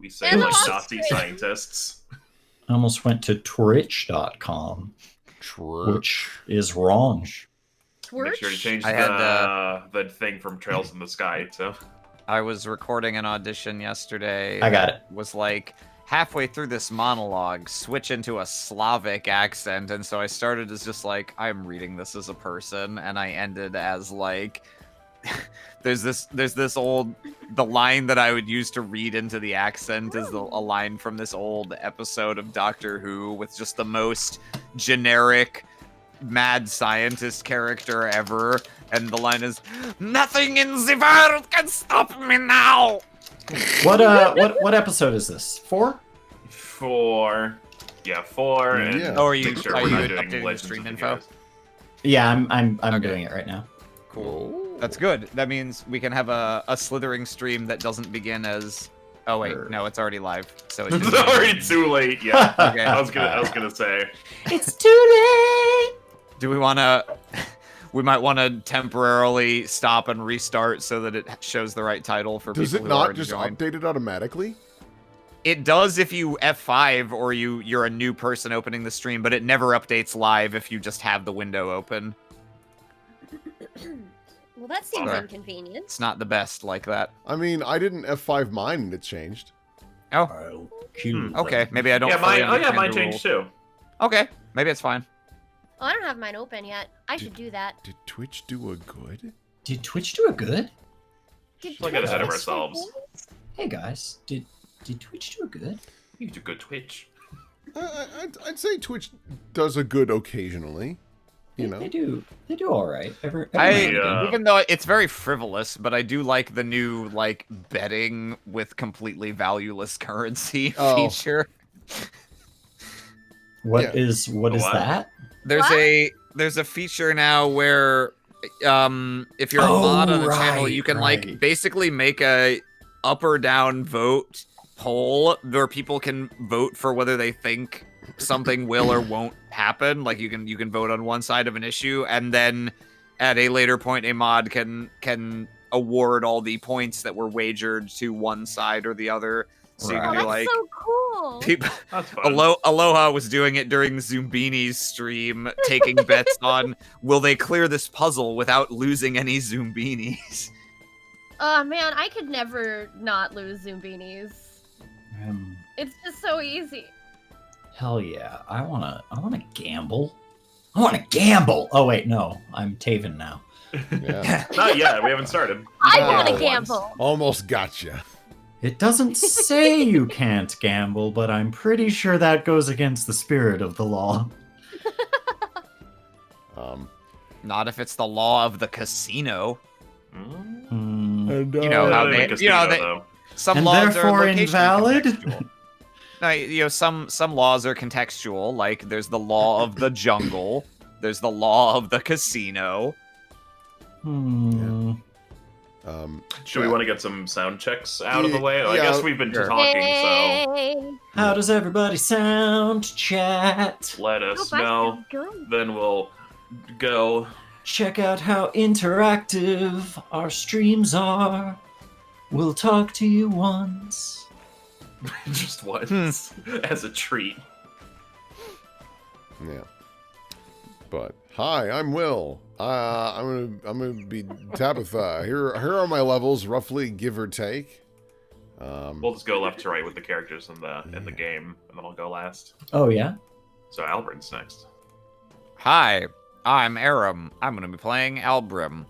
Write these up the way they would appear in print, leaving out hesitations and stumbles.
We say like Nazi scientists. I almost went to twitch.com, which is wrong. Make sure to change the thing from Trails in the Sky, too. I was recording an audition yesterday. I got it. Was like halfway through this monologue, switch into a Slavic accent, and so I started as just like, I'm reading this as a person, and I ended as like, there's this the line that I would use to read into the accent is a line from this old episode of Doctor Who with just the most generic mad scientist character ever, and the line is, "Nothing in the world can stop me now." What episode is this? 4? 4. Yeah, 4. And are you sure we're not doing updating the stream info? Yeah, I'm doing it right now. Cool. That's good. That means we can have a slithering stream that doesn't begin as. Oh wait, no, it's already live. So it's already too late. Yeah. Okay. I was gonna say. It's too late. Do we want to? We might want to temporarily stop and restart so that it shows the right title for people who already Does it joined. not just update it automatically? It does if you F5 or you're a new person opening the stream, but it never updates live if you just have the window open. Well, that seems inconvenient. It's not the best like that. I mean, I didn't F5 mine and it changed. Oh. Okay, maybe I don't. Yeah, mine mine changed too. Okay, maybe it's fine. Oh, I don't have mine open yet. I should do that. Did Twitch do a good? Did Twitch do a good? We'll get ahead of ourselves. Hey guys, did Twitch do a good? You do good Twitch. I'd say Twitch does a good occasionally. You know, they do all right. Even though it's very frivolous, but I do like the new betting with completely valueless currency feature. What is that? There's a feature now where if you're a mod on the channel, you can basically make a up or down vote poll where people can vote for whether they think something will or won't happen. Like you can vote on one side of an issue, and then at a later point a mod can award all the points that were wagered to one side or the other. So you can be so cool. People, Aloha was doing it during Zumbini's stream, taking bets on will they clear this puzzle without losing any Zumbinis. Oh man, I could never not lose Zumbinis. It's just so easy. Hell yeah, I wanna gamble. I wanna gamble. Oh wait, no, I'm Tavin now. Yeah. Not yet. We haven't started. I wanna gamble. Almost gotcha. It doesn't say you can't gamble, but I'm pretty sure that goes against the spirit of the law. Not if it's the law of the casino. And, you know how some and laws therefore are invalid. No, some laws are contextual. Like there's the law of the jungle. There's the law of the casino. Should we want to get some sound checks out of the way? I guess we've been talking, so... How does everybody sound? Chat. Let us know. Then we'll go. Check out how interactive our streams are. We'll talk to you once. Just once. As a treat. Yeah. But hi, I'm Will. I'm gonna be Tabitha. Here are my levels, roughly, give or take. We'll just go left to right with the characters in the game, and then I'll go last. Oh yeah. So Albrin's next. Hi, I'm Aram. I'm gonna be playing Albrin.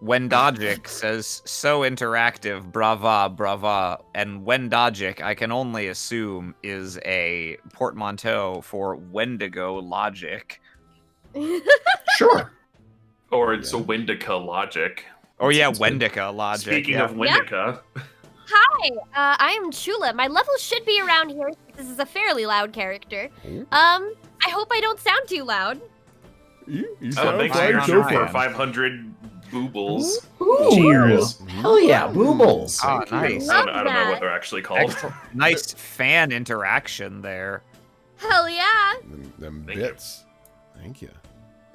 Wendica says, so interactive, brava, and Wendica, I can only assume, is a portmanteau for Wendigo logic. Sure. Or it's a Wendica logic. Oh yeah, Wendica logic. Speaking of Wendica. Hi, I am Chula. My level should be around here. This is a fairly loud character. I hope I don't sound too loud. You sound thanks fine for so your far. 500 boobles. Cheers. Hell yeah, boobles. Oh, nice. I don't know what they're actually called. Nice fan interaction there. Hell yeah. Them Thank bits. Thank you.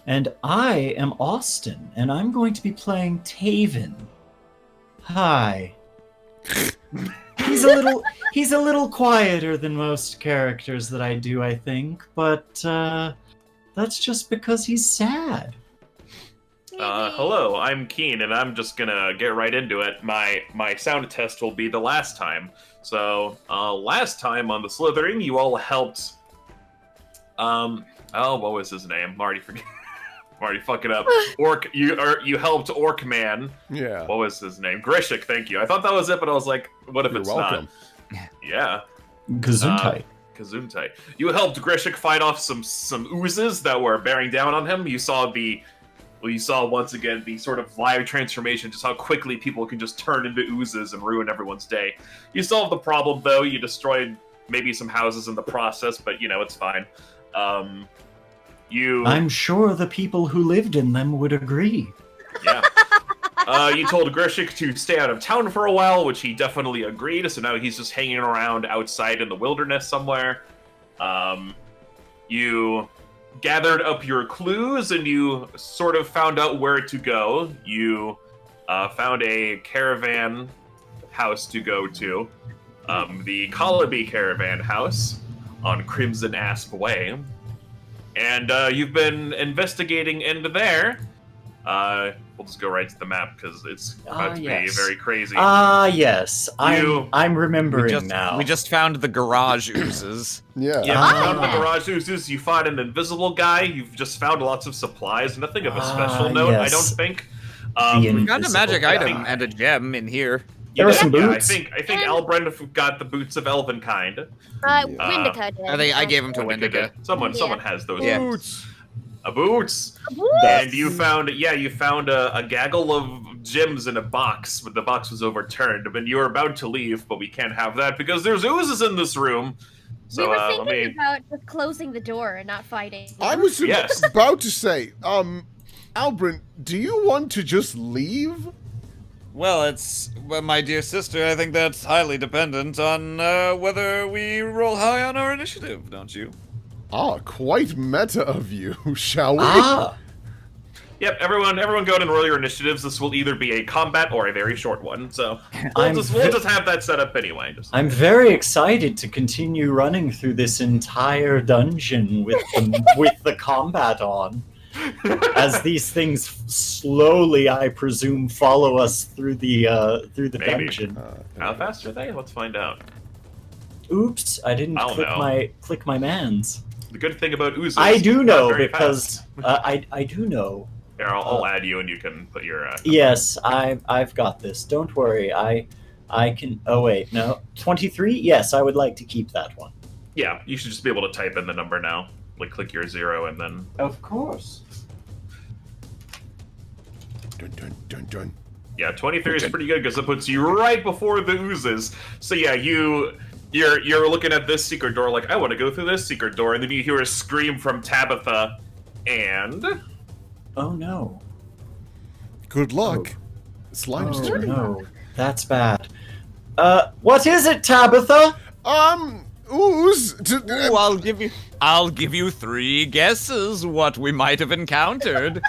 And I am Austin, and I'm going to be playing Tavin. Hi. He's He's a little quieter than most characters that I do, I think, but that's just because he's sad. Hello, I'm Kiane, and I'm just gonna get right into it. My sound test will be the last time. So, last time on the Slithering, you all helped. What was his name? I'm already fucking up. You helped Orc Man. Yeah. What was his name? Grishik, thank you. I thought that was it, but I was like, what if You're it's welcome. not? Yeah. Gesundheit. Gesundheit. You helped Grishik fight off some oozes that were bearing down on him. You saw once again the sort of live transformation, just how quickly people can just turn into oozes and ruin everyone's day. You solved the problem, though. You destroyed maybe some houses in the process, but, it's fine. I'm sure the people who lived in them would agree. Yeah. You told Grishik to stay out of town for a while, which he definitely agreed, so now he's just hanging around outside in the wilderness somewhere. You gathered up your clues, and you sort of found out where to go. You found a caravan house to go to. The Khalibi Caravan House on Crimson Asp Way. And you've been investigating into there. We'll just go right to the map because it's about to be very crazy. Yes. I'm remembering now. We just found the garage oozes. Yeah. Yeah, you found the garage oozes. You fought an invisible guy. You've just found lots of supplies. Nothing of a special note, I don't think. We found a magic item and a gem in here. There were some boots. I think Albrin got the boots of elven kind. Wendica did. I gave them to Wendica. Someone has those Boots. Boots. And you found a gaggle of gems in a box, but the box was overturned. But you were about to leave, but we can't have that because there's oozes in this room. So we were thinking about just closing the door and not fighting. I was about to say, Albrin, do you want to just leave? Well, my dear sister, I think that's highly dependent on whether we roll high on our initiative, don't you? Quite meta of you, shall we? Yep, everyone go ahead and roll your initiatives. This will either be a combat or a very short one, so we'll just have that set up anyway. I'm very excited to continue running through this entire dungeon with the combat on. As these things slowly, I presume, follow us through the dungeon. How fast are they? Let's find out. Oops, I didn't click my mans. The good thing about oozes, I do know because I do know. Here, I'll add you, and you can put your. Yes, I've got this. Don't worry. I can. Oh wait, no, 23. Yes, I would like to keep that one. Yeah, you should just be able to type in the number now. Like, click your 0 and then. Of course. Dun, dun, dun, dun. Yeah, 23 is pretty good because it puts you right before the oozes. So yeah, you're looking at this secret door like, I want to go through this secret door, and then you hear a scream from Tabitha, and. Oh no. Good luck. Slime's turn. No, that's bad. What is it, Tabitha? Ooze. I'll give you 3 guesses what we might have encountered.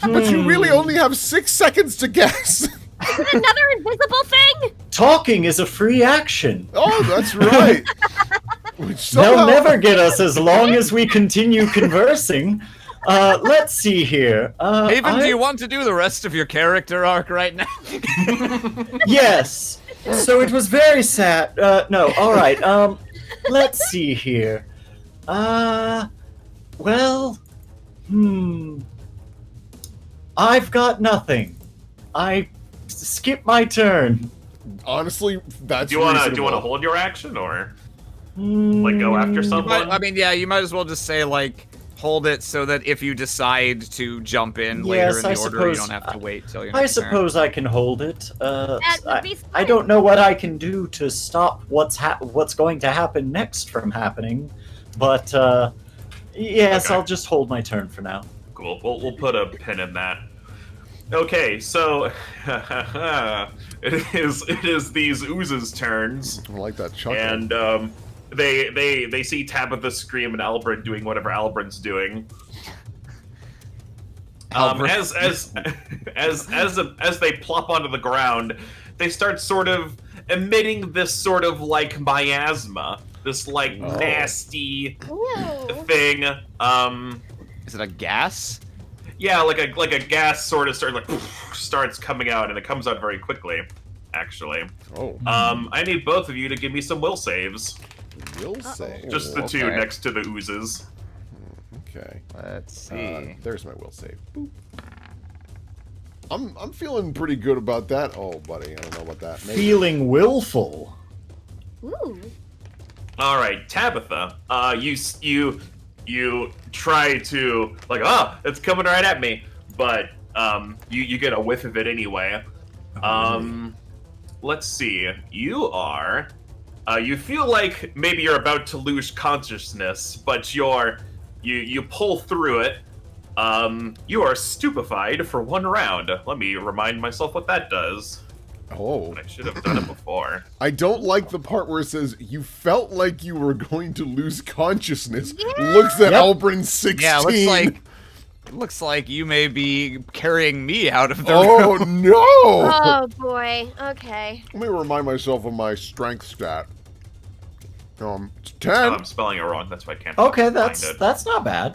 But you really only have 6 seconds to guess. Is it another invisible thing? Talking is a free action. Oh, that's right. They'll never get us as long as we continue conversing. Let's see here. Haven, do you want to do the rest of your character arc right now? Yes. So it was very sad. No, all right. Let's see here. Well, I've got nothing. I skip my turn. Honestly, that's do you want to hold your action or like go after someone? You might as well just say like hold it so that if you decide to jump in later in the order, you don't have to wait till your next turn. suppose I can hold it. I don't know what I can do to stop what's going to happen next from happening, but yes, okay. I'll just hold my turn for now. Cool. We'll put a pin in that. Okay, so it is these oozes' turns. I like that chuckle. And they see Tabitha scream and Albrin doing whatever Albrin's doing. As they plop onto the ground, they start sort of emitting this sort of like miasma, this like nasty Ew. thing. Is it a gas? Yeah, like a gas sort of starts coming out, and it comes out very quickly. Actually, Oh, I need both of you to give me some will saves. will save. Just the two Okay. next to the oozes. Okay. Let's see. There's my will save. Boop. I'm feeling pretty good about that. Oh, buddy, I don't know about that. Maybe. Feeling willful. Ooh. All right, Tabitha. You try to it's coming right at me, but you get a whiff of it anyway. Let's see. You feel like maybe you're about to lose consciousness, but you pull through it. You are stupefied for 1 round. Let me remind myself what that does. Oh. I should have done it before. I don't like the part where it says you felt like you were going to lose consciousness. Yeah. Looks at Yep. Albrin 16. Yeah, it looks like you may be carrying me out of the Oh room. no! Oh boy. Okay. Let me remind myself of my strength stat. It's Oh, 10. I'm spelling it wrong. That's why I can't. Okay, find that's it. not bad.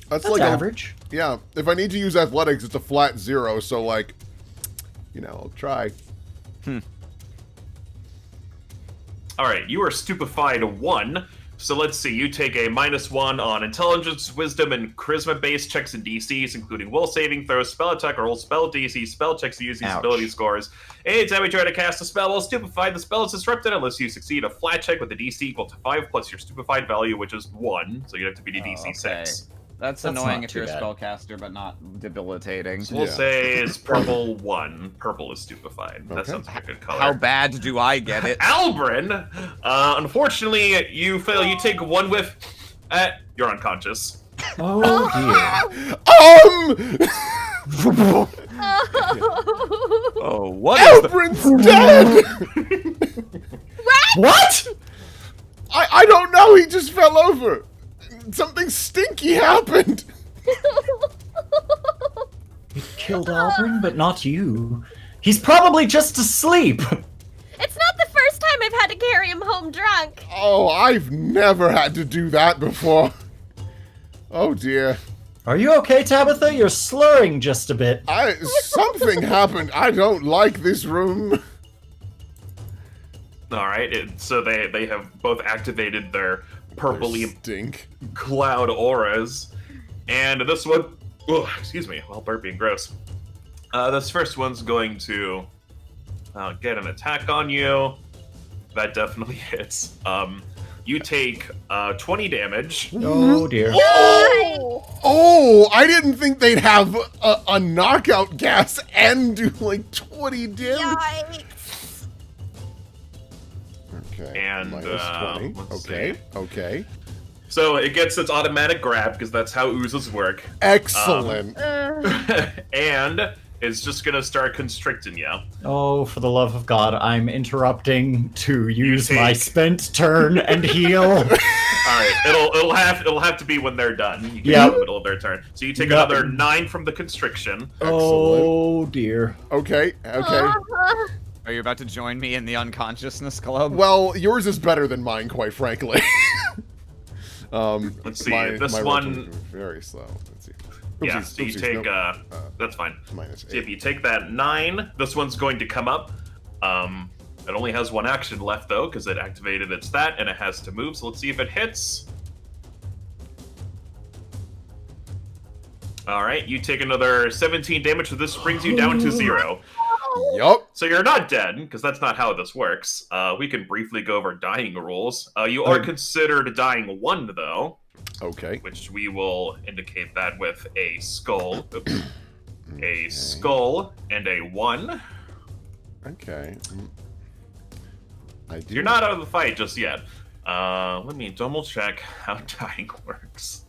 That's That's like average. yeah. If I need to use athletics, it's a flat 0. So like, I'll try. All right, you are stupefied 1. So let's see. You take a -1 on intelligence, wisdom, and charisma-based checks and DCs, including will saving throws, spell attack rolls, spell DC, spell checks using Ouch. ability scores. Anytime you try to cast a spell while stupefied, the spell is disrupted unless you succeed a flat check with a DC equal to 5 plus your stupefied value, which is 1. So you have to beat a DC okay. 6. That's That's annoying not if too you're a bad. spellcaster, but not debilitating. So we'll Yeah. say it's purple 1. Purple is stupefied. That Okay. sounds like a good color. How bad do I get it? Albrin, unfortunately, you fail. You take 1 whiff. You're unconscious. Oh dear. Oh, what is the... Albrin's dead! What? I don't know, he just fell over. Something stinky happened. You killed Albrin, but not you. He's probably just asleep. It's not the first time I've had to carry him home drunk. Oh, I've never had to do that before. Oh dear. Are you okay, Tabitha? You're slurring just a bit. Something happened. I don't like this room. All right, so they have both activated their purpley Stink. cloud auras, and this one, excuse me, well, burping gross. This first one's going to get an attack on you. That definitely hits. You take 20 damage. Oh dear. Oh, I didn't think they'd have a knockout gas and do like 20 damage. Yikes. Okay. And, minus 20. let's Okay. see. Okay. So it gets its automatic grab because that's how oozes work, Excellent. and it's just gonna start constricting you. Oh, for the love of God, I'm interrupting to use take- my spent turn and heal. All right, it'll have to be when they're done. You get Yep. in the middle of their turn. So you take Yep. another 9 from the constriction. Oh dear. Okay. Okay. Are you about to join me in the unconsciousness club? Well, yours is better than mine, quite frankly. Let's see, this my one- roll was very slow. Let's see. Yeah, Oopsies, so you oopsies, take nope. that's fine. Minus So if 8. you take that 9, this one's going to come up. It only has 1 action left though, because it activated its stat and it has to move. So let's see if it hits. All right, you take another 17 damage. So this brings you down to 0. Yup. So you're not dead, because that's not how this works. We can briefly go over dying rules. You are considered dying 1 though, Okay. which we will indicate that with a skull. Oops. A skull and a 1. Okay. I do. You're not out of the fight just yet. Let me double check how dying works.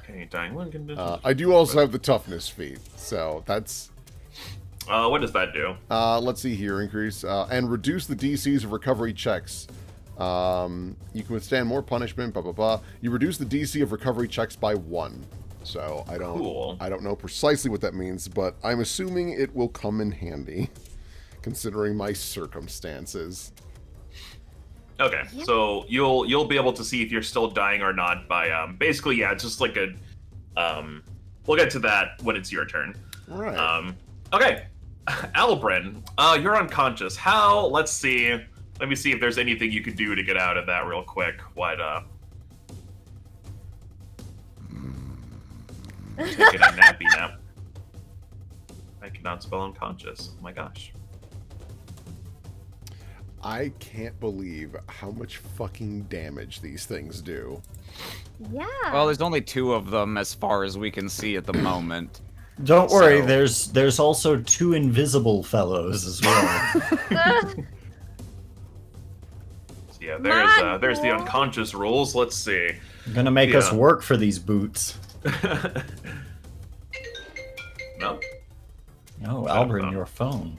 Okay, dying 1 condition. I do also have the toughness feat, so that's. What does that do? Let's see here. Increase and reduce the DCs of recovery checks. You can withstand more punishment. Blah blah blah. You reduce the DC of recovery checks by 1. So I don't Cool. I don't know precisely what that means, but I'm assuming it will come in handy, considering my circumstances. Okay, so you'll be able to see if you're still dying or not by basically it's just like a we'll get to that when it's your turn. All right. Okay, Albrin, you're unconscious. Let's see. Let me see if there's anything you could do to get out of that real quick. Taking a nappy nap. I cannot spell unconscious. Oh my gosh. I can't believe how much fucking damage these things do. Yeah. Well, there's only 2 of them as far as we can see at the moment. Don't worry, So- there's also 2 invisible fellows as well. So yeah, there's the unconscious rules. Let's see. Gonna make us Yeah. work for these boots. No. Oh, Albrin, your phone.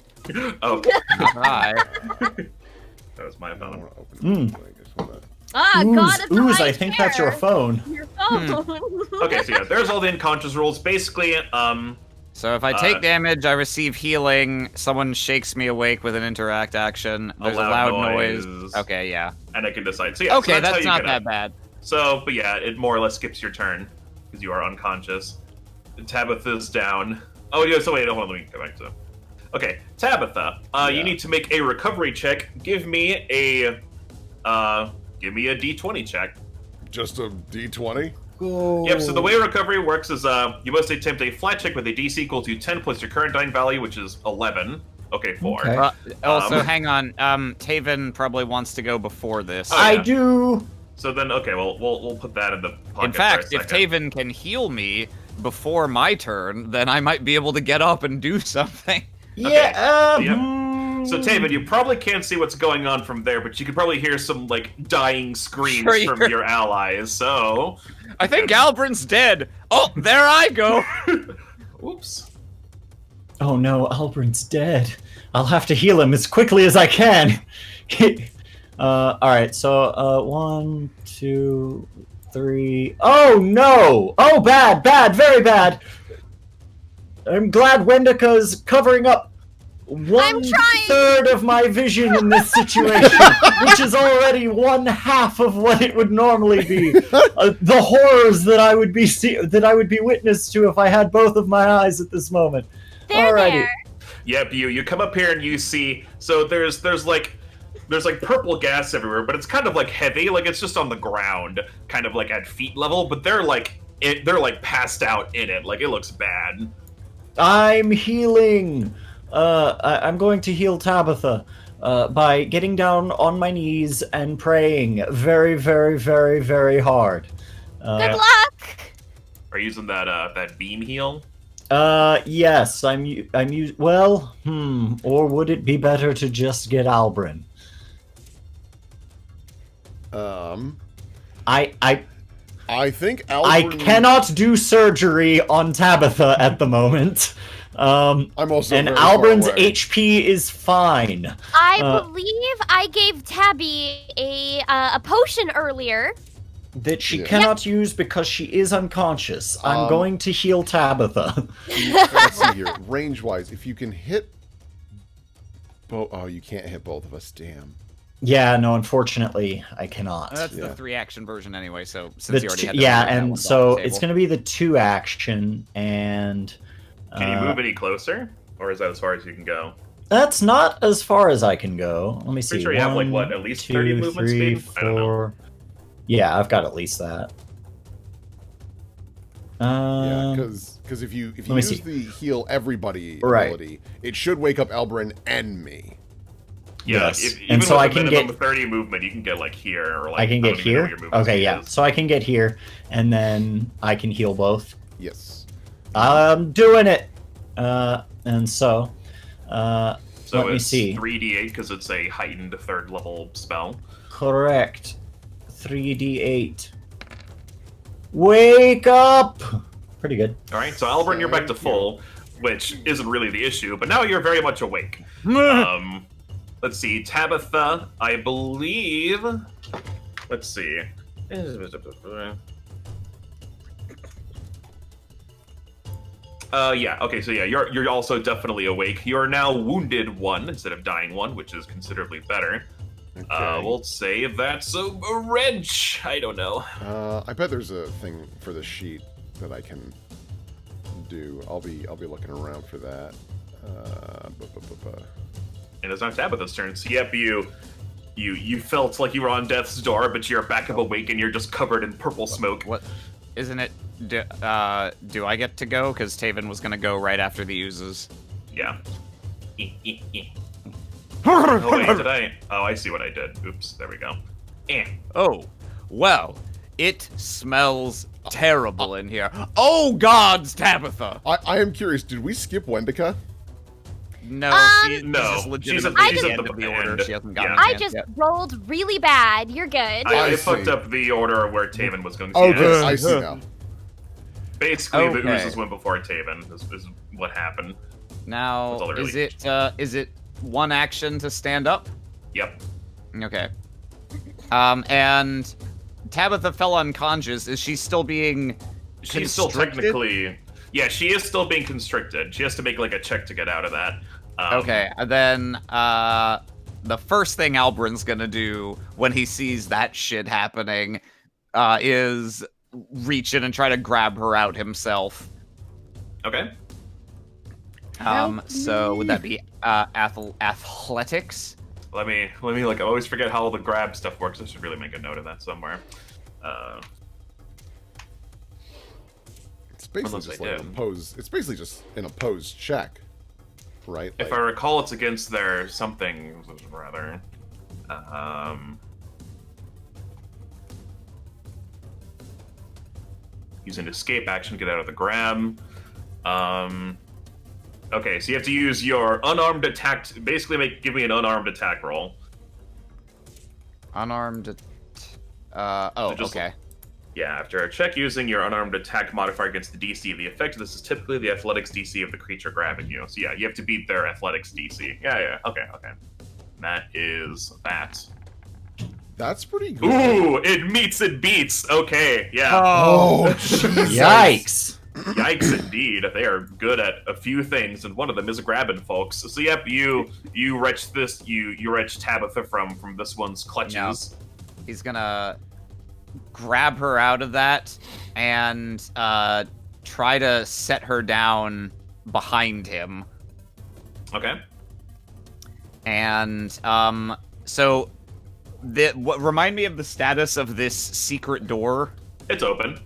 Oh, Hi. that was my I don't phone. want to open it. I just want to... God, it's Ooze, a I think that's your phone. Your phone. Okay, so yeah, there's all the unconscious rules. Basically, So if I take damage, I receive healing. Someone shakes me awake with an interact action. There's a loud noise. Okay, yeah. and I can decide. So yeah, so Okay, that's, how that's you not get that out. bad. So, but yeah, it more or less skips your turn because you are unconscious. Tabitha's down. Oh yeah, so wait, hold on, let me go back to. Okay, Tabitha, you need to make a recovery check. Give me a D20 check. Just a D20? Yep, so the way recovery works is you must attempt a flat check with a DC equal to 10 plus your current dying value, which is 11. Okay, 4. Okay. Also, hang on. Tavin probably wants to go before this. Oh, I yeah. do. So then, okay, well, we'll put that in the pocket In fact, for a if second. Tavin can heal me before my turn, then I might be able to get up and do something. Yeah. Yep. So Tavin, you probably can't see what's going on from there, but you could probably hear some like dying screams Sure, from your allies. So, I think Albrin's dead. Oh, there I go. oops. Oh no, Albrin's dead. I'll have to heal him as quickly as I can. All right, so 1, 2, 3. Oh no! Oh, bad, very bad. I'm glad Wendica's covering up I'm trying. 1/3 of my vision in this situation, which is already 1/2 of what it would normally be. The horrors that I would be witness to if I had both of my eyes at this moment. There, Alrighty. there. Yep, you come up here and you see. So there's like purple gas everywhere, but it's kind of like heavy, like it's just on the ground, kind of like at feet level. But they're like passed out in it, like it looks bad. I'm healing. I'm going to heal Tabitha by getting down on my knees and praying very, very, very, very hard. Good luck. Are you using that beam heal? Yes, well, or would it be better to just get Albrin? I think I Albrin... cannot do surgery on Tabitha at the moment. I'm also And very far Albrin's away. HP is fine. I believe I gave Tabby a potion earlier. That she Yeah. cannot use because she is unconscious. I'm going to heal Tabitha. Let's see here. Range-wise, if you can hit... Oh, you can't hit both of us. Damn. Yeah, no, unfortunately, I cannot. That's Yeah. the 3-action version anyway, so since you already had to yeah, remove that and one's so off the it's table. going to be the 2-action, and... Can you move any closer, or is that as far as you can go? That's not as far as I can go. Let me see. Pretty sure you have, like, what, at least 30 movement speed? I don't know. Yeah, I've got at least that. Yeah, because if you let me use see. the heal everybody Right. ability, it should wake up Albrin and me. Yeah, Yes. even And so with I a can minimum get- of 30 movement, you can get like here, or like I can don't get even know what here? your movement Okay, speed yeah. is. So I can get here, and then I can heal both. Yes. I'm doing it! And so... So let me it's see. 3d8 because it's a heightened 3rd level spell. Correct. 3d8. Wake up! Pretty good. All right, so Albrin, you're back to full, which isn't really the issue, but now you're very much awake. Let's see, Tabitha, I believe. Let's see. Yeah. Okay. So yeah, you're also definitely awake. You are now wounded 1 instead of dying 1, which is considerably better. Okay. We'll say that's a wrench. I don't know. I bet there's a thing for the sheet that I can do. I'll be looking around for that. And it's not Tabitha's turn. So yep, you felt like you were on death's door, but you're back up awake and you're just covered in purple smoke. What? Isn't it? Do I get to go? Because Tavin was gonna go right after the Oozes. Yeah. Oh wait, did I? Oh, I see what I did. Oops, there we go. Oh, well, it smells terrible in here. Oh gods, Tabitha! I am curious, did we skip Wendica? No, she's No, legitimately she's at the at end the of the order. end. She hasn't gotten Yeah. a I chance just yet. rolled really bad. You're good. I I fucked see. up the order where Tavin was going to Oh, see good. it. I see now. Basically, the Okay. Oozes went before Tavin, is what happened. Now, That's all that really is it one action to stand up? Yep. Okay. And Tabitha fell unconscious. Is she still being She's still constricted? technically... Yeah, she is still being constricted. She has to make, like, a check to get out of that. Okay, and then the first thing Albrin's gonna do when he sees that shit happening is reach in and try to grab her out himself. Okay. So would that be athletics? Let me, like, I always forget how all the grab stuff works. I should really make a note of that somewhere. It's basically Unless just I like did. an opposed. It's basically just an opposed check, right? If I recall, it's against their something, rather. Use an escape action to get out of the grab. Okay, so you have to use your unarmed attack. Basically, give me an unarmed attack roll. Unarmed. Oh, So just- okay. Yeah, after a check using your unarmed attack modifier against the DC of the effect, this is typically the athletics DC of the creature grabbing you. So yeah, you have to beat their athletics DC. Yeah, okay. That is that. That's pretty good. Ooh, it meets and beats. Okay, yeah. Oh, Jesus. Yikes! Yikes indeed. They are good at a few things, and one of them is grabbing folks. So yep, you wrench this, you wrench Tabitha from this one's clutches. He's gonna grab her out of that and try to set her down behind him. Okay. And so what remind me of the status of this secret door? It's open.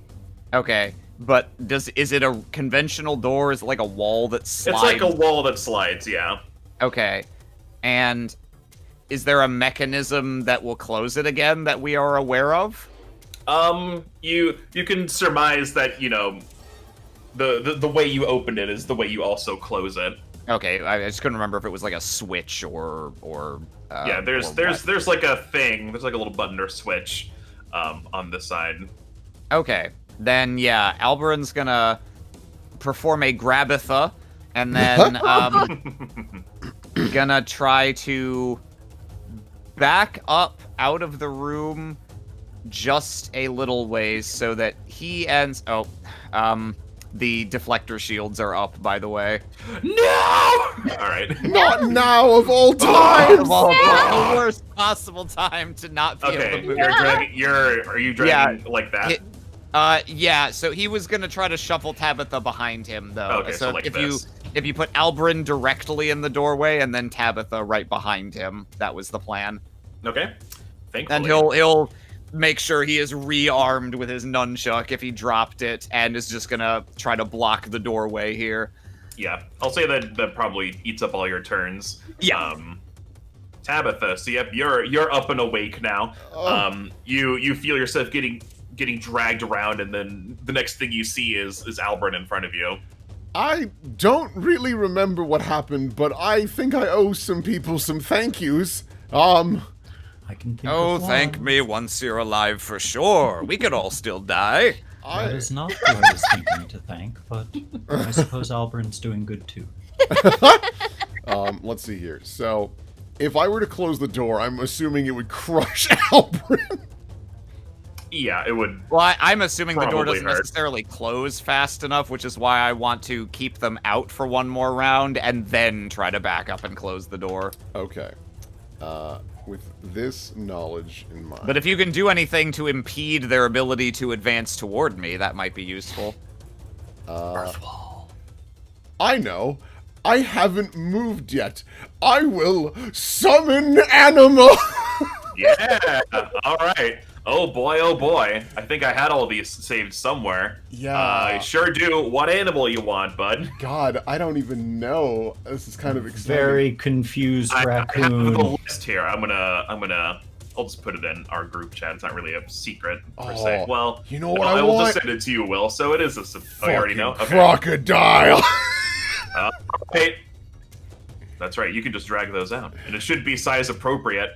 Okay, but is it a conventional door? Is it like a wall that slides? It's like a wall that slides, yeah. Okay, and is there a mechanism that will close it again that we are aware of? You can surmise that, you know, the way you open it is the way you also close it. Okay, I just couldn't remember if it was like a switch or Yeah, there's like a thing, there's like a little button or switch on this side. Okay, then yeah, Albrin's gonna perform a Grabitha, and then gonna try to back up out of the room just a little ways so that he ends. Oh, the deflector shields are up, by the way. No! All right. Not now of all times. Of all the worst possible time to not be able Okay, to move. are you dragging like that? Yeah, so he was gonna try to shuffle Tabitha behind him, though. Okay, so like if this. you put Albrin directly in the doorway and then Tabitha right behind him, that was the plan. Okay. Thankfully. And he'll make sure he is rearmed with his nunchuck if he dropped it, and is just gonna try to block the doorway here. Yeah, I'll say that probably eats up all your turns. Yeah. Tabitha, so yep, you're up and awake now. Oh. You feel yourself getting dragged around, and then the next thing you see is Albrin in front of you. I don't really remember what happened, but I think I owe some people some thank yous. I can think Oh, of thank one. me once you're alive for sure. We could all still die. That is not who I was thinking to thank, but I suppose Albrin's doing good too. Let's see here. So, if I were to close the door, I'm assuming it would crush Albrin. Yeah, it would. Well, I'm assuming the door Probably doesn't hurt. necessarily close fast enough, which is why I want to keep them out for one more round and then try to back up and close the door. Okay. With this knowledge in mind. But if you can do anything to impede their ability to advance toward me, that might be useful. I know. I haven't moved yet. I will summon animal. Yeah. All right. Oh boy, oh boy. I think I had all these saved somewhere. Yeah. I sure do. What animal you want, bud? God, I don't even know. This is kind of exciting. Very confused I have raccoon. the list here. I'll just put it in our group chat. It's not really a secret per se. Oh, Well, you know what no, I will want? just send it to you, Will. So it is a. Oh, you already know. Fucking crocodile. Hey, that's right. You can just drag those out, and it should be size appropriate.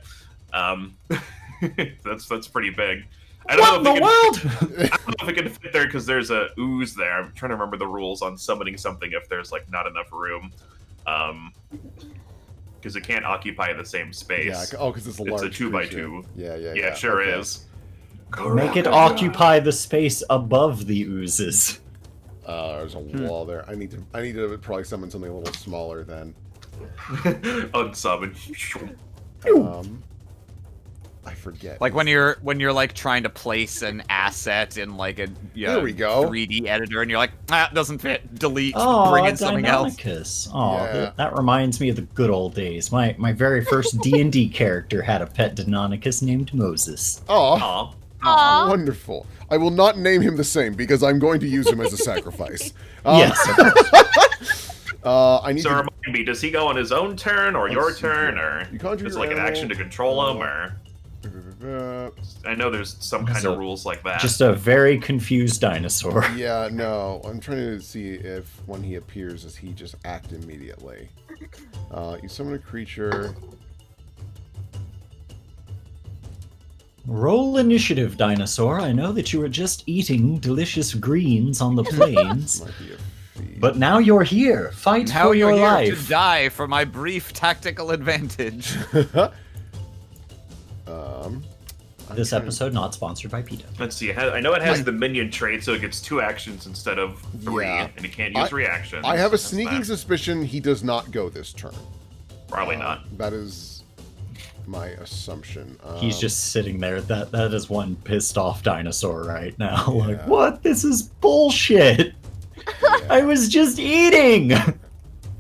That's pretty big. I What in don't the know world? I don't know if it can fit there because there's a ooze there. I'm trying to remember the rules on summoning something if there's like not enough room, because it can't occupy the same space. Yeah. Oh, because it's a large. It's a 2x2. creature. Yeah. Yeah, sure okay. is. Make it occupy the space above the oozes. There's a wall there. I need to probably summon something a little smaller then. Unsummon. I forget. Like when you're like trying to place an asset in like a There we go. 3D editor, and you're like, it doesn't fit. Delete. Oh, bring in something else. Deinonychus. Oh, Yeah. that reminds me of the good old days. My very first D&D character had a pet Deinonychus named Moses. Oh, Aw. Aw. wonderful. I will not name him the same because I'm going to use him as a sacrifice. Yes. I need So to. remind me, does he go on his own turn or your Let's see turn, here. or You conjure is it your like an animal. action to control him, or I know there's some kind So, of rules like that. Just a very confused dinosaur. Yeah, no. I'm trying to see if when he appears, does he just act immediately? You summon a creature. Roll initiative, dinosaur. I know that you were just eating delicious greens on the plains, Might be a feat. but now you're here. Fight Now for you're your here life. to die for my brief tactical advantage. I'm This trying- episode not sponsored by PETA. Let's see. I know it has the minion trait, so it gets 2 actions instead of 3, Yeah. and you can't use reactions. I have a That's sneaking that. suspicion he does not go this turn. Probably not. That is my assumption. He's just sitting there. That is one pissed off dinosaur right now. Like, Yeah. what? This is bullshit. I was just eating.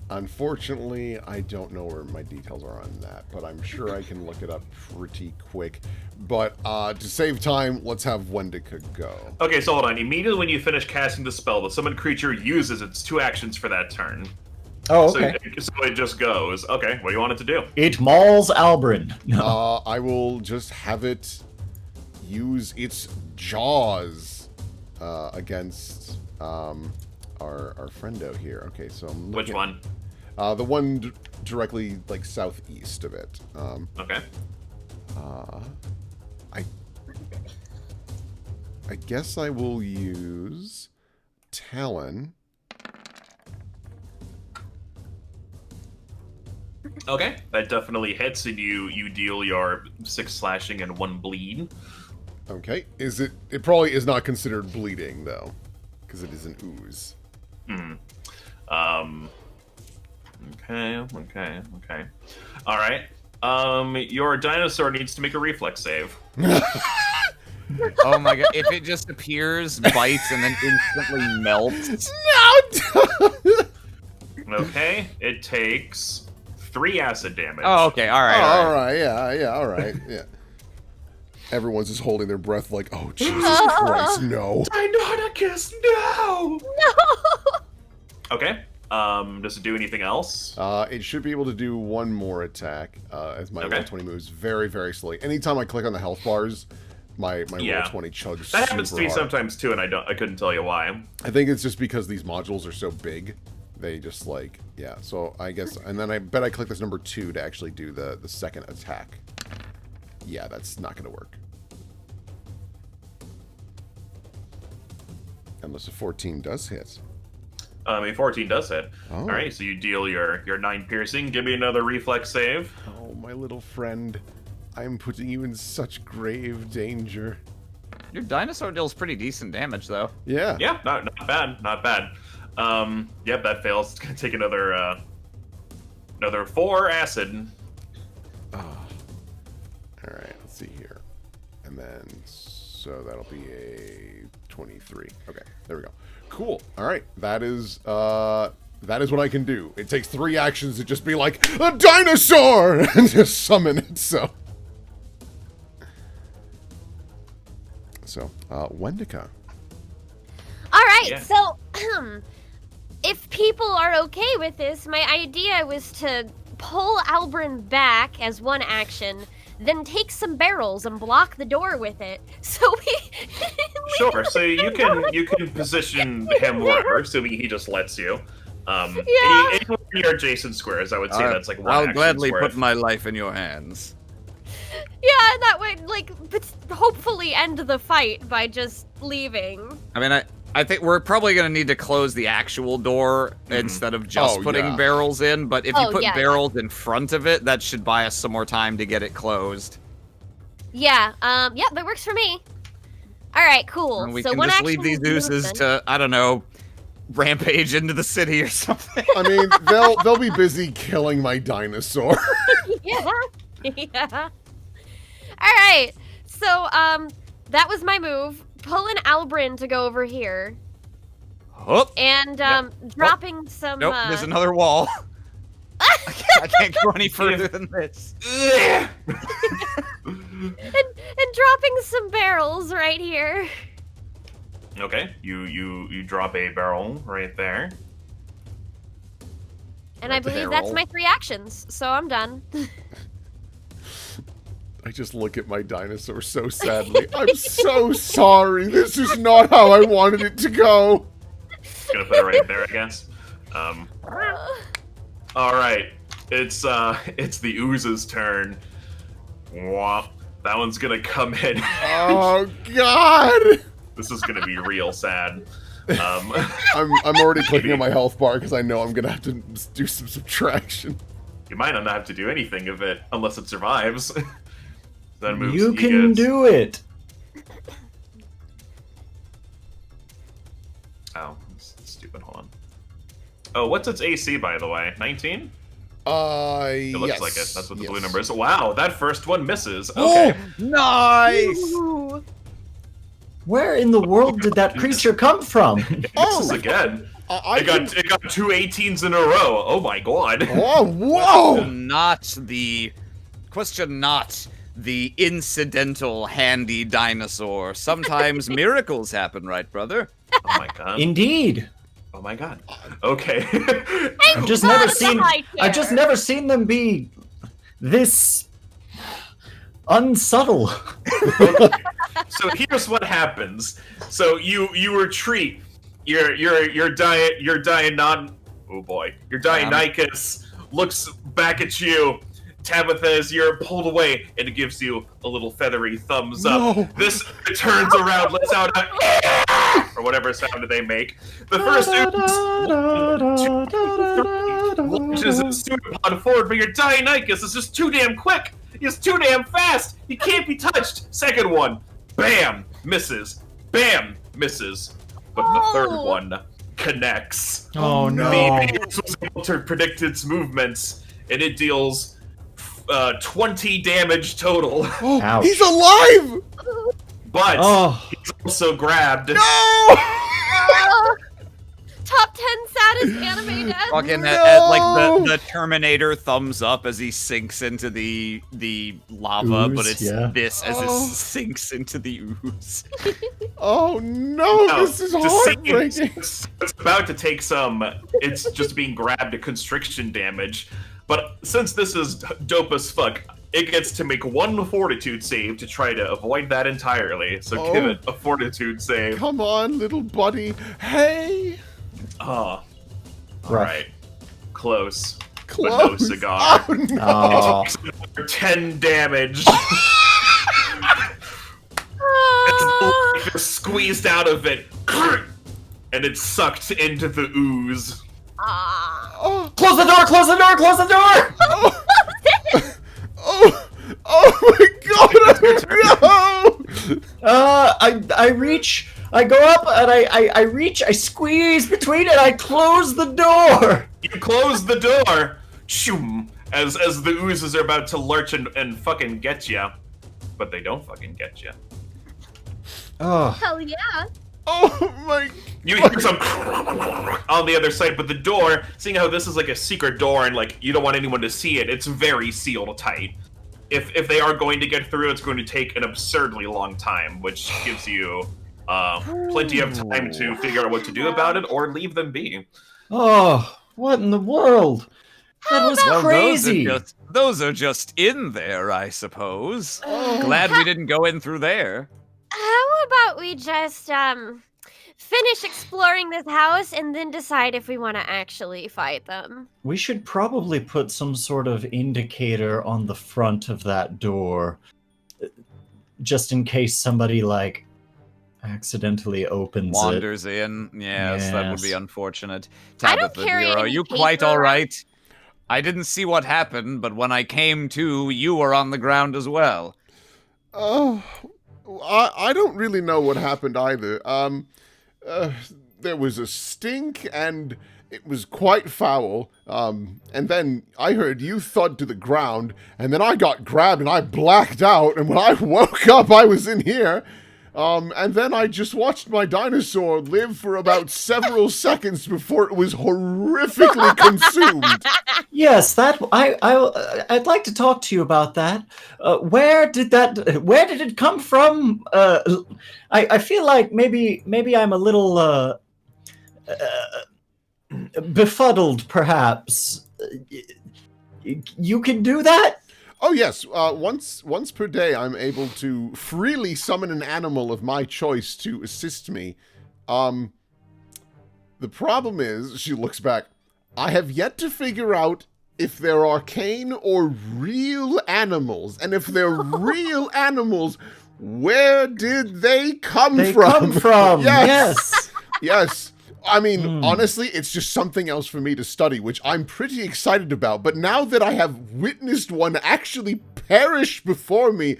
Unfortunately, I don't know where my details are on that, but I'm sure I can look it up pretty quick. But to save time, let's have Wendica go. Okay, so hold on. Immediately when you finish casting the spell, the summoned creature uses its 2 actions for that turn. Oh, So, okay. so it just goes. Okay, what do you want it to do? It mauls Albrin. No. I will just have it use its jaws against our friendo here. Okay, so I'm Which looking- one? The one directly like southeast of it. Okay. I guess I will use Talon. Okay, that definitely hits, and you deal your 6 slashing and 1 bleed. Okay, it probably is not considered bleeding though, because it is an ooze. Okay. All right. Your dinosaur needs to make a reflex save. Oh my god! If it just appears, bites, and then instantly melts. Okay, it takes 3 acid damage. Oh, okay. All right. Oh, all all right. right, yeah, all right, yeah. Everyone's just holding their breath like, oh, Jesus Christ, no. Deinonychus, no! Okay. Does it do anything else? It should be able to do one more attack as my Okay. roll 20 moves very, very slowly. Anytime I click on the health bars, my Yeah. roll 20 chugs That happens to super me hard. sometimes too, and I couldn't tell you why. I think it's just because these modules are so big. They just like, yeah, so I guess, and then I bet I click this number 2 to actually do the second attack. Yeah, that's not going to work. Unless a 14 does hit. A 14 does hit. Oh. All right, so you deal your 9 piercing. Give me another reflex save. Oh, my little friend. I'm putting you in such grave danger. Your dinosaur deals pretty decent damage, though. Yeah. Yeah, not bad, not bad. Yep, that fails. It's gonna take another 4 acid. Oh. All right, let's see here. And then, so that'll be a 23. Okay, there we go. Cool. All right, that is what I can do. It takes 3 actions to just be like, a dinosaur! And just summon it, so. So, Wendica. All right, Yeah. so if people are okay with this, my idea was to pull Albrin back as one action, then take some barrels and block the door with it. So we Sure. So you can position him wherever, assuming he just lets you. Yeah. Anywhere near adjacent squares, I would say that's like one I'll action's gladly worth. put my life in your hands. Yeah, that would like hopefully end the fight by just leaving. I mean, I think we're probably going to need to close the actual door instead of just Oh, putting yeah. barrels in, but if you Oh, put yeah, barrels in front of it, that should buy us some more time to get it closed. Yeah, yeah, that works for me. All right, cool. And we so can one just action leave these is oozes done. to, I don't know, rampage into the city or something. I mean, they'll be busy killing my dinosaur. Yeah. Yeah. All right. So, that was my move. Pulling Albrin to go over here Oh, and dropping some. nope, there's another wall. I can't go any further than this. Ugh. and dropping some barrels right here. Okay, you drop a barrel right there. And I Right, the believe that's barrel. my 3 actions. So I'm done. I just look at my dinosaur so sadly. I'm so sorry. This is not how I wanted it to go. Gonna put it right there, I guess. All right, it's the Oozes' turn. Wah. That one's gonna come in. Oh God! This is gonna be real sad. I'm already clicking on my health bar because I know I'm gonna have to do some subtraction. You might not have to do anything of it unless it survives. Then moves. You he can gets- do it. Oh, that's stupid. Hold on. Oh, what's its AC, by the way? 19? It looks Yes. like it. That's what the blue Yes. number is. Wow, that first one misses. Okay. Nice! Ooh. Where in the world did that creature come from? It Oh! misses again. I It got 2 18s in a row. Oh my god. Oh, whoa! Question not the incidental handy dinosaur. Sometimes miracles happen, right, brother? Oh my god. Indeed. Oh my god. Okay. I've just God, never it's seen. high I've just chair. never seen them be this unsubtle. So here's what happens. So you retreat. Your Dionychus looks back at you. Tabitha, as you're pulled away, and it gives you a little feathery thumbs up. No. This turns around, lets out a or whatever sound they make. The first launches its pseudopod forward, but your Dionychus is just too damn quick. He's too damn fast. He can't be touched. Second one, bam, misses. Bam, misses. But the third Oh. one connects. Oh no! The Bears was able to predict its movements, and it deals 20 damage total. Oh, Ouch. he's alive! But Oh, he's also grabbed. No! Top 10 saddest anime deaths. Fucking No! like the Terminator thumbs up as he sinks into the lava, but Ooze, it's yeah. this as Oh. it sinks into the ooze. Oh no, No, this is to see- heartbreaking. It's about to take some. It's just being grabbed to constriction damage. But since this is dope as fuck, it gets to make 1 fortitude save to try to avoid that entirely. So give Oh. it a fortitude save. Come on, little buddy. Hey! Oh, rough. alright. Close. Close. But no cigar. Oh, no. Oh. Takes another 10 damage. Oh. Life is squeezed out of it. And it's sucked into the ooze. Ah. Oh, Close the door! Close the door! Close the door! oh, oh, oh my god, no! I reach, I go up, and I reach, I squeeze between, and I close the door. You close the door, shoom, as the oozes are about to lurch and fucking get you, but they don't fucking get you. Oh, Hell yeah. Oh my! You hear some on the other side, but the door, seeing how this is like a secret door and like you don't want anyone to see it, it's very sealed tight. If they are going to get through, it's going to take an absurdly long time, which gives you plenty of time to figure out what to do about it or leave them be. oh, what in the world? That was Well, crazy. Those are just in there, I suppose. Oh. Glad we didn't go in through there. How about we just finish exploring this house and then decide if we want to actually fight them? We should probably put some sort of indicator on the front of that door, just in case somebody, like, accidentally opens it. Wanders in. Yes, that would be Yes. unfortunate. I don't Tabitha, carry dear, are any you quite paper. all right? I didn't see what happened, but when I came to, you were on the ground as well. Oh, I don't really know what happened either. There was a stink, and it was quite foul. And then I heard you thud to the ground, and then I got grabbed, and I blacked out. And when I woke up, I was in here. And then I just watched my dinosaur live for about several seconds before it was horrifically consumed. Yes, that I'd like to talk to you about that. Where did it come from? I feel like maybe I'm a little befuddled, perhaps. You can do that? Oh yes, once per day I'm able to freely summon an animal of my choice to assist me. The problem is, she looks back, I have yet to figure out if they're arcane or real animals. And if they're real animals, where did they come They from? come from. Yes. Yes. Yes. I mean, honestly, it's just something else for me to study, which I'm pretty excited about. But now that I have witnessed one actually perish before me,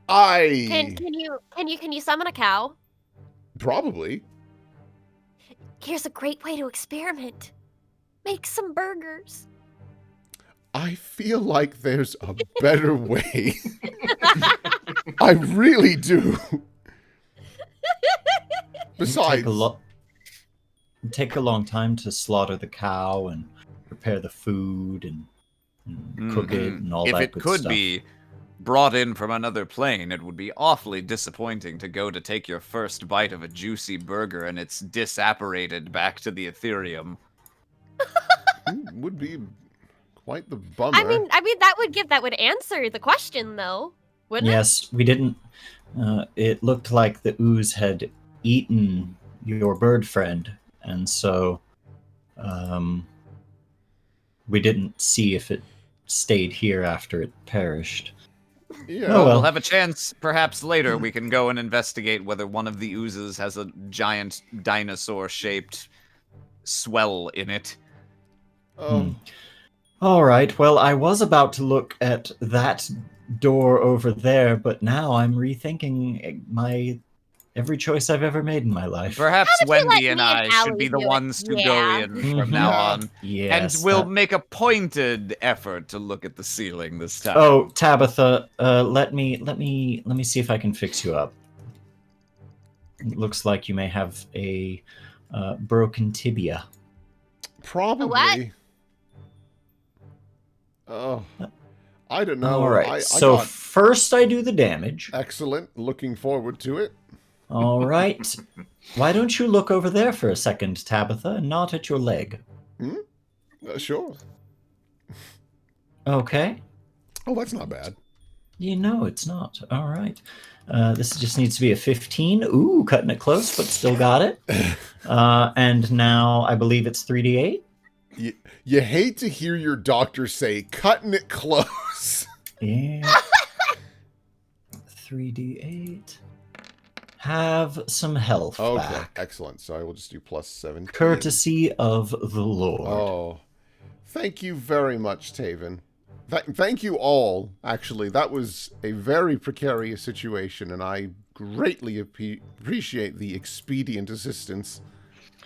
Can you summon a cow? Probably. Here's a great way to experiment. Make some burgers. I feel like there's a better way. I really do. Besides, Take a long time to slaughter the cow and prepare the food and cook it and all If that it good could stuff. be brought in from another plane, it would be awfully disappointing to go to take your first bite of a juicy burger and it's disapparated back to the Ethereum. would be quite the bummer. I mean that would answer the question though, wouldn't it? Yes, we didn't. It looked like the ooze had eaten your bird friend, and so we didn't see if it stayed here after it perished. Yeah. Oh, well. We'll have a chance, perhaps later, we can go and investigate whether one of the oozes has a giant dinosaur-shaped swell in it. Oh, All right, well, I was about to look at that door over there, but now I'm rethinking every choice I've ever made in my life. Perhaps How would you Wendy let and me and I should be Allie the do it? ones to Yeah. go in from now Yeah. on. Yes. And we'll that- make a pointed effort to look at the ceiling this time. Oh, Tabitha, let me see if I can fix you up. It looks like you may have a broken tibia. probably. What? Oh, I don't know. All right. I So got first I do the damage. excellent. Looking forward to it. All right. Why don't you look over there for a second, Tabitha, and not at your leg? Sure. Okay. Oh, that's not bad. You know it's not. All right. This just needs to be a 15. Ooh, cutting it close, but still got it. And now I believe it's 3d8. You hate to hear your doctor say, cutting it close. Yeah. 3d8. Have some health Okay, back. excellent. So I will just do plus 17. Courtesy of the Lord. Oh, thank you very much, Tavin. Thank you all, actually. That was a very precarious situation, and I greatly appreciate the expedient assistance.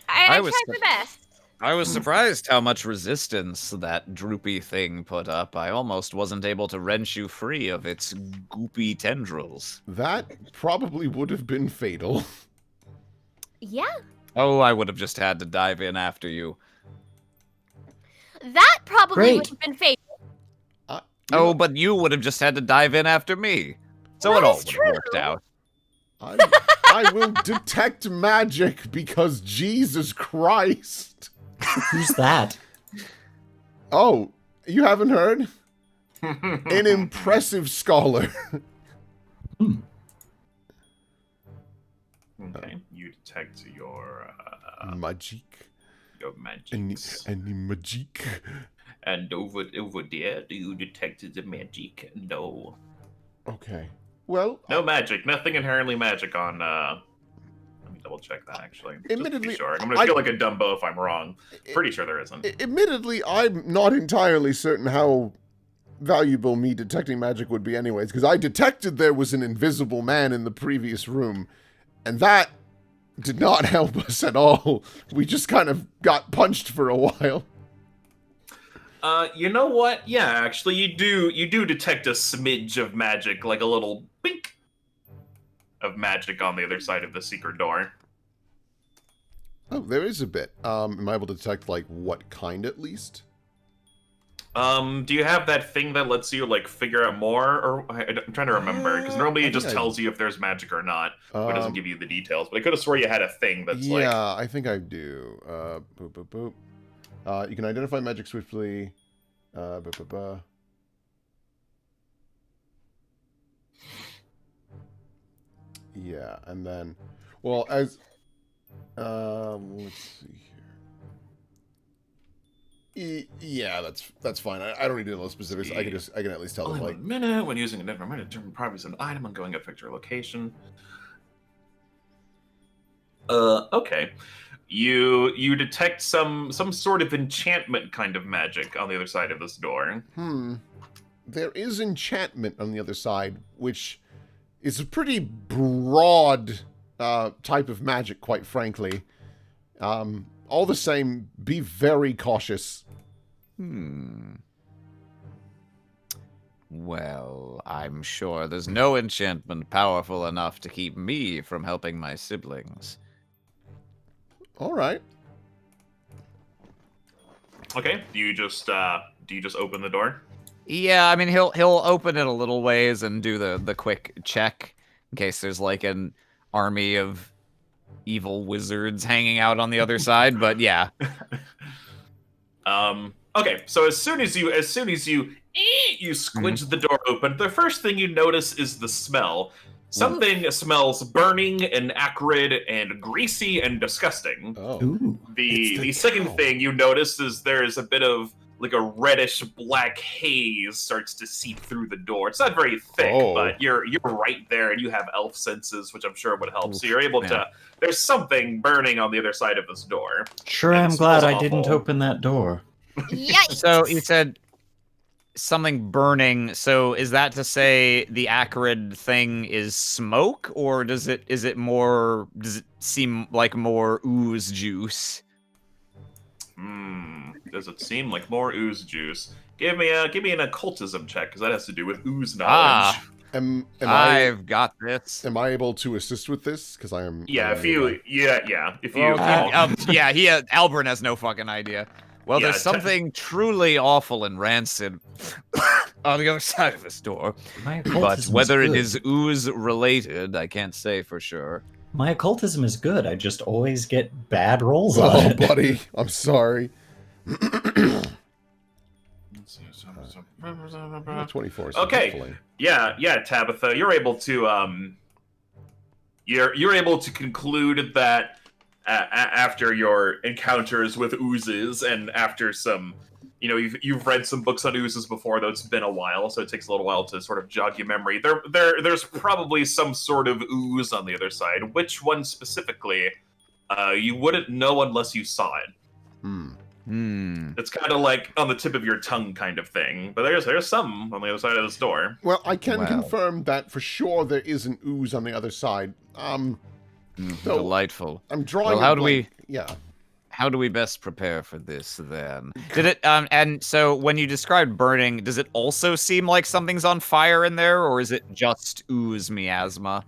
I was- tried my best. I was surprised how much resistance that droopy thing put up. I almost wasn't able to wrench you free of its goopy tendrils. That probably would have been fatal. Yeah, Oh, I would have just had to dive in after you. that probably Great. would have been fatal. Oh, but you would have just had to dive in after me. So That it all is would have worked true. out. I will detect magic because Jesus Christ. Who's that? Oh, you haven't heard? An impressive scholar. Okay, you detect your Magic. magics. Any magic? And over there, do you detect the magic? No. Okay. Well, No magic. Nothing inherently magic on, let me double check that, actually. Just to be Admittedly, sure. I'm gonna feel like a Dumbo if I'm wrong. Pretty sure there isn't. admittedly, I'm not entirely certain how valuable me detecting magic would be anyways, because I detected there was an invisible man in the previous room, and that did not help us at all. We just kind of got punched for a while. You know what? Yeah, actually, you do detect a smidge of magic, like a little bink of magic on the other side of the secret door. Oh, there is a bit. Am I able to detect, like, what kind at least? Do you have that thing that lets you, like, figure out more? Or I'm trying to remember, because normally I it just think I- tells you if there's magic or not, but it doesn't Um, give you the details. But I could have swore you had a thing that's like... Yeah, I think I do. Boop, boop, boop. You can identify magic swiftly. Yeah, and then, well, as, let's see here. Yeah, that's fine. I don't need to know the specifics. I can at least tell them, like, a minute when using a different minute determine properties of an item on going up your location. Okay. You detect some sort of enchantment kind of magic on the other side of this door. there is enchantment on the other side, which is a pretty broad type of magic, quite frankly. All the same, be very cautious. Well, I'm sure there's no enchantment powerful enough to keep me from helping my siblings. All right. Okay. Do you just open the door? Yeah, I mean he'll open it a little ways and do the quick check in case there's like an army of evil wizards hanging out on the other side, but yeah. Okay, so as soon as you squidge the door open, the first thing you notice is the smell. Something smells burning and acrid and greasy and disgusting. Oh. Ooh. The It's the second cow. thing you notice is there's a bit of like a reddish black haze starts to seep through the door. It's not very thick, Oh. but you're right there and you have elf senses, which I'm sure would help. So you're able Yeah. to there's something burning on the other side of this door. Sure, And it I'm glad smells I didn't awful. open that door. Yikes. So you said something burning. So is that to say the acrid thing is smoke, or does it seem like more ooze juice? Does it seem like more ooze juice? Give me an occultism check, because that has to do with ooze knowledge. Am I've got this. I able to assist with this? Because I am. Yeah, if I am- you if you Albrin has no fucking idea. Well, Yeah, there's something truly awful and rancid on the other side of this door. My But occultism whether it good. is ooze related, I can't say for sure. My occultism is good. I just always get bad rolls on Oh, it. buddy, I'm sorry. 24. So Okay. hopefully. Yeah, Tabitha, you're able to conclude that after your encounters with oozes and after some, you've read some books on oozes before, though it's been a while, so it takes a little while to sort of jog your memory. There's probably some sort of ooze on the other side. Which one specifically, you wouldn't know unless you saw it. It's kind of like on the tip of your tongue kind of thing. But there's some on the other side of this door. Well, I can Wow. confirm that for sure there is an ooze on the other side. So Delightful. I'm drawing. Well, how a do we- blank. Yeah. How do we best prepare for this then? Did it and so when you described burning, does it also seem like something's on fire in there, or is it just ooze miasma?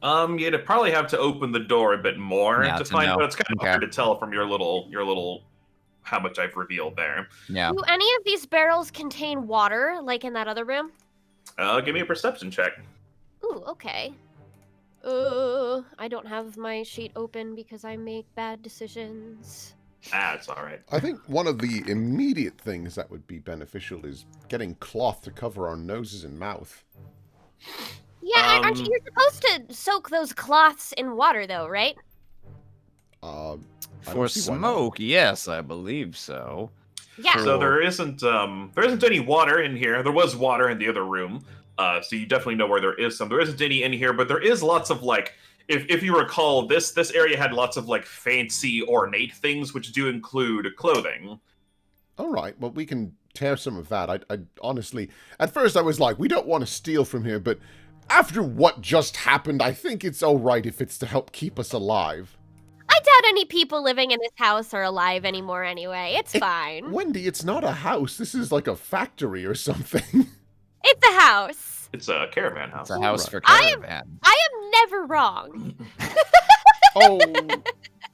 You'd probably have to open the door a bit more Yeah, to to find know. out. It's kind of Okay. hard to tell from your little how much I've revealed there. Yeah. Do any of these barrels contain water, like in that other room? Give me a perception check. Ooh, okay. I don't have my sheet open because I make bad decisions. It's all right. I think one of the immediate things that would be beneficial is getting cloth to cover our noses and mouth. Yeah, aren't you, you're supposed to soak those cloths in water, though, right? I For don't see why not. smoke, yes, I believe so. Yeah. So there isn't any water in here. There was water in the other room. So you definitely know where there is some. There isn't any in here, but there is lots of like, if you recall, this area had lots of like fancy ornate things, which do include clothing. All right, well, we can tear some of that. I honestly, at first I was like, we don't want to steal from here, but after what just happened, I think it's all right if it's to help keep us alive. I doubt any people living in this house are alive anymore anyway. It's fine. Wendy, it's not a house. This is like a factory or something. It's a house. It's a caravan house. It's a house Alright. for caravan. I am never wrong. Oh,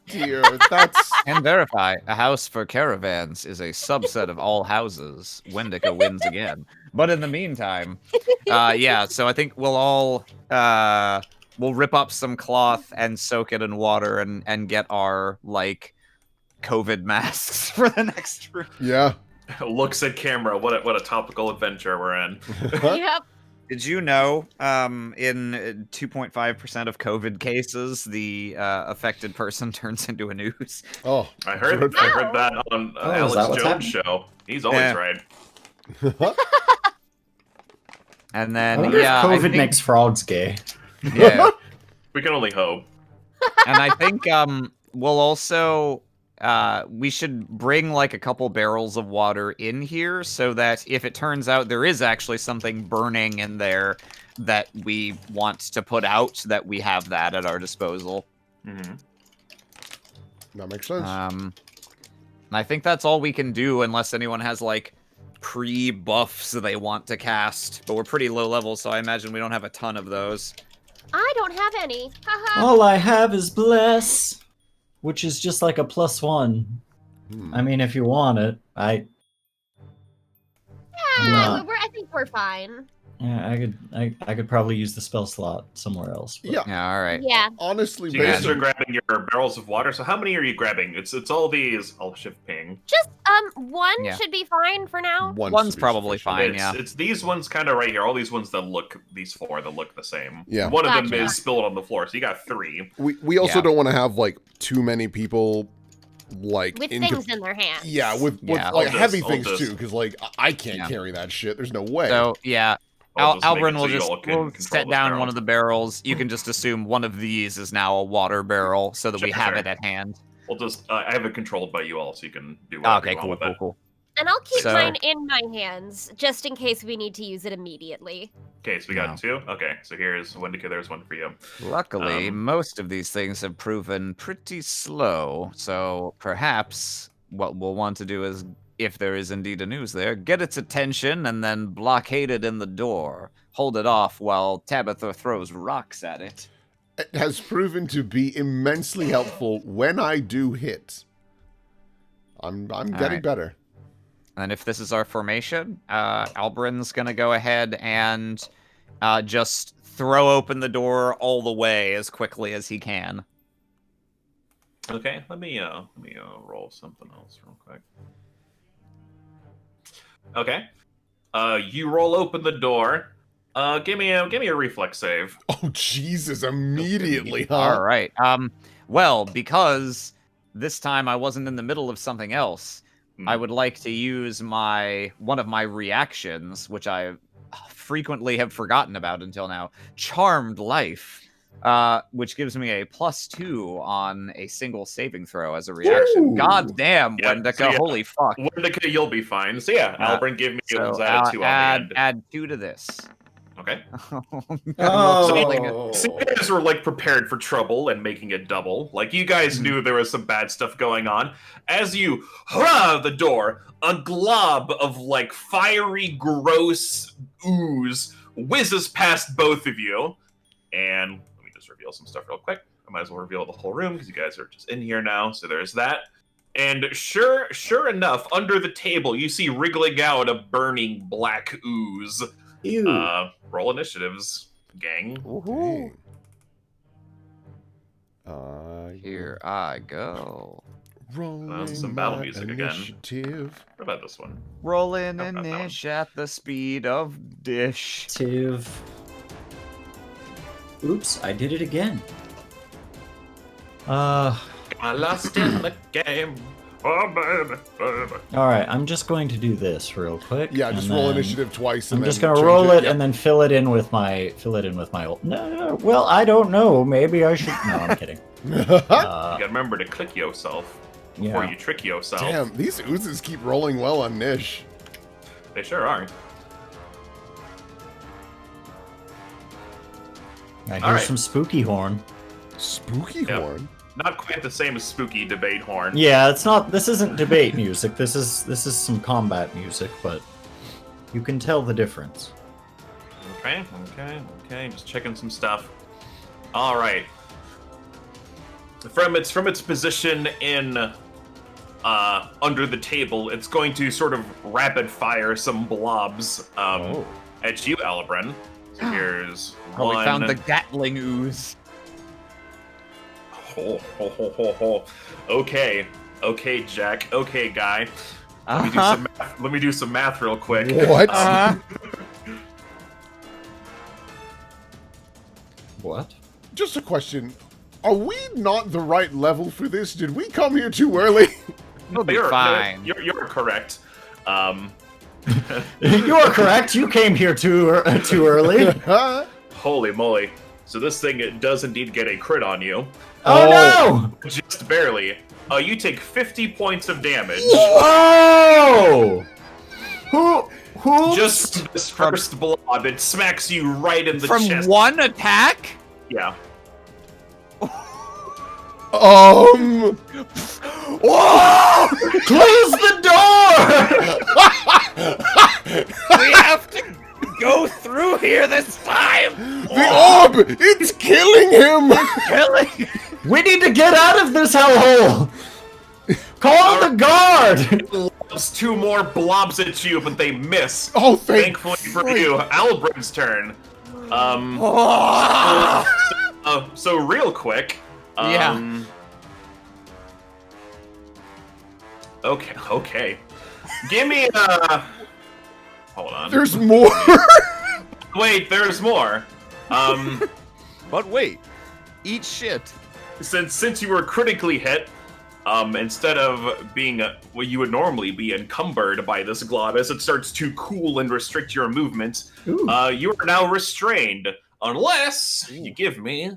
dear, that's... And verify, a house for caravans is a subset of all houses. Wendica wins again. But in the meantime, yeah, so I think we'll all, we'll rip up some cloth and soak it in water and get our, like, COVID masks for the next room. Yeah. Looks at camera. What a topical adventure we're in. Yep. Did you know, in 2.5% of COVID cases, the affected person turns into an ooze? Oh. I heard that on is that Alex what's Jones' happening? show. He's always Yeah. right. And I then, wonder yeah, if I COVID think- makes frogs gay. yeah. We can only hope. And I think we'll also we should bring like a couple barrels of water in here so that if it turns out there is actually something burning in there that we want to put out, that we have that at our disposal. Mm-hmm. That makes sense. And I think that's all we can do unless anyone has like pre-buffs they want to cast. But we're pretty low level, so I imagine we don't have a ton of those. I don't have any. Haha. All I have is bless, which is just like a +1. Hmm. I mean, if you want it, Yeah, Yeah. I think we're fine. I could probably use the spell slot somewhere else. but- Yeah. Yeah, all right. Yeah. Honestly, So you guys based are on... grabbing your barrels of water. So how many are you grabbing? It's all these. I'll shift ping. Just one Yeah. should be fine for now. One's probably fine. It's, Yeah. it's these ones kind of right here. All these ones that look, these four that look the same. Yeah. One of them Gotcha. is spilled on the floor. So you got 3. We also Yeah. don't want to have, like, too many people, like... With into- things in their hands. Yeah, with Yeah. like, I'll heavy just- things, I'll just- too, because, like, I can't Yeah. carry that shit. There's no way. So yeah, I'll just make Albrin it so will you just all can we'll control set this down barrel. one of the barrels. You can just assume one of these is now a water barrel, so that we Sure, have sure. it at hand. We'll just. I have it controlled by you all, so you can do whatever Okay, you want cool, with cool, it. cool. And I'll keep So- mine in my hands, just in case we need to use it immediately. Okay, so we got No. 2. Okay, so here's Wendica. There's one for you. Luckily, most of these things have proven pretty slow, so perhaps what we'll want to do is, if there is indeed a news there, get its attention and then blockade it in the door. Hold it off while Tabitha throws rocks at it. It has proven to be immensely helpful when I do hit. I'm getting right. better. And if this is our formation, Albrin's gonna go ahead and just throw open the door all the way as quickly as he can. Okay, let me roll something else real quick. Okay, you roll open the door. Give me a reflex save. Oh, Jesus, immediately, huh? All right. Well, because this time I wasn't in the middle of something else, I would like to use one of my reactions, which I frequently have forgotten about until now. Charmed Life. which gives me a +2 on a single saving throw as a reaction. Woo! God damn, Yeah, Wendica, so yeah. holy fuck. Wendica, you'll be fine. So yeah, Albrin, give me So a 2 on the end. add 2 to this. Okay. Oh. So you guys were like prepared for trouble and making it double. Like you guys knew there was some bad stuff going on. As you hurrah the door, a glob of like fiery, gross ooze whizzes past both of you. And let me just reveal some stuff real quick. I might as well reveal the whole room because you guys are just in here now. So there's that. And sure enough, under the table, you see wriggling out a burning black ooze. Ew. Roll initiatives, gang. Woohoo. Dang. Here I go. Rolling some battle my music again. initiative. What about this one? Rolling Nope, an not that one. ish at the speed of dish. Oops, I did it again. I lost in the game. Oh, baby, baby. Alright, I'm just going to do this real quick. Yeah, just and roll then initiative twice. And I'm just then gonna change roll it yeah. and then fill it in with my old. No, well, I don't know. Maybe I should. No, I'm kidding. You gotta remember to click yourself before Yeah. you trick yourself. Damn, these oozes keep rolling well on Nish. They sure are. I hear Alright. some spooky horn. Spooky Yep. horn. Not quite the same as spooky debate horn. Yeah, it's not. This isn't debate music. This is some combat music, but you can tell the difference. Okay. Just checking some stuff. All right. From its position in under the table, it's going to sort of rapid fire some blobs at you, Albrin. So here's Oh, one. we found the Gatling ooze. Okay, Jack. Okay, guy. Let me do some math real quick. What? What? Just a question. Are we not the right level for this? Did we come here too early? You'll be fine. You're correct. You are correct. You came here too early. Holy moly! So this thing it does indeed get a crit on you, Oh no! just barely. You take 50 points of damage. Oh! Who? Just this first blob, it smacks you right in the From chest. one attack? Yeah. Whoa! Close the door! We have to go through here this time! The orb! It's killing him! Really? We need to get out of this hellhole! Call the guard! It lobs 2 more blobs at you, but they miss. Oh, thank Thankfully for you, Albrin's turn. So real quick. Yeah. Okay. Give me hold on. There's more! Wait, there's more. But wait. Eat shit. Since you were critically hit, instead of being what you would normally be encumbered by this glob as it starts to cool and restrict your movement, you are now restrained unless you give me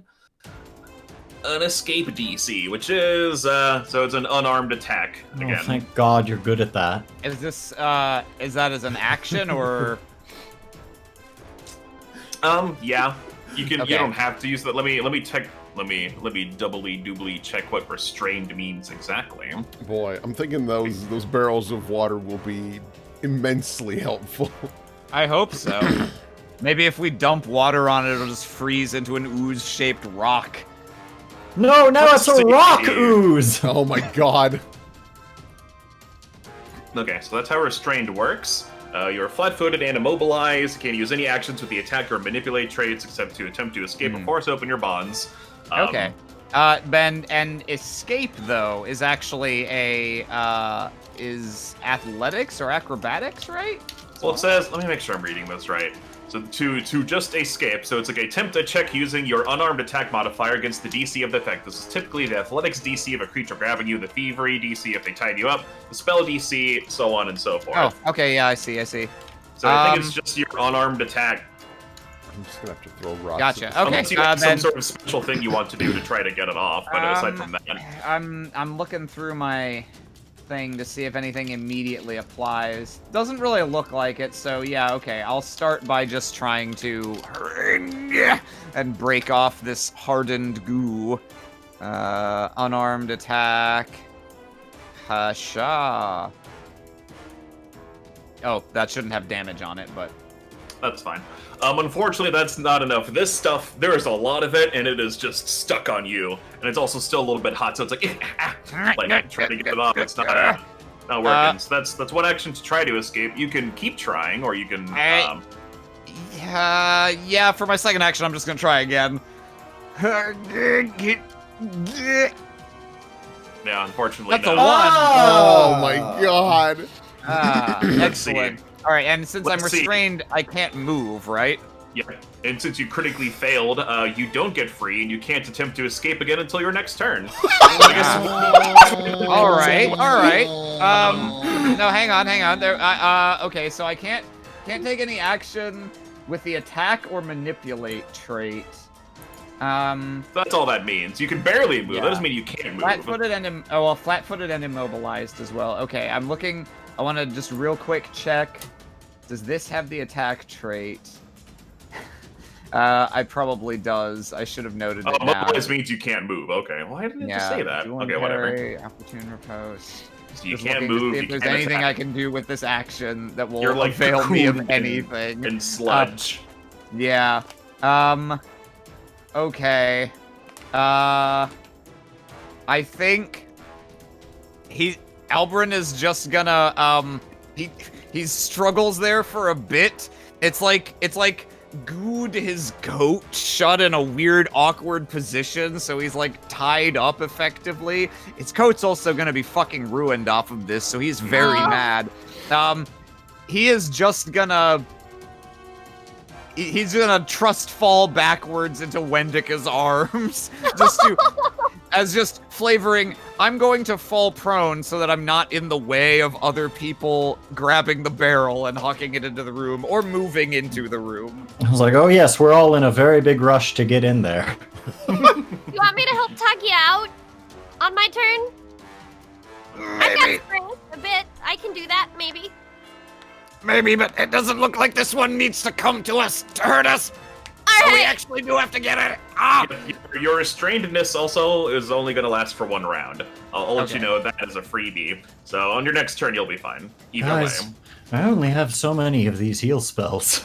an escape DC, which is so it's an unarmed attack again. Oh, thank God you're good at that. Is this, is that as an action, or...? Yeah. You can. Okay. You don't have to use that. Let me doubly check what restrained means exactly. Boy, I'm thinking those barrels of water will be immensely helpful. I hope so. Maybe if we dump water on it, it'll just freeze into an ooze-shaped rock. No, now it's a see rock here. ooze! Oh my god. Okay, so that's how restrained works. You're flat-footed and immobilized. You can't use any actions with the attack or manipulate traits except to attempt to escape or force open your bonds. Okay. Ben, and escape, though, is actually is athletics or acrobatics, right? Well, it says, let me make sure I'm reading this right. So to just escape, so it's like attempt a check using your unarmed attack modifier against the DC of the effect. This is typically the athletics DC of a creature grabbing you, the thievery DC if they tied you up, the spell DC, so on and so forth. Oh, okay, yeah, I see. So I think it's just your unarmed attack I'm just gonna have to throw rocks. Gotcha. at Okay. Unless you have then- some sort of special thing you want to do to try to get it off, but aside from that, I'm looking through my thing to see if anything immediately applies. Doesn't really look like it, so yeah, okay. I'll start by just trying to and break off this hardened goo. Unarmed attack. Hasha. Oh, that shouldn't have damage on it, but that's fine. Unfortunately, that's not enough. This stuff, there is a lot of it, and it is just stuck on you. And it's also still a little bit hot, so it's like, like trying to get it off. It's not working. So that's one action to try to escape. You can keep trying, or you can. Yeah. For my second action, I'm just gonna try again. Yeah, unfortunately, That's no. a one. Oh my god. Excellent. All right, and since I'm restrained, I can't move, right? Yeah, and since you critically failed, you don't get free, and you can't attempt to escape again until your next turn. All right. No, hang on. There. Okay, so I can't take any action with the attack or manipulate trait. That's all that means. You can barely move. Yeah. That doesn't mean you can't move. Flat-footed and immobilized as well. Okay, I'm looking. I want to just real quick check. Does this have the attack trait? I probably does. I should have noted it now. Immobilized means you can't move. Okay, why didn't it just say that? Okay, whatever. Opportune riposte. So you Just can't looking to move. see if You there's can't anything attack. I can do with this action that will You're like avail me of cocooned anything. in sludge. Yeah. Okay. I think Albrin is just gonna he struggles there for a bit. It's like gooed his coat shut in a weird awkward position, so he's like tied up effectively. His coat's also gonna be fucking ruined off of this, so he's very mad. He is just gonna he's gonna trust fall backwards into Wendica's arms just flavoring, I'm going to fall prone so that I'm not in the way of other people grabbing the barrel and hucking it into the room or moving into the room. I was like, oh yes, we're all in a very big rush to get in there. You want me to help tug you out on my turn? I've got strength a bit. I can do that, maybe. Maybe, but it doesn't look like this one needs to come to us to hurt us. So we actually do have to get it. Your restrainedness also is only going to last for one round. I'll let you know that is a freebie. So on your next turn, you'll be fine. Either way. I only have so many of these heal spells.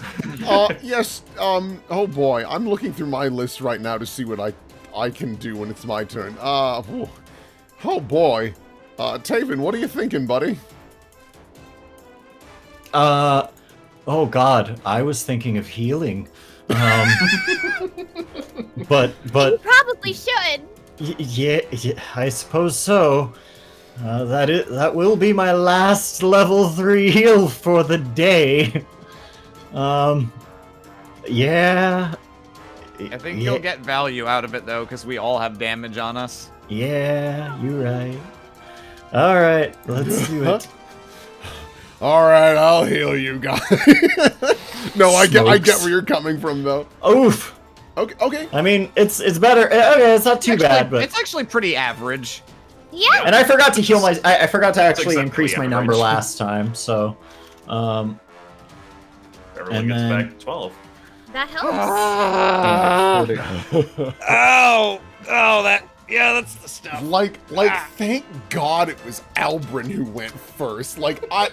Yes, oh boy, I'm looking through my list right now to see what I can do when it's my turn. Oh boy. Tavin, what are you thinking, buddy? Oh god, I was thinking of healing. But You probably should. yeah, I suppose so. That will be my last level 3 heal for the day. Yeah. I think you'll get value out of it though, because we all have damage on us. Yeah, you're right. All right, let's do it. All right, I'll heal you guys. No, I get where you're coming from though. Oof. Okay. I mean, it's better. Okay, it's not too bad, but it's actually pretty average. Yeah. and I forgot to heal my. I forgot to actually exactly increase my number average. last time, so. Everyone And gets then- back to 12. That helps. That's the stuff. Like, thank God it was Albrin who went first. Like, Yeah,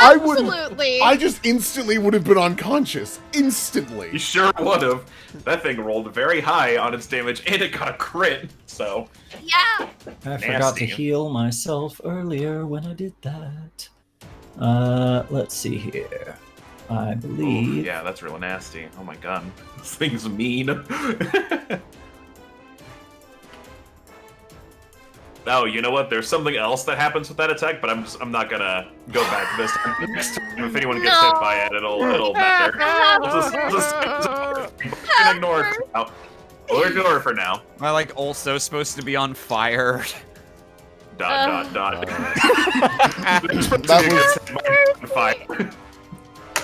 I wouldn't. absolutely. I just instantly would have been unconscious. Instantly. You sure would have. That thing rolled very high on its damage, and it got a crit, so... Yeah. I forgot to Nasty. heal myself earlier when I did that. Let's see here. I Ooh, believe. yeah, that's real nasty. Oh my god. This thing's mean. Oh, you know what? There's something else that happens with that attack, but I'm not gonna go back this time. Next time, if anyone gets hit by it, it'll matter. We can ignore it for now. We'll ignore it for now. Am I like also supposed to be on fire? Dot. That was Fire.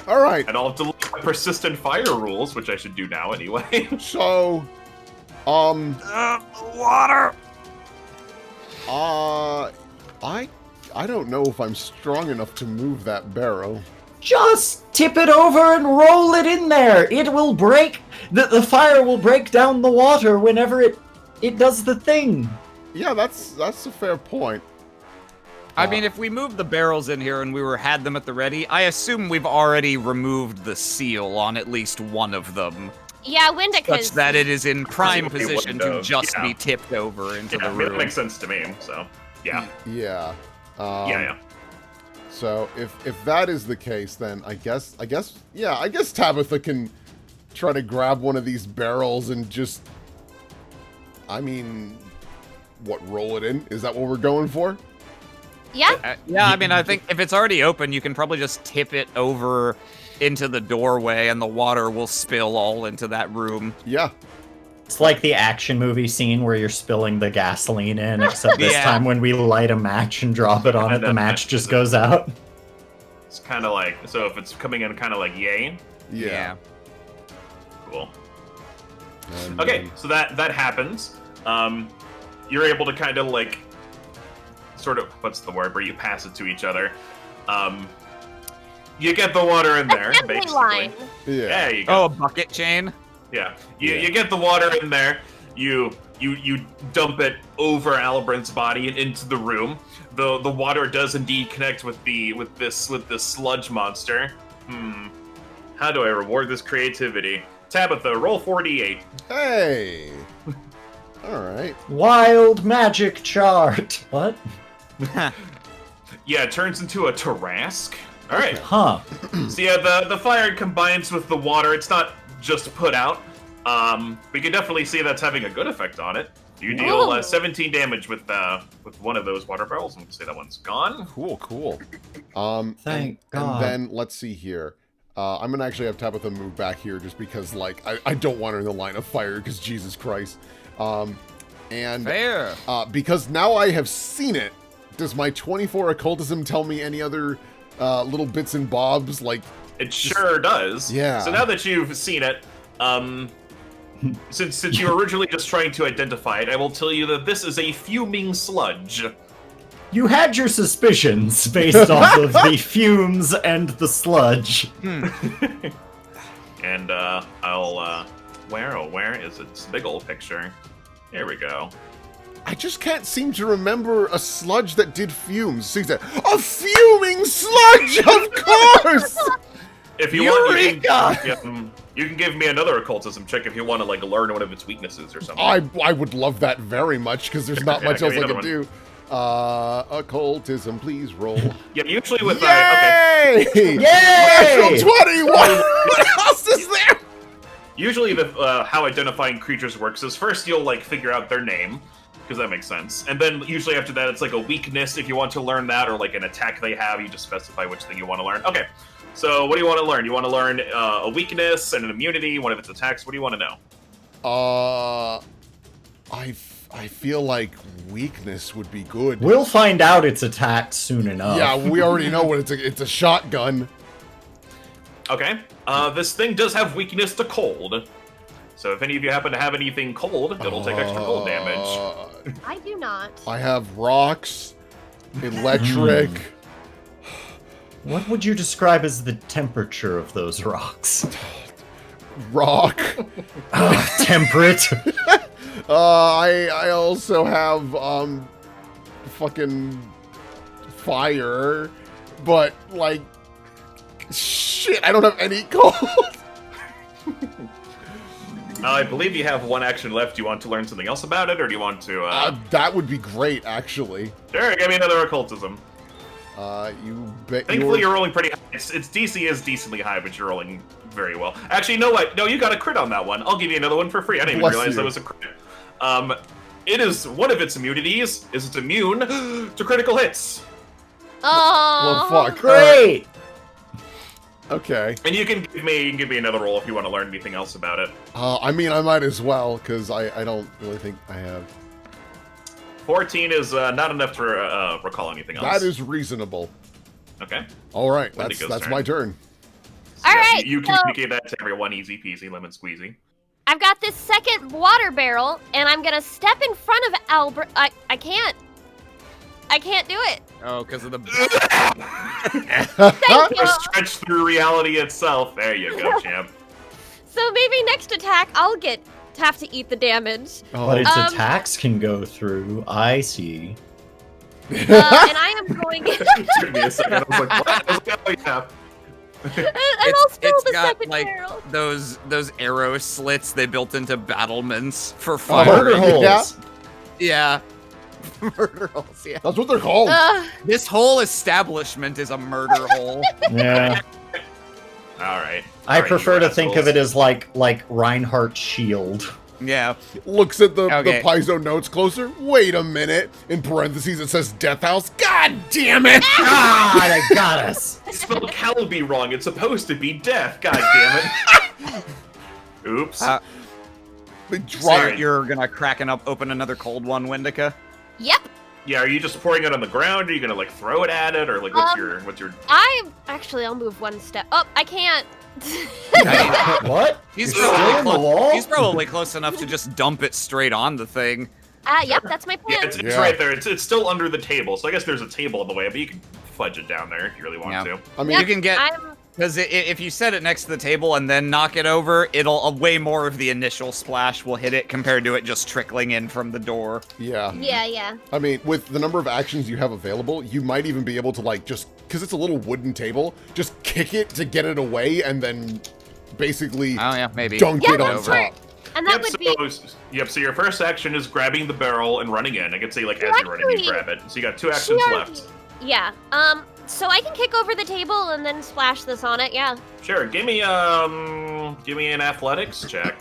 all right. And I'll have to look persistent fire rules, which I should do now anyway. So, Water! I don't know if I'm strong enough to move that barrel. Just tip it over and roll it in there. It will break. The fire will break down the water whenever it does the thing. Yeah, that's a fair point. I mean, if we moved the barrels in here and had them at the ready, I assume we've already removed the seal on at least one of them. Yeah, Wendica's... Such that it is in prime Presumably position to Windows, just yeah. be tipped over into Yeah, the that room. makes sense to me. So, yeah, Yeah. yeah. So if that is the case, then I guess Tabitha can try to grab one of these barrels and just, I mean, roll it in? Is that what we're going for? Yeah? Yeah, I mean, I think if it's already open, you can probably just tip it over into the doorway and the water will spill all into that room. Yeah. It's like the action movie scene where you're spilling the gasoline in, except this Yeah. time when we light a match and drop it on it, the match just goes out. It's kind of like, so if it's coming in kind of like yay, Yeah. cool. And Okay, then- so that happens. You're able to kind of like, sort of, what's the word, where you pass it to each other. You get the water in there, Assembly basically. line. Yeah. There you go. Oh, a bucket chain? Yeah. Yeah. You get the water in there. You dump it over Albrin's body and into the room. The water does indeed connect with this sludge monster. How do I reward this creativity? Tabitha, roll 48. Hey. All right. Wild magic chart. What? Yeah, it turns into a Tarask. All right. Huh. So yeah, the fire combines with the water. It's not just put out. We can definitely see that's having a good effect on it. You deal Ooh. 17 damage with one of those water barrels, and we can say that one's gone. Cool. Thank And God. then let's see here. I'm gonna actually have Tabitha move back here just because, like, I don't want her in the line of fire because Jesus Christ. And Fair. because now I have seen it, does my 24 occultism tell me any other little bits and bobs? Like, It sure does. Yeah. So now that you've seen it, since you were originally just trying to identify it, I will tell you that this is a fuming sludge. You had your suspicions based off of the fumes and the sludge. And I'll where is it? It's a big old picture. Here we go. I just can't seem to remember a sludge that did fumes. See that? A fuming sludge, of course. If you want, you can give me another occultism check if you want to like learn one of its weaknesses or something. I would love that very much because there's not Yeah, much give else me I can another do. Occultism, please roll. Yeah, usually with okay. Yay! Yay! Natural 20! What else is there? Usually how identifying creatures works is first you'll like figure out their name, because that makes sense. And then usually after that it's like a weakness if you want to learn that, or like an attack they have, you just specify which thing you want to learn. Okay. So what do you want to learn? You want to learn a weakness and an immunity, one of its attacks. What do you want to know? I feel like weakness would be good. We'll find out its attack soon enough. Yeah, we already know what it's a shotgun. Okay. This thing does have weakness to cold. So if any of you happen to have anything cold, it'll take extra cold damage. I do not. I have rocks, electric. What would you describe as the temperature of those rocks? Rock. Temperate. I also have fucking fire, but like shit, I don't have any cold. I believe you have one action left. Do you want to learn something else about it, or do you want to? That would be great, actually. Sure, give me another occultism. You bet. Thankfully, you're rolling pretty high. Its DC is decently high, but you're rolling very well. Actually, you know what? No, you got a crit on that one. I'll give you another one for free. I didn't even Bless realize you. that was a crit. It is one of its immunities is it's immune to critical hits. Oh. Well, fuck. Great. Okay. And you can give me another roll if you want to learn anything else about it. I mean, I might as well because I don't really think I have. 14 is not enough to recall anything else. That is reasonable. Okay. All right, Wendica's that's turn. my turn. All right. Alright, you so- communicate that to everyone, easy peasy, lemon squeezy. I've got this second water barrel, and I'm gonna step in front of Albrin. I can't do it. Oh, because of the. Thank you. Stretch through reality itself. There you go, champ. So maybe next attack I'll have to eat the damage. But its Um, attacks can go through. I see. And I am going. Took me a second. I was like, what? I was like, oh, yeah. and I'll spill it's the got second like barrel. those arrow slits they built into battlements for Oh, firing. Murder holes. Yeah. Yeah. Murder holes, yeah. That's what they're called. This whole establishment is a murder hole. Yeah. All right. I All right, prefer you to think of assholes. it as like Reinhardt's shield. Yeah. Looks at the Okay. Paizo notes closer. Wait a minute. In parentheses, it says Death House. God damn it! God, I got us. You spelled Khalibi wrong. It's supposed to be death. God damn it. Oops. They So drive. you're gonna open another cold one, Wendica? Yep. Yeah, are you just pouring it on the ground? Are you gonna like throw it at it, or like what's your I'll move one step. Oh, I can't. What? He's You're still in the wall? He's probably close enough to just dump it straight on the thing. Yep, that's my plan. Yeah, it's Yeah. right there. It's still under the table, so I guess there's a table in the way, but you can fudge it down there if you really want Yeah. to. I mean, You can get I'm because if you set it next to the table and then knock it over, it'll way more of the initial splash will hit it compared to it just trickling in from the door. yeah. yeah. I mean, with the number of actions you have available, you might even be able to like just because it's a little wooden table, just kick it to get it away, and then basically Oh yeah, maybe. dunk Yeah, it on that's top. smart. And that would be So your first action is grabbing the barrel and running in. I could say like as you're running, you Actually, grab it. So you got 2 actions left. Yeah. So I can kick over the table and then splash this on it. Yeah. Sure. Give me an athletics check.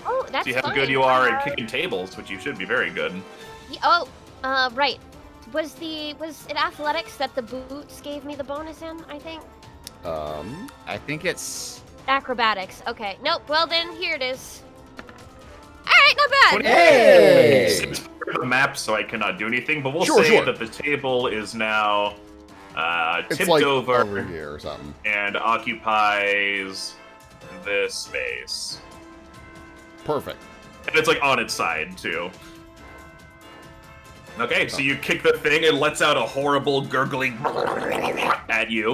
Oh, that's See how fine. good you are at kicking tables, which you should be very good. Right. Was it athletics that the boots gave me the bonus in? I think I think it's acrobatics. Okay. Nope. Well then, here it is. All right, not bad. Hey! It's part of the map, so I cannot do anything. But we'll Sure, say sure. that the table is now It's tipped like over here or something. and occupies this space. Perfect. And it's like on its side too. Okay, so you kick the thing, it lets out a horrible gurgling at you.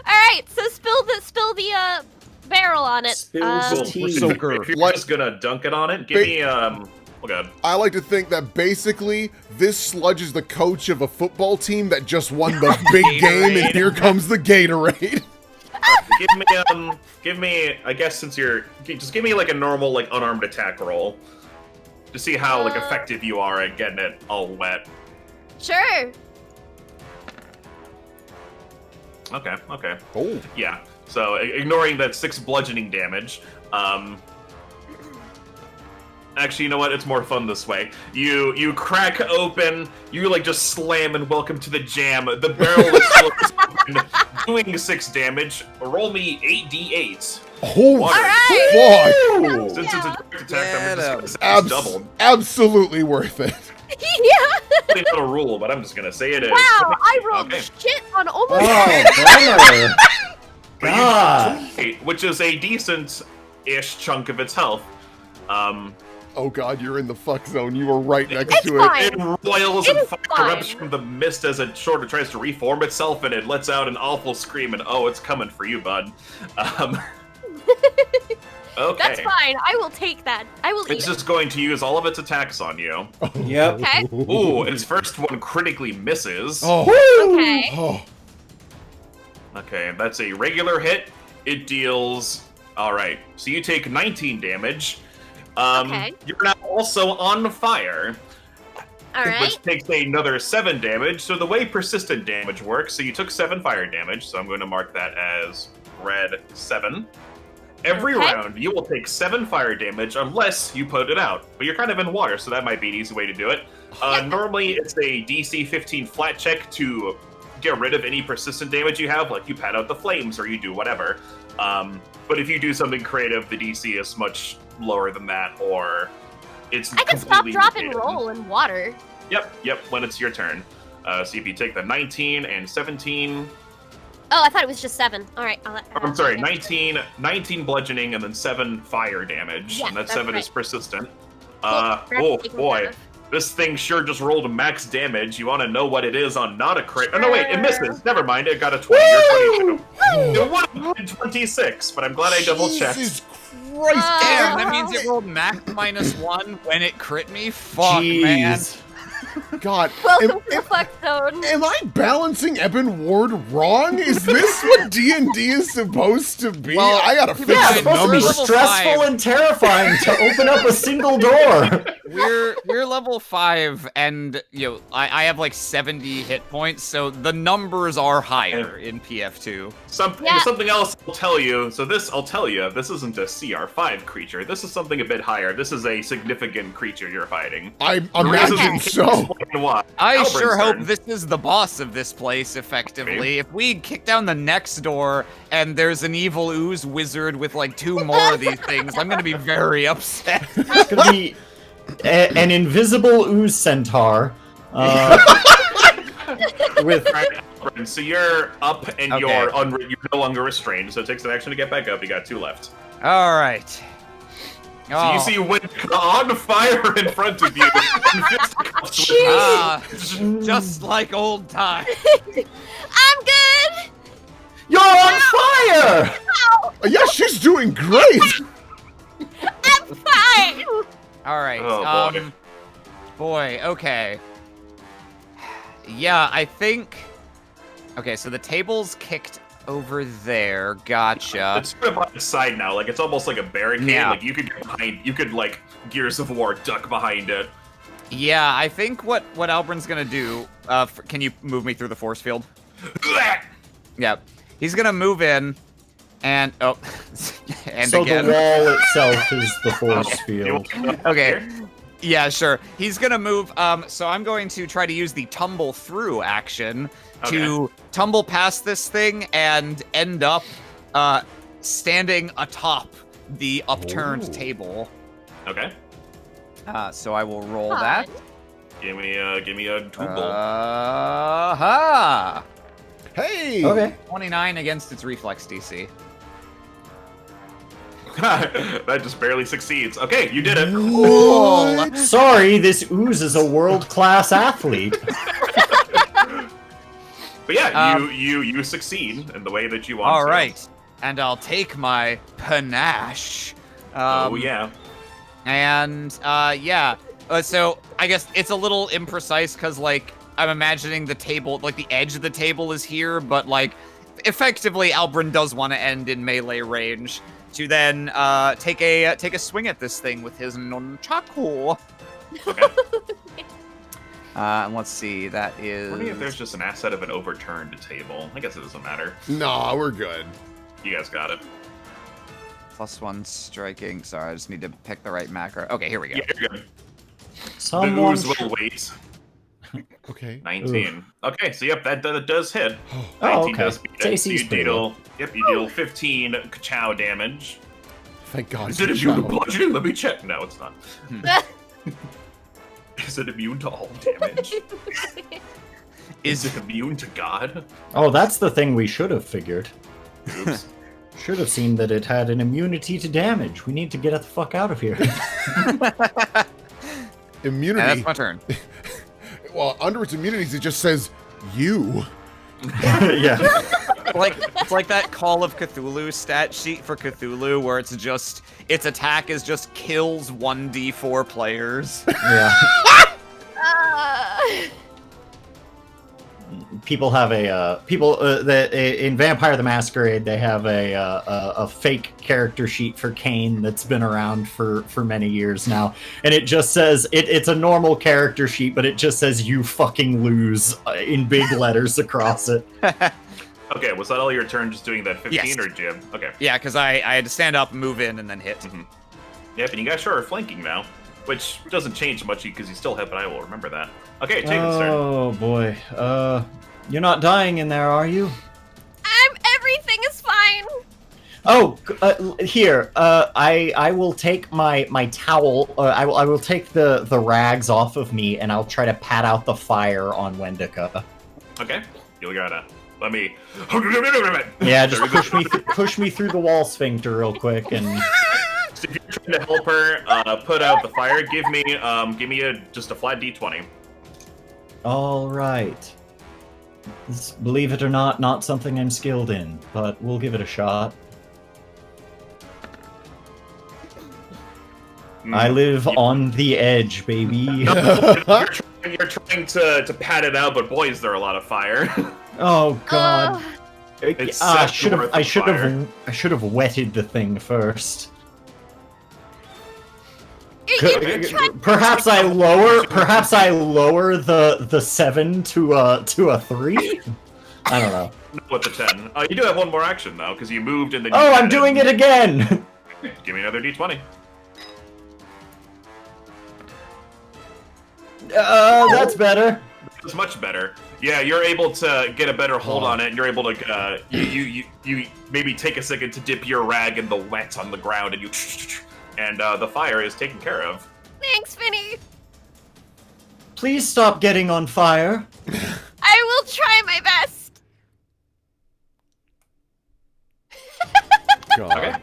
All right. So spill the barrel on it. Spills Cool. tea. So- If you're Like- just gonna dunk it on it, give me oh god. I like to think that basically this sludge is the coach of a football team that just won the big game, and here comes the Gatorade. Give me I guess since just give me like a normal like unarmed attack roll. To see how like effective you are at getting it all wet. Sure. Okay. Oh, Yeah. So ignoring that 6 bludgeoning damage, actually, you know what? It's more fun this way. You crack open, you like just slam and welcome to the jam. The barrel is still open, doing 6 damage. Roll me 8d8. oh, All fuck! Since it's a direct attack, I'm just gonna say Abs- it's doubled. absolutely worth it. Yeah. It's not a rule, but I'm just gonna say it is. Wow. I rolled Okay. shit on almost. Oh, bummer. God. Which is a decent-ish chunk of its health. Oh god, you're in the fuck zone. You were right next It's to fine. It roils It and is fire fine. erupts from the mist as it sort of tries to reform itself, and it lets out an awful scream, and oh, it's coming for you, bud. Okay. That's fine. I will take that. I will It's eat it. just going to use all of its attacks on you. Yep. Okay. Ooh, its first one critically misses. Oh. Okay. Oh. Okay, that's a regular hit. It deals... Alright, so you take 19 damage. Okay. You're now also on fire. All right. Which takes another 7 damage. So the way persistent damage works, so you took 7 fire damage, so I'm going to mark that as red 7. Every Okay. round, you will take 7 fire damage unless you put it out. But you're kind of in water, so that might be an easy way to do it. Normally, it's a DC 15 flat check to get rid of any persistent damage you have, like you pat out the flames or you do whatever. But if you do something creative, the DC is much lower than that, or it's I can stop, completely drop, and negated. roll in water. Yep, when it's your turn. So if you take the 19 and 17, Oh, I thought it was just 7. All right. I'm sorry, 19 bludgeoning and then 7 fire damage. Yeah, and that that's 7 right. is persistent. Well, Oh taking boy. that. This thing sure just rolled max damage. You want to know what it is on not a crit? Oh, no, wait, it misses. Never mind, it got a 20 or 22. It would have been 26, but I'm glad I double-checked. Jesus Christ! Damn, that means it rolled max -1 when it crit me? Fuck, man. Jeez. God, Welcome to the fuck zone. am I balancing Eben Ward wrong? Is this what D&D is supposed to be? Well, I gotta keep fix in Yeah, mind, it's the supposed to be Level numbers. stressful 5. and terrifying to open up a single door. We're level 5, and I have like 70 hit points, so the numbers are higher in PF2. Something else I'll tell you. So I'll tell you, this isn't a CR5 creature. This is something a bit higher. This is a significant creature you're fighting. I The reason imagine we can't so. explain why. I Albrin's sure hope turn. this is the boss of this place, effectively. Maybe. If we kick down the next door and there's an evil ooze wizard with like 2 more of these things, I'm gonna be very upset. It's gonna be an invisible ooze centaur. With Right, Albrin, so you're up and Okay. you're no longer restrained, so it takes an action to get back up. You got 2 left. All right. So Oh. you see Wendica on fire in front of you. and fisticuffs with Ah, just like old times. I'm good. You're on fire! Yeah, she's doing great. I'm fine. All right. Oh, boy. Boy, okay. Yeah, I think. Okay, so the table's kicked over there. Gotcha. It's sort of on its side now, like it's almost like a barricade. Yeah. Like you could like Gears of War duck behind it. Yeah, I think what Albrin's gonna do. Can you move me through the force field? Yeah, he's gonna move in, and and So again. the wall itself is the force You field. want- Okay. Yeah, sure. He's gonna move. So I'm going to try to use the tumble through action to tumble past this thing and end up standing atop the upturned Ooh. table. Okay. So I will roll Fun. that. Give me a tumble. Ha! Hey. Okay. 29 against its reflex DC. That just barely succeeds. Okay, you did it. Cool. Sorry, this ooze is a world-class athlete. But yeah, Um, you succeed in the way that you want All to. right, and I'll take my panache. Oh yeah. And yeah. So I guess it's a little imprecise because like I'm imagining the table, like the edge of the table is here, but like effectively Albrin does want to end in melee range to then take a swing at this thing with his nunchaku. Okay. And let's see, that is. Wondering if there's just an asset of an overturned table. I guess it doesn't matter. Nah, we're good. You guys got it. +1 striking. Sorry, I just need to pick the right macro. Okay, here we go. Yeah, you're good. The Someone ooze will wait. Okay. 19. Okay, so yep, that does hit. Oh, 19 okay. does beat it. JC's So you pretty deal, yep, you deal 15 ka-chow damage. Thank God. Is it good immune to job. bludgeoning? Let me check. No, it's not. Is it immune to all damage? Is it immune to God? Oh, that's the thing we should have figured. Oops. Should have seen that it had an immunity to damage. We need to get the fuck out of here. Immunity. And that's my turn. Well, under its immunities, it just says you. Yeah. It's like that Call of Cthulhu stat sheet for Cthulhu where it's just its attack is just kills 1d4 players. Yeah. Uh, People have in Vampire the Masquerade they have a fake character sheet for Kiane that's been around for many years now, and it just says it's a normal character sheet, but it just says "you fucking lose" in big letters across it. Okay, was that all your turn just doing that 15 Yes. or Jim? Okay. Yeah, because I had to stand up, move in, and then hit. Yep, and you guys sure are flanking now, which doesn't change much because you still hit, but I will remember that. Okay, Tavin's turn. Oh boy, you're not dying in there, are you? everything is fine. Oh, here. I will take my towel. I will take the rags off of me, and I'll try to pat out the fire on Wendica. Okay, you got a let me. Yeah, just There we go. push me through the wall sphincter real quick, and So if you're trying to help her put out the fire, give me just a flat d20. all right. This, believe it or not something I'm skilled in, but we'll give it a shot. I live on the edge, baby. You're trying to pat it out, but boy, is there a lot of fire. Oh god. It's I set should north have. of I should have wetted the thing first. You're trying- Perhaps I lower. Perhaps I lower the 7 to a 3. I don't know. With the 10. You do have one more action though, because you moved and then. Oh, I'm doing it again. Give me another d20. That's better. It's much better. Yeah, you're able to get a better hold on it, and you're able to you maybe take a second to dip your rag in the wet on the ground, and and the fire is taken care of. Thanks, Vinny. Please stop getting on fire. I will try my best. God. Okay.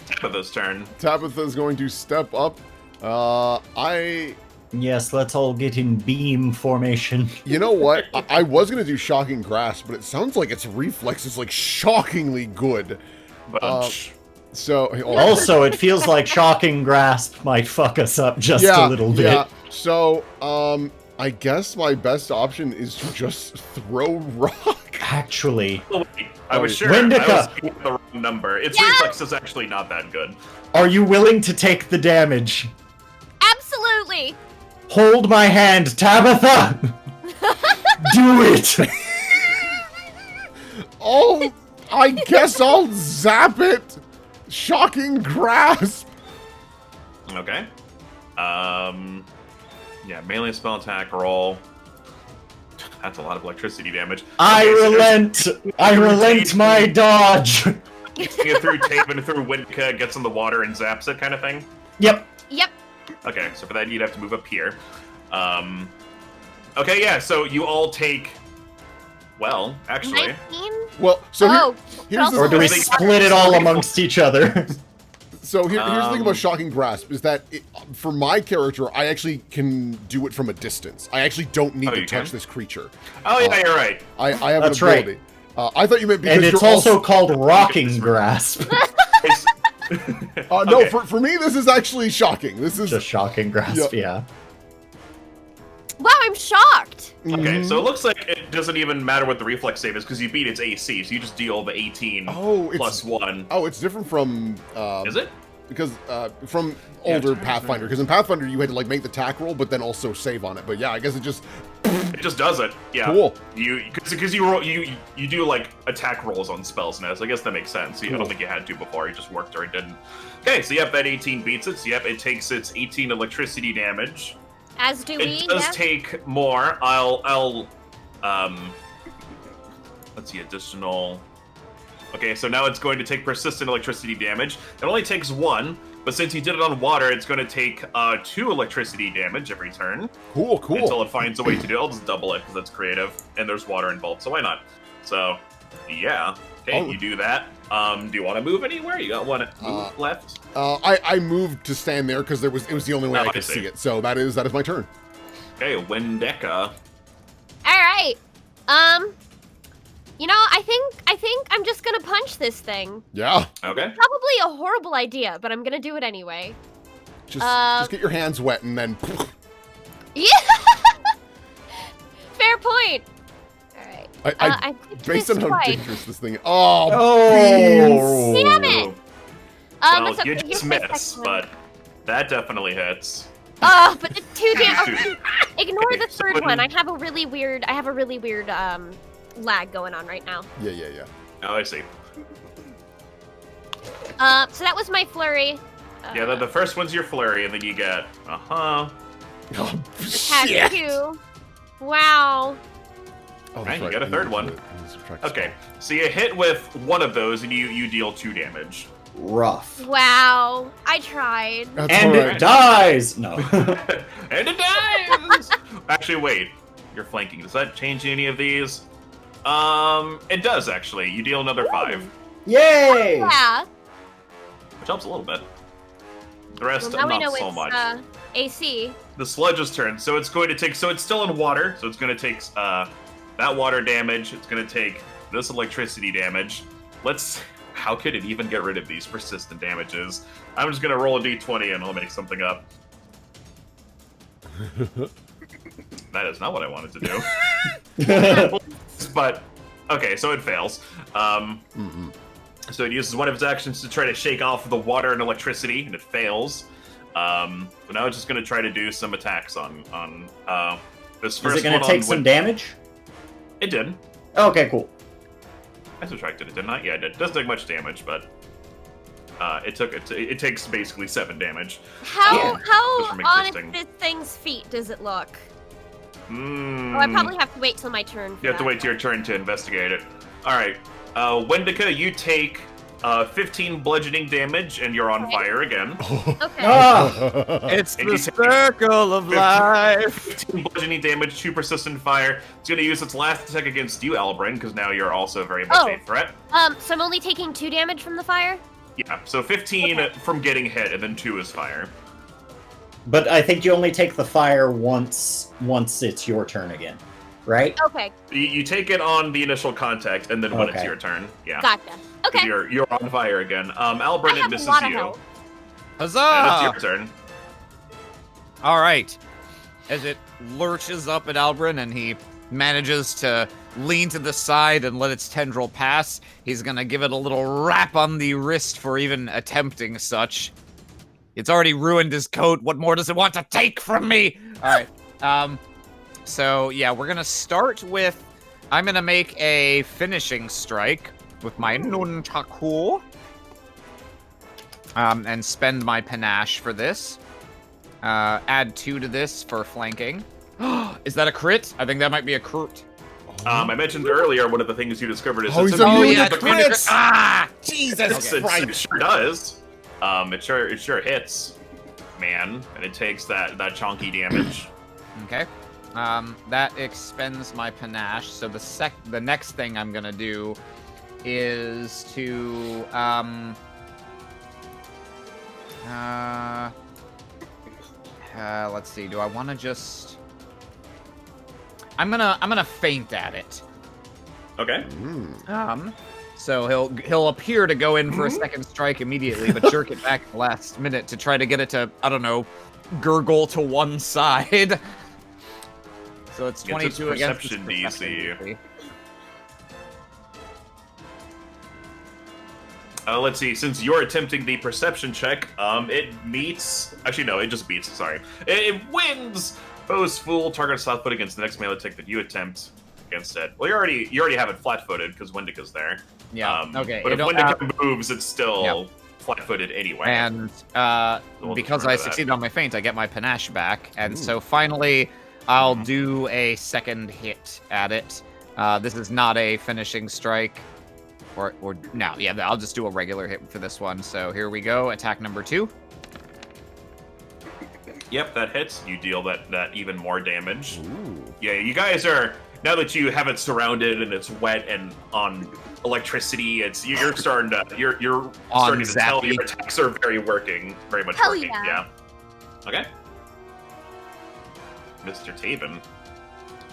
Tabitha's turn. Tabitha's going to step up. Yes, let's all get in beam formation. You know what? I was gonna do shocking grasp, but it sounds like its reflex is like shockingly good. But So Also, it feels like shocking grasp might fuck us up just a little bit. Yeah. So I guess my best option is to just throw rock. Actually, I was sure Wendica! I was thinking of the wrong number. Its reflex is actually not that good. are you willing to take the damage? Absolutely. Hold my hand, Tabitha! Do it! Oh, I guess I'll zap it. Shocking grasp. Okay. Yeah, melee spell attack roll. That's a lot of electricity damage. I Okay, so relent! I relent my dodge! Getting it through Tavin, through Wendica, gets in the water and zaps it kind of thing? Yep. Yep. Okay, so for that you'd have to move up here. Okay, yeah, so you all take... Well, actually... 19? Well, so Oh, here's the Or do we They- split it all amongst each other? So here's the thing about shocking grasp is that for my character, I actually can do it from a distance. I actually don't need Oh, to you touch can? this creature. Oh, yeah, you're right. I have That's an right. ability. I thought you meant because And it's you're also called rocking grasp. no, Okay. for me this is actually shocking. This is Just shocking grasp, yeah. Wow, I'm shocked. Okay, so it looks like it doesn't even matter what the reflex save is because you beat its AC, so you just deal the 18 Oh, it's- plus 1. Oh, it's different from Is it? because from older Pathfinder. Because in Pathfinder you had to like make the attack roll, but then also save on it. But yeah, I guess it just It just does it. Yeah. Cool. Because you roll you do like attack rolls on spells now, so I guess that makes sense. I don't think you had to before. You just worked or it didn't. Okay, so yep, that 18 beats it. So yep, it takes its 18 electricity damage. As do we. It does yeah? take more. I'll let's see, additional. Okay, so now it's going to take persistent electricity damage. It only takes 1, but since you did it on water, it's going to take 2 electricity damage every turn. cool. Until it finds a way to do it. I'll just double it because that's creative, and there's water involved, so why not? So, yeah. Okay, Oh. you do that. Do you want to move anywhere? You got one move left? I moved to stand there because it was the only way Oh, I I could see. see it. So that is my turn. Okay, Wendica. All right. You know, I think I'm just gonna punch this thing. Yeah. Okay. Probably a horrible idea, but I'm gonna do it anyway. Just get your hands wet and then. Yeah. Fair point. All right. I clicked based this on how twice. dangerous this thing. Oh. Oh! Damn it. Well, it's okay. you Here's just my miss, second one. but that definitely hits. Oh, but the 2 damage. Dude. Ignore Okay, the so third when- one. I have a really weird lag going on right now. Yeah. Oh, I see. So that was my flurry. Yeah, the first one's your flurry, and then you get Oh, Attack shit. 2. Wow. Oh, Right, that's you got a I third need one. to- I need to subtract the okay. So you hit with one of those, and you deal 2 damage. Rough. Wow. I tried. spell. That's And all it right. dies! No. And it dies! Actually, wait. You're flanking. Does that change any of these? It does actually. You deal another 5, Yay! Yeah. which helps a little bit. The rest, Well, now we not know so it's much. AC. The sludge's turn, so it's going to take. So it's still in water, so it's going to take that water damage. It's going to take this electricity damage. How could it even get rid of these persistent damages? I'm just going to roll a d20 and I'll make something up. That is not what I wanted to do. But okay, so it fails. So it uses one of its actions to try to shake off the water and electricity, and it fails. But now it's just going to try to do some attacks on this first one. Is it going to take some damage? It did. Okay, cool. I subtracted it, didn't I? Yeah, it did. It doesn't take much damage, but it takes basically 7 damage. How Just from on existing. this thing's feet does it look? Mm, Oh, I probably have to wait till my turn. For You have to that. wait till your turn to investigate it. All right, Wendica, you take 15 bludgeoning damage, and you're on Okay. fire again. Okay. Ah! It's And the you take circle of 15 life. 15 bludgeoning damage, 2 persistent fire. It's going to use its last attack against you, Albrin, because now you're also very much Oh. a threat. So I'm only taking 2 damage from the fire. Yeah, so 15 from getting hit, and then 2 is fire. But I think you only take the fire once it's your turn again, right? Okay. You take it on the initial contact, and then when it's Okay. your turn. Yeah. Gotcha. 'Cause Okay. You're on fire again. I Albrin, it have a misses lot of you. health. Huzzah! And it's your turn. All right. As it lurches up at Albrin and he manages to lean to the side and let its tendril pass, he's gonna give it a little rap on the wrist for even attempting such. It's already ruined his coat. What more does it want to take from me? All right. So yeah, we're gonna start with. I'm gonna make a finishing strike with my nunchaku. And spend my panache for this. Add 2 to this for flanking. Is that a crit? I think that might be a crit. I mentioned earlier one of the things you discovered is Oh, it's he's immune immune to to crits. crits! Ah! Jesus It Christ! sure does. It sure hits, man, and it takes that chonky damage. Okay. That expends my panache. So the next thing I'm gonna do is to let's see. Do I want to just? I'm gonna feint at it. Okay. So he'll appear to go in for a second strike immediately, but jerk it back at the last minute to try to get it to, I don't know, gurgle to one side. So it's 22 against its perception perception DC. Let's see. Since you're attempting the perception check, it meets. Actually, no, it just beats. Sorry, it wins. Foe's fool. Target flat-footed against the next melee attack that you attempt against it. Well, you already have it flat-footed because Wendica's there. Yeah. Okay. But if Wendica moves, it's still flat-footed anyway. And we'll because just remember I that. succeeded on my feint, I get my panache back, and so finally, I'll do a second hit at it. This is not a finishing strike. Or no, yeah, I'll just do a regular hit for this one. So here we go, attack number 2. Yep, that hits. You deal that even more damage. Ooh. Yeah, you guys are, now that you have it surrounded and it's wet and on electricity, you're starting to starting to tell zappy. your attacks are very much Hell working. yeah. Okay. Mr. Tavin.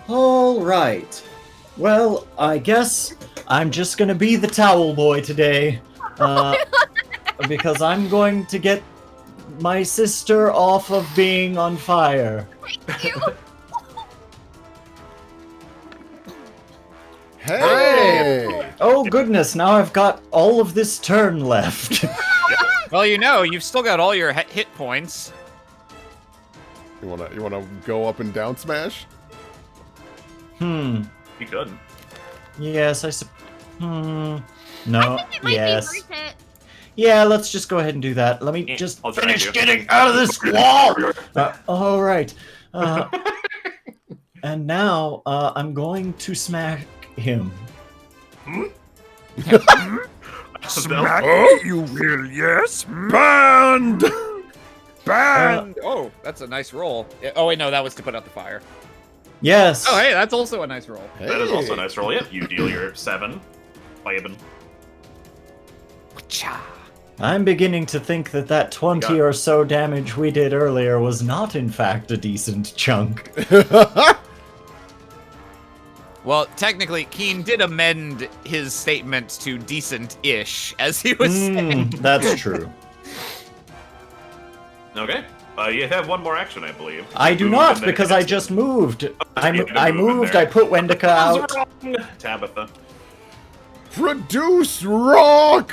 All right. Well, I guess I'm just gonna be the towel boy today, because I'm going to get my sister off of being on fire. Hey! Oh goodness! Now I've got all of this turn left. Well, you've still got all your hit points. You wanna go up and down smash? You could. Yes, No. I think it might Yes. be worth it. Yeah, let's just go ahead and do that. Let me Eh, just I'll try finish to. getting out of this wall. All right. And now I'm going to smack him. Smack. You will, yes. Banned. Oh, that's a nice roll. Oh wait, no, that was to put out the fire. Yes. Oh, hey, that's also a nice roll. Hey. That is also a nice roll. Yep, you deal your 7. Laban. I'm beginning to think that 20 or so damage we did earlier was not, in fact, a decent chunk. Well, technically, Kiane did amend his statement to decent-ish, as he was saying. That's true. Okay. You have one more action, I believe. I do Move not, and then because hit. I just moved. I You had to move in moved, there. I put Wendica out. Tabitha. Produce rock!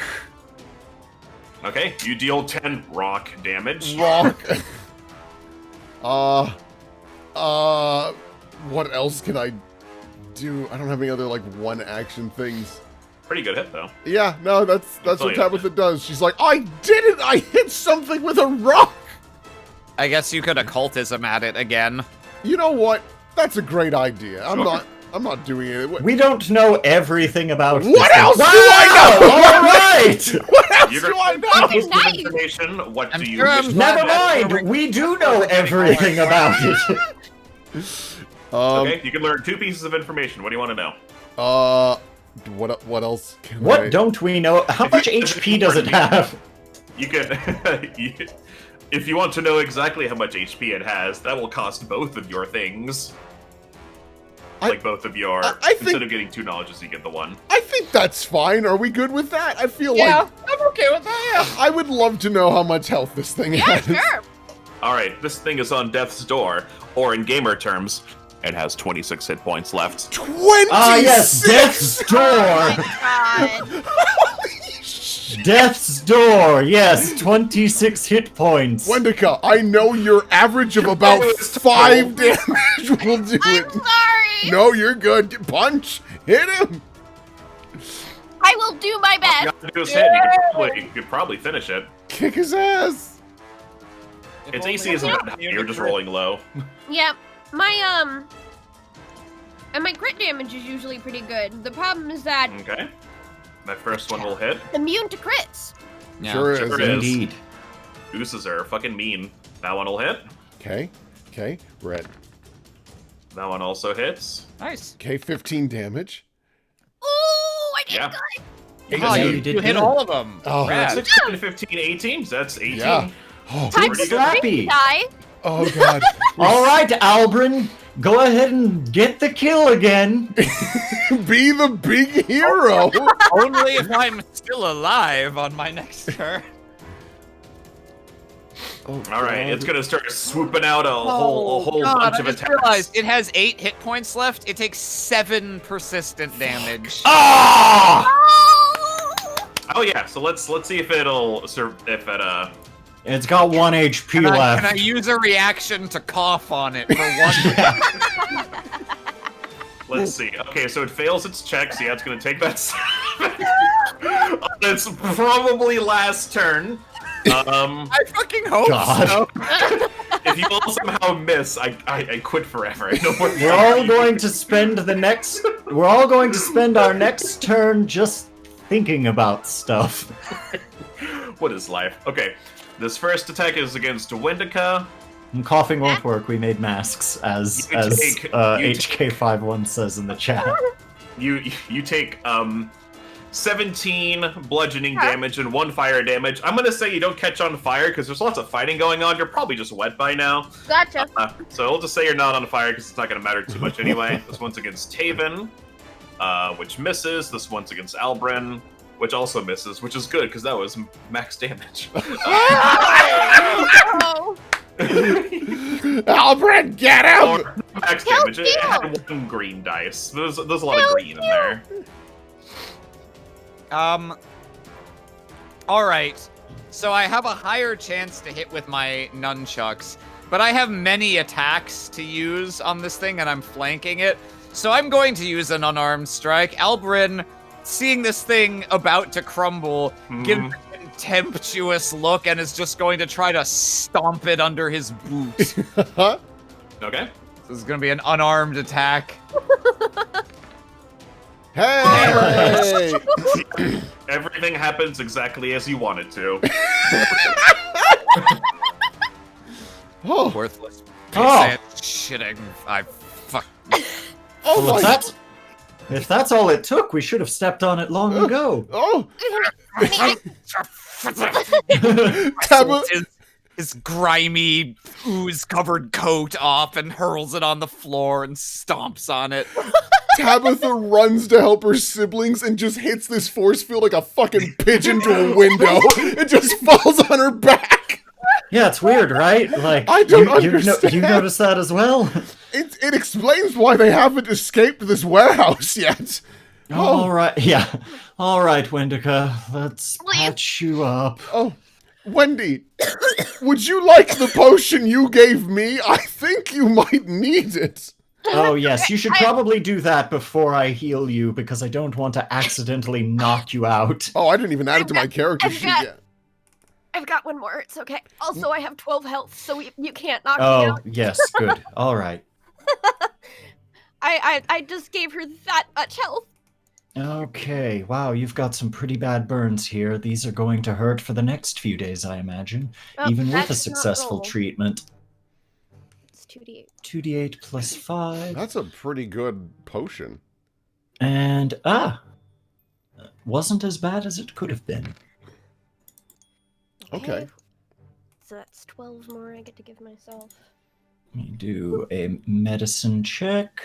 Okay, you deal 10 rock damage. Rock. What else can I do? I don't have any other, like, one-action things. Pretty good hit, though. Yeah, no, that's what you. Tabitha does. She's like, I did it! I hit something with a rock! I guess you could occultism at it again. You know what? That's a great idea. Sure. I'm not doing it. We don't know everything about this What thing. else do Wow! I know? All right! What else You're do I gonna know? piece of Nice. information. What I'm do you sure I'm wish? glad Never that's mind. We do know everything about it. Okay, you can learn 2 pieces of information. What do you want to know? What else can I... What don't we know? How much HP does it have? You can, if you want to know exactly how much HP it has, that will cost both of your things. Like both of your. I think- Instead of getting 2 knowledges, you get the 1. I think that's fine. Are we good with that? I feel Yeah, like I'm okay with that, I would love to know how much health this thing Yeah, has. sure. All right, this thing is on death's door, or in gamer terms, it has 26 hit points left. 26! Ah, yes, Death's Door. God. Death's Door. Yes, 26 hit points. Wendica, I know your average of about 5 damage will do I'm it. sorry. No, you're good. Punch! Hit him! I will do my You best. got to do his hit. You could probably finish it. Kick his ass! Its AC isn't that high. You're just rolling low. Yep. My and my crit damage is usually pretty good. The problem is that Okay. That first one will hit. immune to crits. Yeah. Sure is. Sure is. Indeed. Oozes are fucking mean. That one will hit. Okay, red. That one also hits. Nice. Okay, 15 damage. Ooh, I did Yeah. good. Oh, Yeah, you, you did you hit good. all of them. Oh, Rad. 16, 15, 18. So that's 18. Yeah. Oh, Time Pretty to good. free die. oh god. All right, Albrin, go ahead and get the kill again. Be the big hero! Only if I'm still alive on my next turn. Oh, All right, God. it's gonna start swooping out a whole God, bunch I of just attacks. realized it has 8 hit points left. It takes 7 persistent damage. Ah! Oh! Oh yeah, so let's see if it'll if it It's got 1 HP Can left. I use a reaction to cough on it for 1? let's see. Okay, so it fails its check. So yeah, it's gonna take that. On its probably last turn. I fucking hope God. so. If you all somehow miss, I quit forever. I know what We're all going to spend the next. We're all going to spend our next turn just thinking about stuff. What is life? Okay, this first attack is against Wendica. And coughing won't work. We made masks, as You take- HK51 says in the chat. You take 17 bludgeoning damage and 1 fire damage. I'm gonna say you don't catch on fire because there's lots of fighting going on. You're probably just wet by now. Gotcha. So we'll just say you're not on fire because it's not gonna matter too much anyway. This one's against Tavin, which misses. This one's against Albrin, which also misses, which is good because that was max damage. Oh. Albrin, get him! Or max damage. It had 1 green dice. There's a lot of green in there. Alright. So I have a higher chance to hit with my nunchucks, but I have many attacks to use on this thing and I'm flanking it. So I'm going to use an unarmed strike. Albrin, seeing this thing about to crumble, gives a contemptuous look and is just going to try to stomp it under his boot. Okay. This is going to be an unarmed attack. Hey! Everything happens exactly as you want it to. Oh, Worthless. Oh. Shitting. I Fuck. Oh Well, my! if that's all it took, we should have stepped on it long ago. Oh, Oh, Tabitha! His grimy, ooze-covered coat off and hurls it on the floor and stomps on it. Tabitha runs to help her siblings and just hits this force field like a fucking pigeon to a window. It just falls on her back. yeah, it's weird, right? Like, I don't understand. You noticed that as well? It explains why they haven't escaped this warehouse yet. All right, yeah. All right, Wendica, let's patch you up. Oh, Wendy, would you like the potion you gave me? I think you might need it. Oh, yes, you should probably do that before I heal you, because I don't want to accidentally knock you out. Oh, I didn't even add it to my character sheet yet. I've got one more. It's okay. Also, I have 12 health, so you can't knock me Oh, out. yes, good. All right. I just gave her that much health. Okay, wow, you've got some pretty bad burns here. These are going to hurt for the next few days, I imagine, Oh, even with a that's not successful roll. treatment. It's 2d8. 2d8 plus 5. That's a pretty good potion. And, wasn't as bad as it could have been. Okay. So that's 12 more I get to give myself. Let me do a medicine check.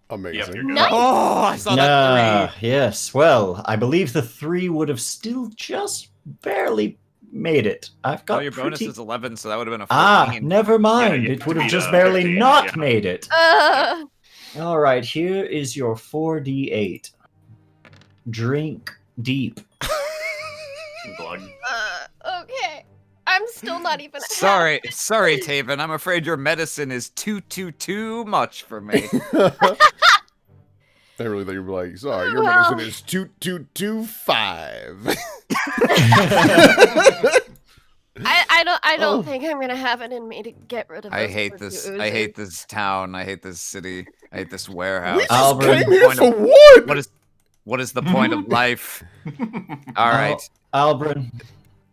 Amazing. you're good. Nice. Oh, I saw that Yes, well, I believe the 3 would have still just barely made it. I've Oh, got your bonus pretty... is 11, so that would have been a 14. Never mind. Yeah, It would you have beat just a barely 15, not yeah. made it. All right, here is your 4d8. Drink deep. Glug. Okay. I'm still not even Sorry, Tavin. I'm afraid your medicine is too much for me. They really think you'd be like, sorry, your Well. medicine is 2225. I don't Oh. think I'm gonna have it in me to get rid of I those hate poor this. two I hate oozes. this town. I hate this city. I hate this We warehouse. just Albrin, came here point for of- wood! What is the point of life? All right. Albrin,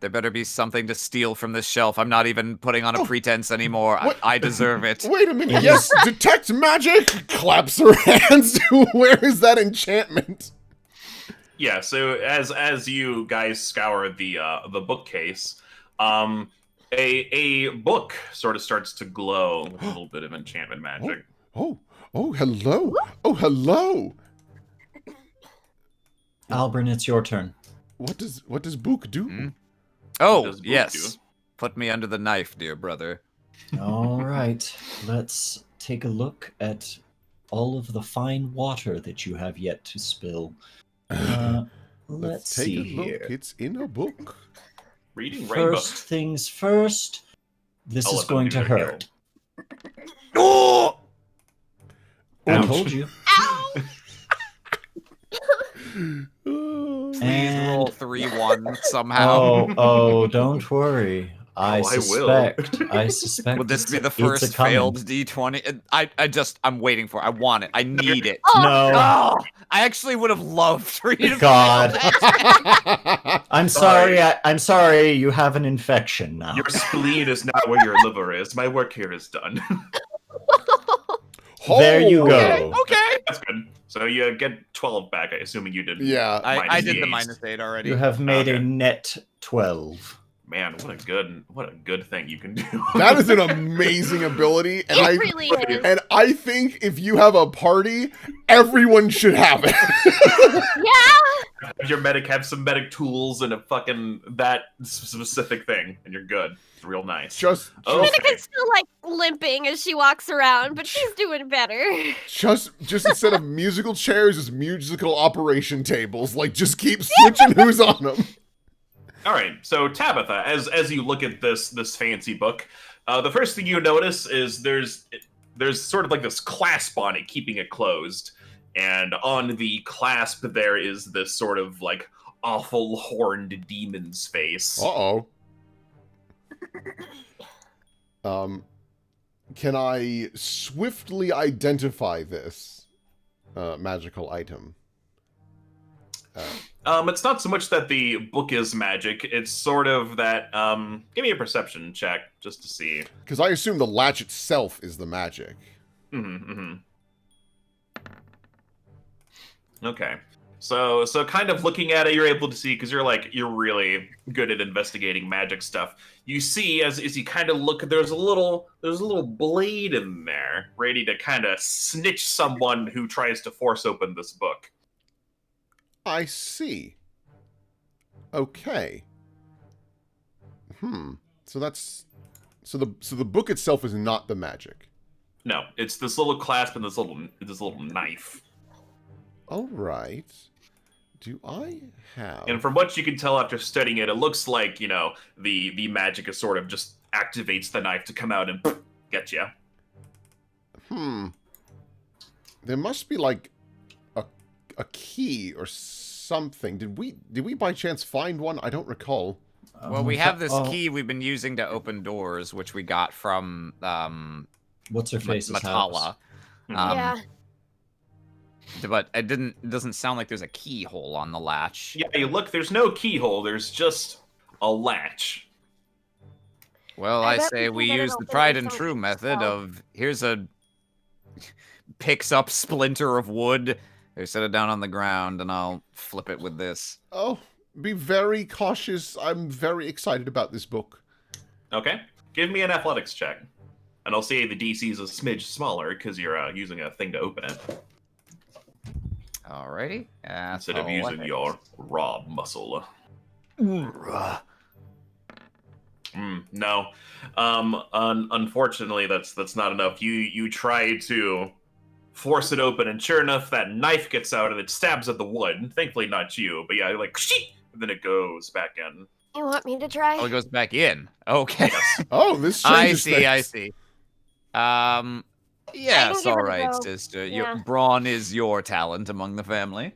There better be something to steal from this shelf. I'm not even putting on a pretense anymore. What? I deserve it. Wait a minute. It Yes, detect magic! Claps her hands. Where is that enchantment? Yeah, so as you guys scour the bookcase, a book sort of starts to glow with a little bit of enchantment magic. Oh, hello. Oh, hello. Albrin, it's your turn. What does book do? Hmm? What Oh, does Book yes. do? Put me under the knife, dear brother. All right, let's take a look at all of the fine water that you have yet to spill. Let's take see a look. here. It's in a book. Reading Rainbow. First things first, this I'll is let them going do to their hurt. Oh! I Ouch. told you. Ow! Oh. Please roll And 3-1 somehow. oh, don't worry. I Oh, I will. suspect. I suspect. Would this be the it's first a-coming. failed D20? I'm waiting for it. I want it. I need it. No, Oh, I actually would have loved for you to God. fail that. I'm sorry. I'm sorry. You have an infection now. Your spleen is not where your liver is. My work here is done. There you Oh. go. Okay. That's good. So you get 12 back, assuming you did. Yeah. I did the -8. -8 already. You have made a Okay. net 12. Man, what a good thing you can do. That is an amazing ability, and It really is. I think if you have a party, everyone should have it. Yeah. Have your medic have some medic tools and a fucking that specific thing, and you're good. It's real nice. just Oh. Minica's still like limping as she walks around, but she's doing better. just instead of musical chairs, it's musical operation tables. Like, just keep switching who's on them. All right, so Tabitha, as you look at this fancy book, the first thing you notice is there's sort of like this clasp on it, keeping it closed, and on the clasp there is this sort of like awful horned demon's face. Uh-oh. Can I swiftly identify this magical item? It's not so much that the book is magic. It's sort of that. Give me a perception check just to see. Because I assume the latch itself is the magic. Okay. So kind of looking at it, you're able to see, because you're really good at investigating magic stuff. You see as you kind of look, there's a little blade in there, ready to kind of snitch someone who tries to force open this book. I see. Okay. So the book itself is not the magic. No, it's this little clasp and this little knife. All right. Do I have... And from what you can tell after studying it, it looks like, the magic is sort of just activates the knife to come out and get you. There must be like a key or something. Did we by chance find one? I don't recall. Well, we have this key we've been using to open doors, which we got from what's her face's Matala. Yeah. But it doesn't sound like there's a keyhole on the latch. Yeah, you look, there's no keyhole, there's just a latch. Well, I I bet say we we can get it use the open tried with and some true method spell. of here's a picks up splinter of wood, or set it down on the ground, and I'll flip it with this. Oh, be very cautious. I'm very excited about this book. Okay, give me an athletics check. And I'll say the DC is a smidge smaller, because you're using a thing to open it. Alrighty. Instead of using your raw muscle. No. Unfortunately, that's not enough. You try to force it open, and sure enough, that knife gets out and it stabs at the wood. Thankfully, not you, but yeah, like, and then it goes back in. You want me to try? Oh, it goes back in. Okay. Oh, this I changes see, things. I see. Yes, give all it a right, go. sister. Yeah. Brawn is your talent among the family.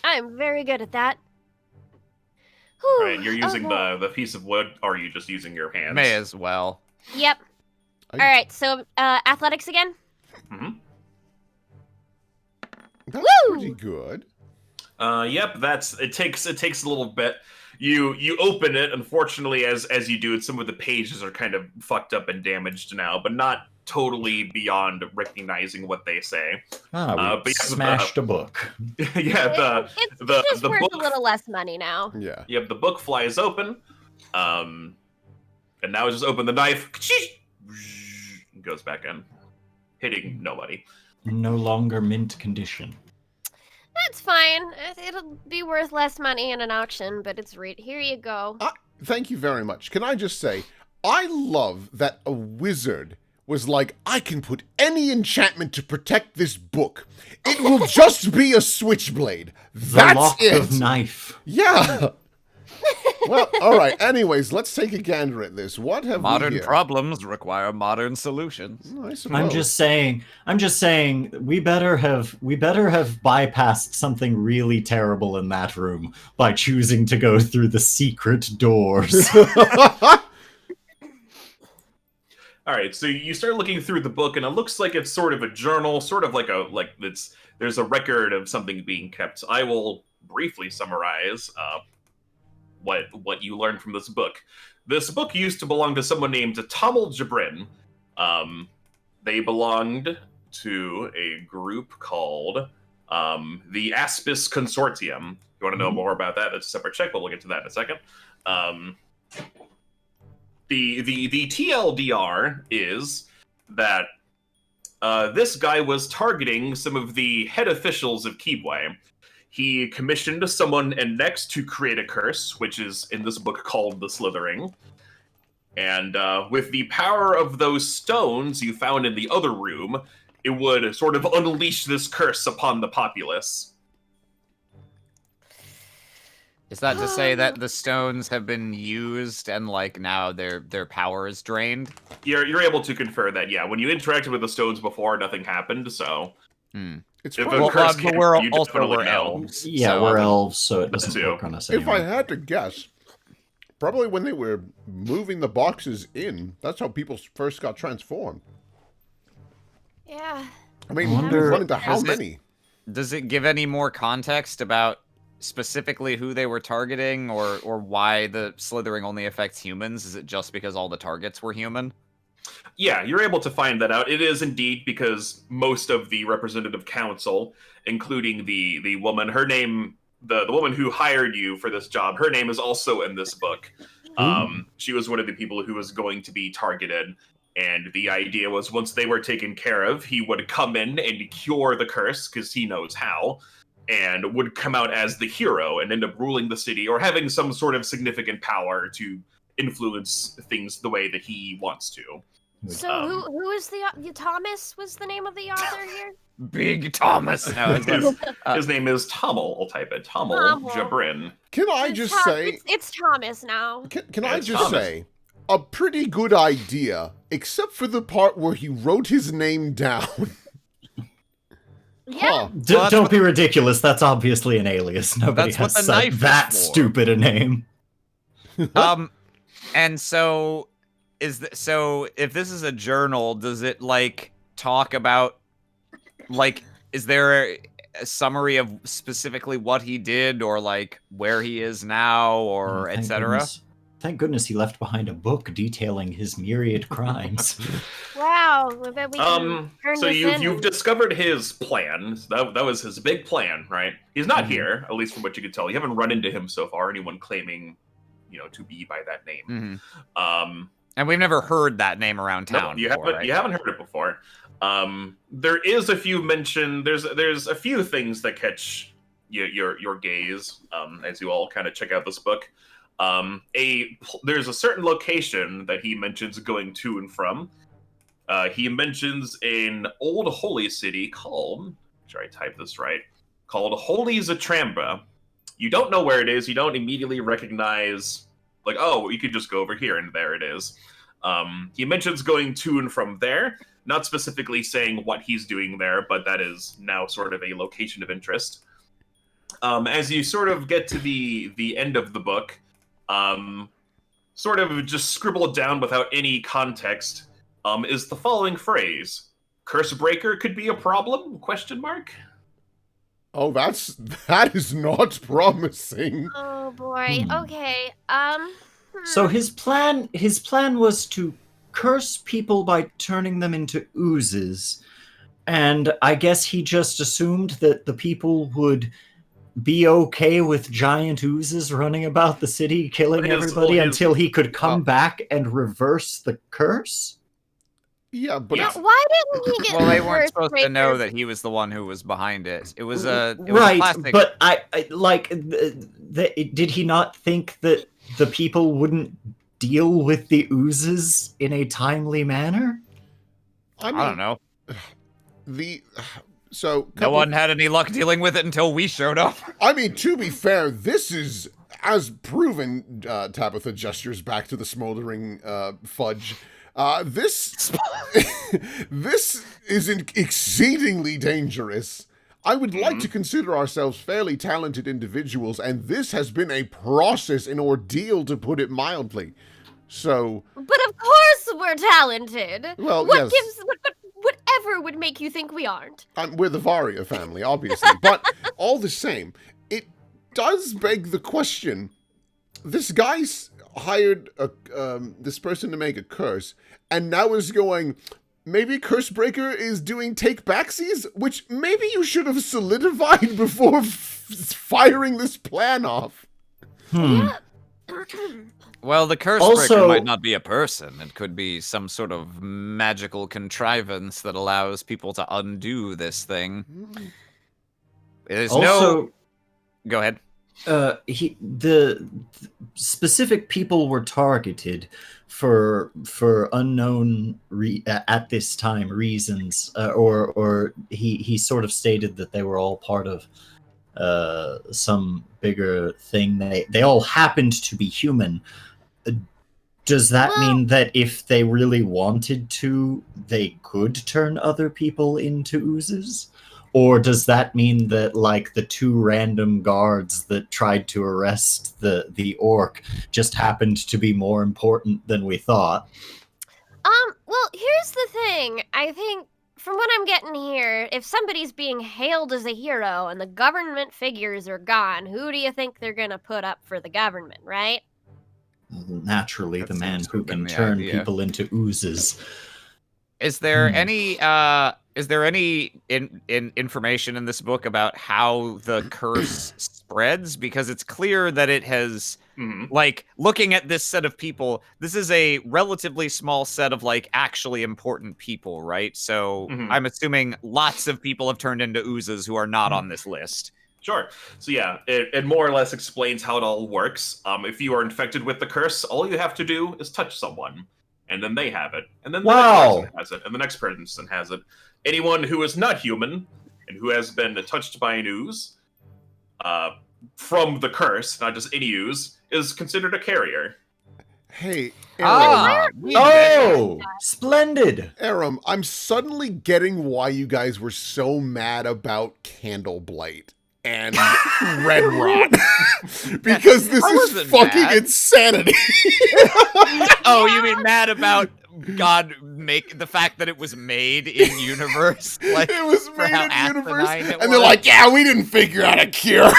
I'm very good at that. Right, you're using okay. the piece of wood, or are you just using your hands? May as well. Yep. I- All right, so athletics again. That's Woo! pretty good. Yep, it takes a little bit. You open it, unfortunately, as you do it, some of the pages are kind of fucked up and damaged now, but not totally beyond recognizing what they say. We but yeah, smashed a book. Yeah, It's the just worth book, a little less money now. Yeah. Yep, the book flies open, and now just open the knife, and goes back in, hitting nobody. No longer mint condition. That's fine. It'll be worth less money in an auction, but it's here you go. Thank you very much. Can I just say, I love that a wizard was like, I can put any enchantment to protect this book. It will just be a switchblade. That's the lock it. of knife. Yeah. Well, all right. Anyways, let's take a gander at this. What have Modern we here? problems require modern solutions. I suppose. I'm just saying we better have bypassed something really terrible in that room by choosing to go through the secret doors. All right, so you start looking through the book, and it looks like it's sort of a journal, sort of like there's a record of something being kept. I will briefly summarize what you learned from this book. This book used to belong to someone named Tamil Jabrin. They belonged to a group called the Aspis Consortium. You want to know more about that? That's a separate check, but we'll get to that in a second. The TLDR is that this guy was targeting some of the head officials of Kibwe. He commissioned someone in next to create a curse, which is in this book called the Slithering. And with the power of those stones you found in the other room, it would sort of unleash this curse upon the populace. Is that to say that the stones have been used and like now their power is drained? You're able to confer that, yeah. When you interacted with the stones before, nothing happened, so... It's If probably, a curse but came, we're you also definitely we're know. elves. Yeah, so we're elves, so it doesn't too. work on us if anymore. I had to guess, probably when they were moving the boxes in, that's how people first got transformed. Yeah. I mean, I wonder- we've run into how Does it- many? Does it give any more context about specifically who they were targeting, or why the slithering only affects humans? Is it just because all the targets were human? Yeah, you're able to find that out. It is indeed because most of the representative council, including the woman, her name, the woman who hired you for this job, her name is also in this book. She was one of the people who was going to be targeted, and the idea was once they were taken care of, he would come in and cure the curse because he knows how, and would come out as the hero and end up ruling the city or having some sort of significant power to influence things the way that he wants to. So who is the Thomas was the name of the author here? Big Thomas. No, His name is Tommel. I'll type it. Tommel Jabrin. Can I just say... It's Thomas now. Can I just say, a pretty good idea, except for the part where he wrote his name down. Yeah. Don't be ridiculous. That's obviously an alias. Nobody has that stupid a name. And so if this is a journal, does it like talk about like is there a summary of specifically what he did or like where he is now or etc.? Thank goodness he left behind a book detailing his myriad crimes. Wow, I bet we can turn so this in. you've discovered his plan. That was his big plan, right? He's not here, at least from what you could tell. You haven't run into him so far. Anyone claiming, to be by that name. And we've never heard that name around town. No, right? You haven't heard it before. There is a few mention. There's a few things that catch your gaze as you all kind of check out this book. There's a certain location that he mentions going to and from. He mentions an old holy city called, make sure I type this right, called Holy Zatramba. You don't know where it is. You don't immediately recognize, like, oh, you could just go over here, and there it is. He mentions going to and from there, not specifically saying what he's doing there, but that is now sort of a location of interest. As you sort of get to the end of the book, sort of just scribbled down without any context, is the following phrase: "Curse breaker could be a problem?" ? Oh, that is not promising. Oh boy. Okay. So his plan was to curse people by turning them into oozes, and I guess he just assumed that the people would be okay with giant oozes running about the city killing everybody until he could come back and reverse the curse. Yeah, but why didn't he get? Well, they weren't supposed to know that he was the one who was behind it. It was a plastic... But I like. Did he not think that the people wouldn't deal with the oozes in a timely manner? I don't know. No one had any luck dealing with it until we showed up. I mean, to be fair, this is as proven. Tabitha gestures back to the smoldering fudge. This is exceedingly dangerous. I would like to consider ourselves fairly talented individuals, and this has been a process, an ordeal, to put it mildly. So, but of course we're talented. Well, yes. Whatever would make you think we aren't? We're the Varia family, obviously, but all the same, it does beg the question. This guy's hired this person to make a curse, and now is going, maybe Cursebreaker is doing take-backsies, which maybe you should have solidified before firing this plan off. Yeah. Well, the Cursebreaker might not be a person. It could be some sort of magical contrivance that allows people to undo this thing. There's no... Go ahead. The specific people were targeted for unknown at this time reasons, or he sort of stated that they were all part of some bigger thing. They all happened to be human. Does that mean that if they really wanted to, they could turn other people into oozes? Or does that mean that, like, the two random guards that tried to arrest the orc just happened to be more important than we thought? Well, here's the thing. I think from what I'm getting here, if somebody's being hailed as a hero and the government figures are gone, who do you think they're gonna put up for the government, right? Naturally, That the man seems to who have been can the turn idea. people into oozes. Is there Hmm. any information in this book about how the curse spreads? Because it's clear that it has, like, looking at this set of people, this is a relatively small set of, like, actually important people, right? So I'm assuming lots of people have turned into oozes who are not on this list. Sure. So yeah, it more or less explains how it all works. If you are infected with the curse, all you have to do is touch someone, and then they have it, and then the next person has it, and the next person has it. Anyone who is not human and who has been touched by an ooze from the curse, not just any ooze, is considered a carrier. Hey, Oh, splendid! Aram, I'm suddenly getting why you guys were so mad about Candle Blight and Red Rot. Because this is wasn't fucking mad. insanity. Oh, you mean mad about God make the fact that it was made in universe? Like, It was for made how in universe. asinine it And they're was? like, yeah, we didn't figure out a cure.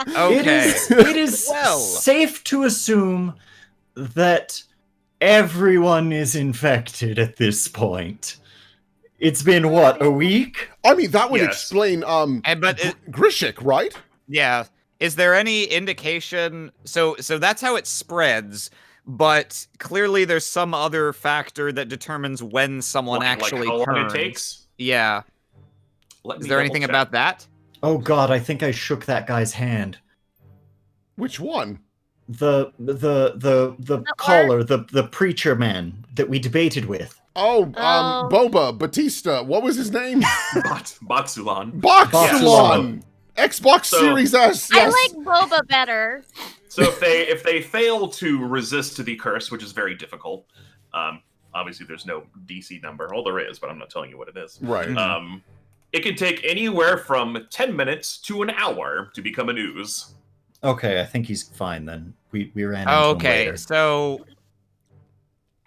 Okay. It is Well. safe to assume that everyone is infected at this point. It's been, what, a week? I mean, that would Yes. explain, But Grishik, right? yeah, is there any indication? So that's how it spreads. But clearly, there's some other factor that determines when someone actually how long turns. it takes. Yeah. Let Is me there double anything check. about that? Oh god, I think I shook that guy's hand. Which one? The caller, the preacher man that we debated with. Oh, Oh. Boba, Batista, what was his name? Batsulan. Boxulon! Xbox So- Series S, I yes! like Boba better. So if they fail to resist the curse, which is very difficult, obviously there's no DC number. Well, there is, but I'm not telling you what it is. Right. It can take anywhere from 10 minutes to an hour to become an ooze. Okay, I think he's fine then. We ran into him Okay, later. so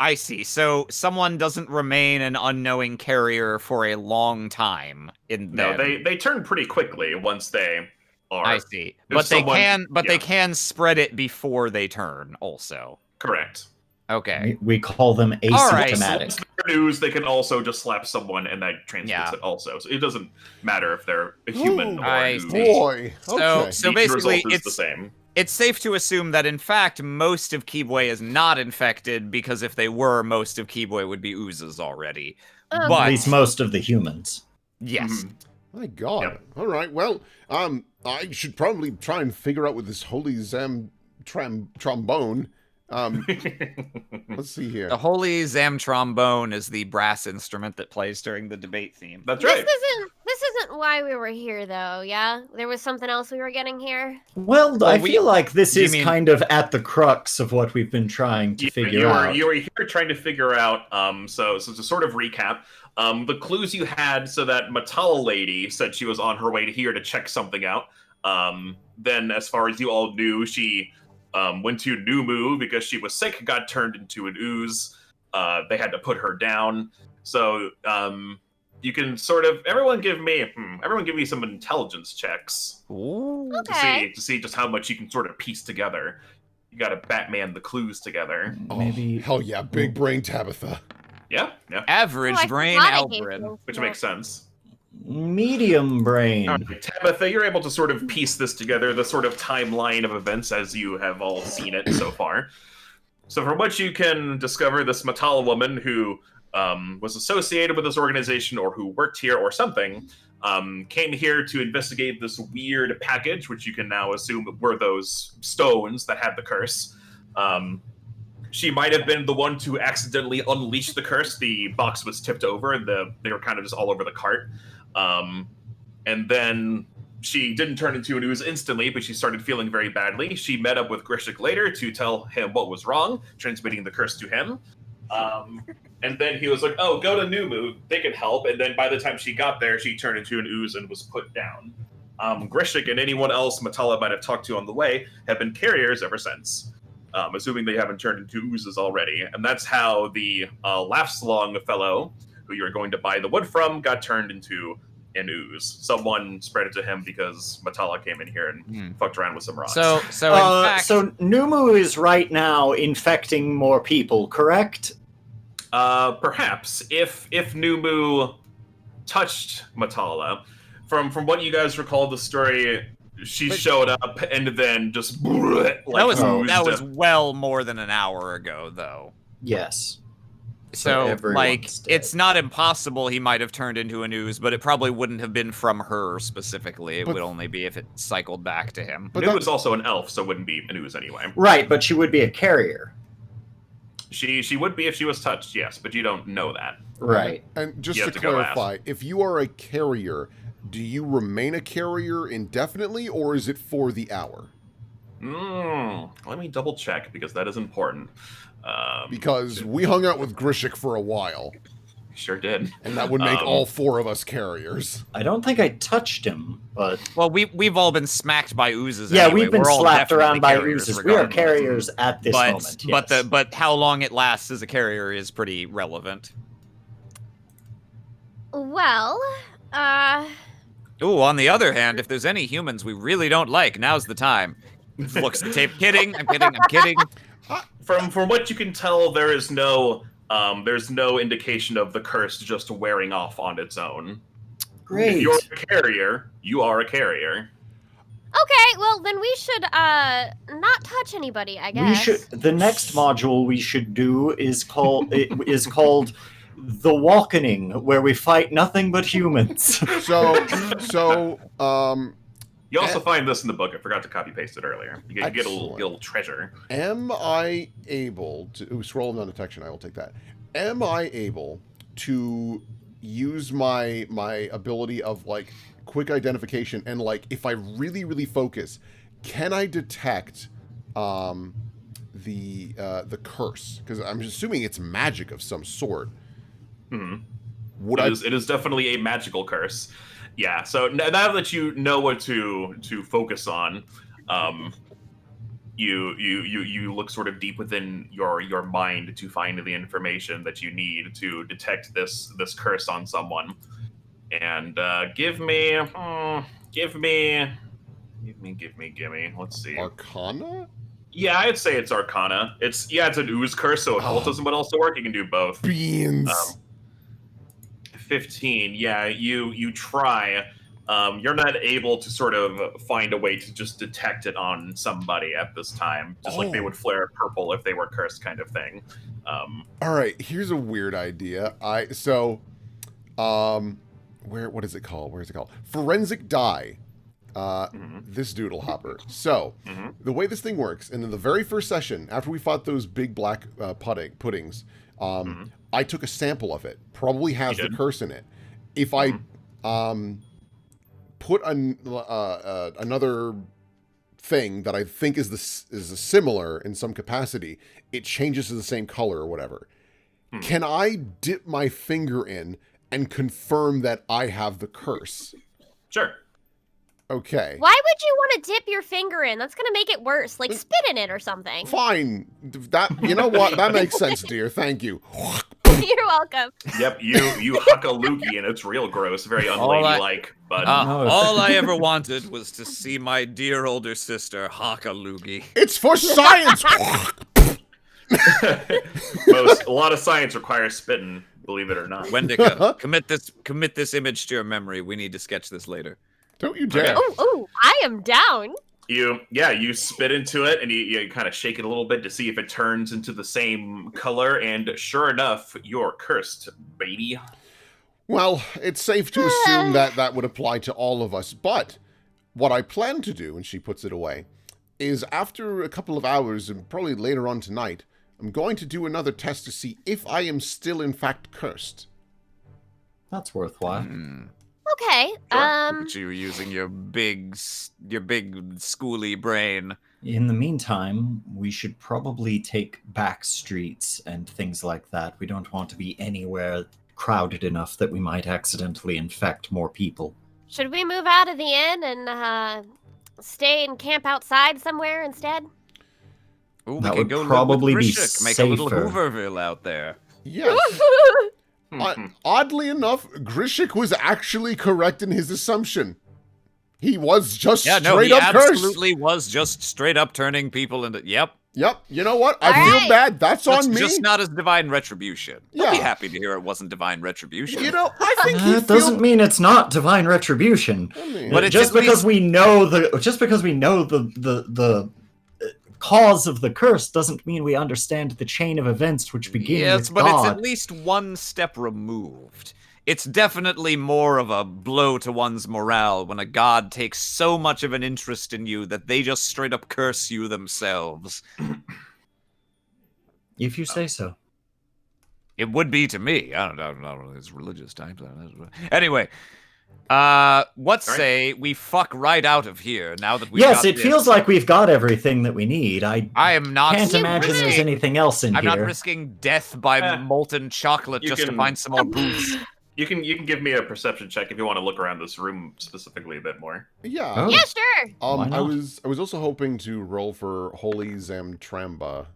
I see. So someone doesn't remain an unknowing carrier for a long time in No, them. they turn pretty quickly once they are. I see. if But someone- they yeah. can spread it before they turn also. Correct. Okay. We call them All right. asymptomatic. Once they're ooze, they can also just slap someone and that transmits Yeah. it also. So it doesn't matter if they're a human Ooh, or I an ooze. see. Boy, So okay. so The basically result is the it's same. it's safe to assume that in fact most of Keyboy is not infected, because if they were, most of Keyboy would be oozes already. Oh, But At least most of the humans. yes. Mhm. My God. Yep. All right. Well, I should probably try and figure out with this holy trombone. Let's see here. The holy Zam trombone is the brass instrument that plays during the debate theme. That's right. This isn't why we were here, though. Yeah, there was something else we were getting here. Well, I feel like this you is mean- kind of at the crux of what we've been trying to figure out. You were here trying to figure out. So to sort of recap, the clues you had. So that Matala lady said she was on her way to here to check something out. Then, as far as you all knew, she went to Numu because she was sick, got turned into an ooze. They had to put her down. So you can sort of everyone give me some intelligence checks Ooh. Okay. to see just how much you can sort of piece together. You got to Batman the clues together. Maybe Hell yeah, big brain Tabitha. Yeah. Average Oh, I brain forgot I gave Albrin. those Which to makes sense. medium brain. All right, Tabitha, you're able to sort of piece this together, the sort of timeline of events as you have all seen it so far. So from what you can discover, this Matala woman who was associated with this organization or who worked here or something, came here to investigate this weird package, which you can now assume were those stones that had the curse. She might have been the one to accidentally unleash the curse. The box was tipped over and they were kind of just all over the cart. And then she didn't turn into an ooze instantly, but she started feeling very badly. She met up with Grishik later to tell him what was wrong, transmitting the curse to him. And then he was like, oh, go to Numu, they can help. And then by the time she got there, she turned into an ooze and was put down. Grishik and anyone else Matala might have talked to on the way have been carriers ever since. assuming they haven't turned into oozes already. And that's how the Laflin fellow, who you're going to buy the wood from, got turned into an ooze. Someone spread it to him because Matala came in here and fucked around with some rocks. So in fact, so Numu is right now infecting more people, correct? Perhaps if Numu touched Matala, from what you guys recall the story, she showed up and then just like that was well more than an hour ago, though. Yes. So everyone's dead. it's not impossible he might have turned into an ooze, but it probably wouldn't have been from her specifically. It would only be if it cycled back to him. But Numu is also an elf, so it wouldn't be an ooze anyway. Right, but she would be a carrier. She would be if she was touched, yes, but you don't know that. Right. And just to clarify, if you are a carrier, do you remain a carrier indefinitely, or is it for the hour? Let me double check, because that is important. Because we hung out with Grishik for a while. Sure did. And that would make all 4 of us carriers. I don't think I touched him, but... Well, we've all been smacked by oozes Yeah, anyway. we've been We're all slapped definitely around by carriers oozes. We are regardless. carriers at this moment, yes. But how long it lasts as a carrier is pretty relevant. Well, Ooh, on the other hand, if there's any humans we really don't like, now's the time. Looks the tape. Kidding. I'm kidding. From what you can tell, there's no indication of the curse just wearing off on its own. Great. If you're a carrier, you are a carrier. okay, well, then we should, not touch anybody, I guess. The next module we should do is called The Walkening, where we fight nothing but humans. You also find this in the book. I forgot to copy paste it earlier. You get a little treasure. Am I able to scroll on detection? I will take that. Am I able to use my ability of like quick identification and like if I really focus, can I detect the curse? Because I'm assuming it's magic of some sort. It is definitely a magical curse. Yeah, so now that you know what to focus on, you look sort of deep within your mind to find the information that you need to detect this curse on someone. And give me. Let's see. Arcana? Yeah, I'd say it's Arcana. It's an ooze curse, so occultism would also work. You can do both. Beans. 15. Yeah, you try. You're not able to sort of find a way to just detect it on somebody at this time. Just like they would flare purple if they were cursed, kind of thing. All right, here's a weird idea. What is it called? Forensic die. This doodle hopper. So, the way this thing works, and in the very first session, after we fought those big black puddings, I took a sample of it. Probably has the curse in it. If I put another thing that I think is similar in some capacity, it changes to the same color or whatever. Can I dip my finger in and confirm that I have the curse? Sure. Okay. Why would you want to dip your finger in? That's going to make it worse. Like, spit in it or something. Fine. You know what? That makes sense, dear. Thank you. You're welcome. Yep, you huck a loogie, and it's real gross, very unladylike. But all I ever wanted was to see my dear older sister huck a loogie. It's for science! A lot of science requires spitting, believe it or not. Wendica, commit this image to your memory. We need to sketch this later. Don't you dare. Oh, I am down. You spit into it and you kind of shake it a little bit to see if it turns into the same color, and sure enough, you're cursed, baby. Well, it's safe to assume that would apply to all of us, but what I plan to do, and she puts it away, is after a couple of hours, and probably later on tonight, I'm going to do another test to see if I am still in fact cursed. That's worthwhile. Okay. Look at you using your big schooly brain. In the meantime, we should probably take back streets and things like that. We don't want to be anywhere crowded enough that we might accidentally infect more people. Should we move out of the inn and stay and camp outside somewhere instead? Ooh, That we would could go probably live be with Grishik, make a little safer. Hooverville out there. Yes. Oddly enough, Grishik was actually correct in his assumption. He was just Yeah, no, straight he up cursed. absolutely was just straight up turning people into. Yep. Yep. You know what? I All feel right. bad. That's That's on me. just not as divine retribution. I'll be Yeah. happy to hear it wasn't divine retribution. You know, I think he That doesn't mean it's not divine retribution. I mean, But it's just at because least- we know the cause of the curse doesn't mean we understand the chain of events which begin Yes, with but God. it's at least one step removed. It's definitely more of a blow to one's morale when a god takes so much of an interest in you that they just straight up curse you themselves. If you say so. It would be to me. I don't know. It's religious times. Anyway, what say we fuck right out of here now that we Yes, got it this. feels like we've got everything that we need. I I am not can't You imagine there's risking- anything else in I'm here. not risking death by Eh, molten chocolate you just to can- find some more boots. You can give me a perception check if you want to look around this room specifically a bit more. yeah. Oh. Yeah, sure. Why I not? was also hoping to roll for Holy Zamtramba.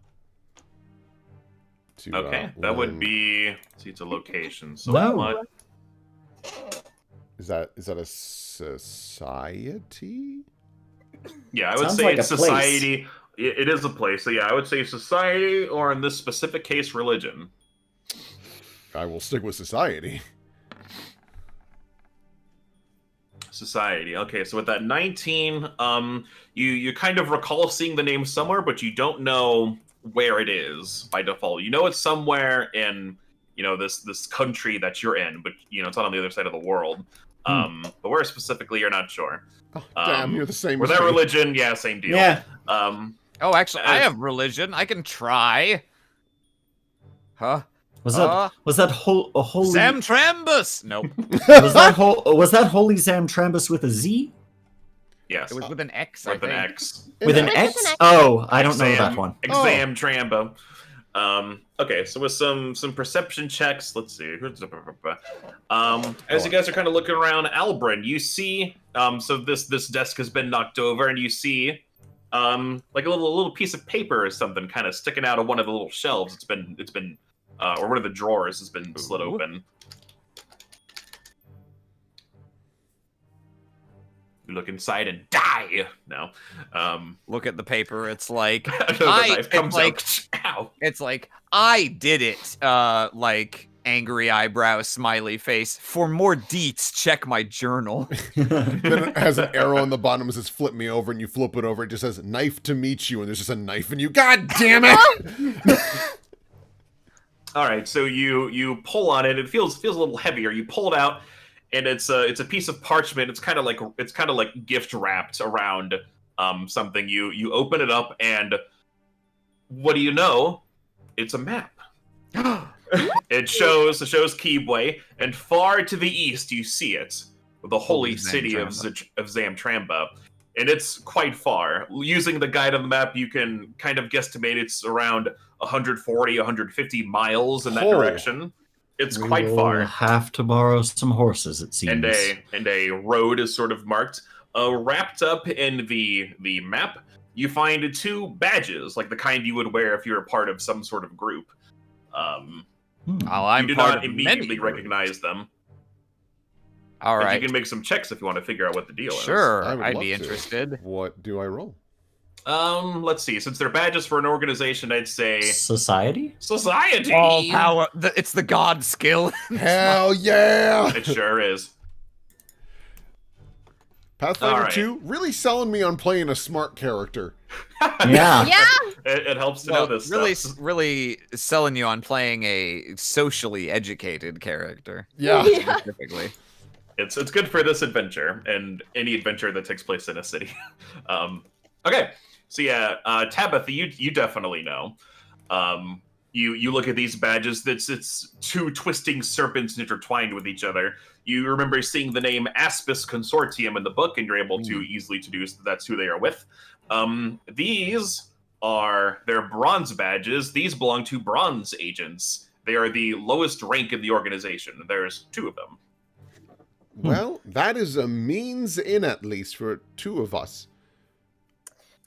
To, Okay, that would learn- be. See, it's a location. So No. what? Is that a society? Yeah, I would Sounds say like it's a place. society. It is a place. So yeah, I would say society, or in this specific case, religion. I will stick with society. Society. Okay, so with that 19, you kind of recall seeing the name somewhere, but you don't know where it is by default. You know it's somewhere in, this country that you're in, but it's not on the other side of the world. But where specifically, you're not sure. Oh, damn, you're the same. With as that me. religion, yeah, same deal. Yeah. Oh, actually, I As- have religion. I can try. Huh? Was that a holy Zamtrambus! Nope. was that holy Zamtrambus with a Z? Yes. It was with an X, I With an think. X. With an It's X? an X. Oh, I don't know that one. Exam Trambo. Okay, so with some perception checks, let's see. As you guys are kind of looking around, Albrin, you see, so this desk has been knocked over, and you see, like a little piece of paper or something kind of sticking out of one of the little shelves. It's been, or one of the drawers has been slit Ooh. open. You look inside and die. No. Look at the paper. It's like, The knife comes out. Ow. it's like, I did it. Like, angry eyebrow, smiley face. For more deets, check my journal. Then it has an arrow on the bottom that says "flip me over," and you flip it over. It just says "knife to meet you," and there's just a knife in you. God damn it! All right, so you pull on it. It feels a little heavier. You pull it out, and it's a piece of parchment. It's kind of like gift wrapped around something. You open it up, and what do you know? It's a map. It shows Keebway, and far to the east you see it, the holy city of Zamtramba. And it's quite far. Using the guide on the map, you can kind of guesstimate it's around 140, 150 miles in that Oh. direction. It's We quite will far. have to borrow some horses, it seems. And a road is sort of marked. Wrapped up in the map, you find two badges, like the kind you would wear if you're a part of some sort of group. Oh, I'm You do part not of immediately many recognize them. All But right. you can make some checks if you want to figure out what the deal is. Sure, I would I'd love be to. interested. What do I roll? Let's see. Since they're badges for an organization, I'd say Society? society. All power. It's the god skill. Hell yeah! It sure is. Pathfinder All right. 2 really selling me on playing a smart character. Yeah. Yeah. It helps to Well, know this really, stuff. really selling you on playing a socially educated character. Yeah. Yeah. Specifically. It's good for this adventure and any adventure that takes place in a city. Okay, so yeah, Tabitha, you definitely know. You look at these badges. It's two twisting serpents intertwined with each other. You remember seeing the name Aspis Consortium in the book, and you're able to easily deduce that's who they are with. They're bronze badges. These belong to bronze agents. They are the lowest rank in the organization. There's two of them. Well, that is a means in at least for two of us.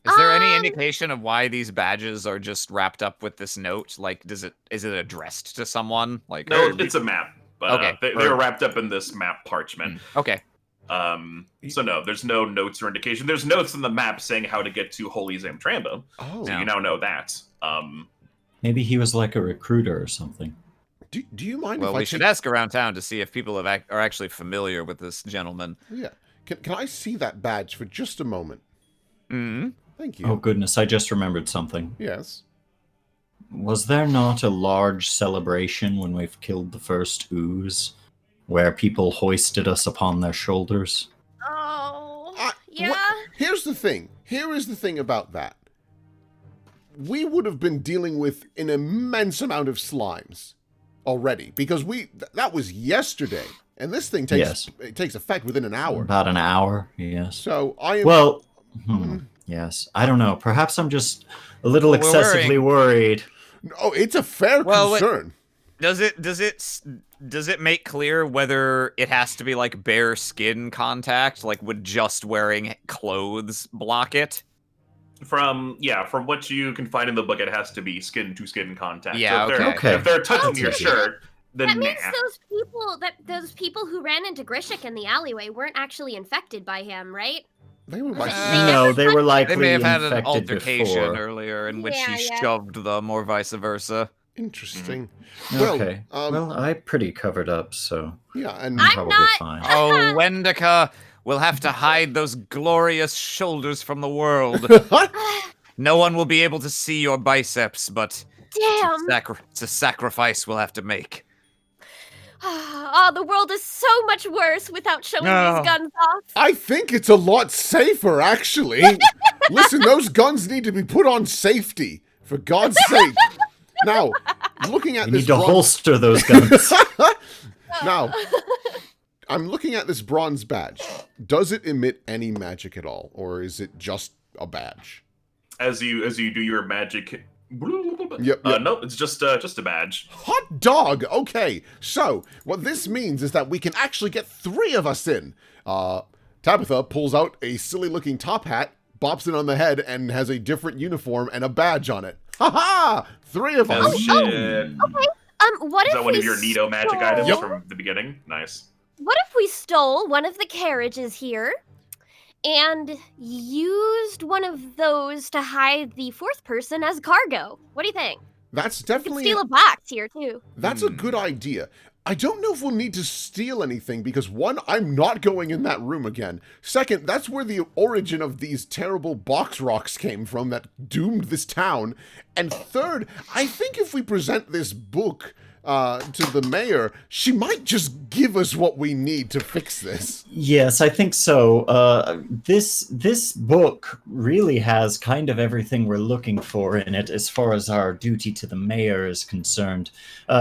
Is there any indication of why these badges are just wrapped up with this note? Like, is it addressed to someone? Like, No, hey, it's a map. But Okay, they are wrapped up in this map parchment. okay. So no, there's no notes or indication. There's notes in the map saying how to get to Holy Zamtramba. Oh. So Yeah. you now know that. Maybe he was like a recruiter or something. Do you mind Well, if I we should take- ask around town to see if people are actually familiar with this gentleman. Yeah. Can I see that badge for just a moment? Mm-hmm. Thank you. Oh goodness, I just remembered something. Yes. Was there not a large celebration when we've killed the first ooze, where people hoisted us upon their shoulders? Oh, yeah. Here's the thing. Here is the thing about that. We would have been dealing with an immense amount of slimes already, because that was yesterday, and this thing takes it takes effect within an hour. About an hour, yes. So I am. Well, yes. I don't know. Perhaps I'm just a little Well, we're excessively worried. Oh, it's a fair concern. Does it make clear whether it has to be like bare skin contact? Like, would just wearing clothes block it? From what you can find in the book, it has to be skin to skin contact. Yeah, so okay. If they're touching Oh, your yeah. shirt, then That means nah. those people who ran into Grishik in the alleyway weren't actually infected by him, right? They were like, No, they were They likely may have had an infected altercation before. earlier in which Yeah, he yeah. shoved them, or vice versa. interesting. Okay. Well, Well, I pretty covered up, so yeah, and I'm probably not- fine. Oh, Wendica will have to hide those glorious shoulders from the world. No one will be able to see your biceps, but Damn. it's a sacrifice we'll have to make. Oh, the world is so much worse without showing No. these guns off. I think it's a lot safer, actually. Listen, those guns need to be put on safety, for God's sake. Now, looking at We this need to bronze- holster those guns. Now, I'm looking at this bronze badge. Does it emit any magic at all, or is it just a badge? As you do your magic. Yep. No, it's just a badge. Hot dog! Okay, so what this means is that we can actually get 3 of us in. Tabitha pulls out a silly-looking top hat, bops it on the head, and has a different uniform and a badge on it. Ha-ha! 3 of us! Oh, shit. What Is if that one we of your Nito magic stole- items Yep. from the beginning? Nice. What if we stole one of the carriages here and used one of those to hide the 4th person as cargo? What do you think? That's We could definitely... steal a box here too. That's a good idea. I don't know if we'll need to steal anything because 1, I'm not going in that room again. 2nd, that's where the origin of these terrible box rocks came from that doomed this town. And 3rd, I think if we present this book to the mayor, she might just give us what we need to fix this. Yes, I think so. This book really has kind of everything we're looking for in it as far as our duty to the mayor is concerned,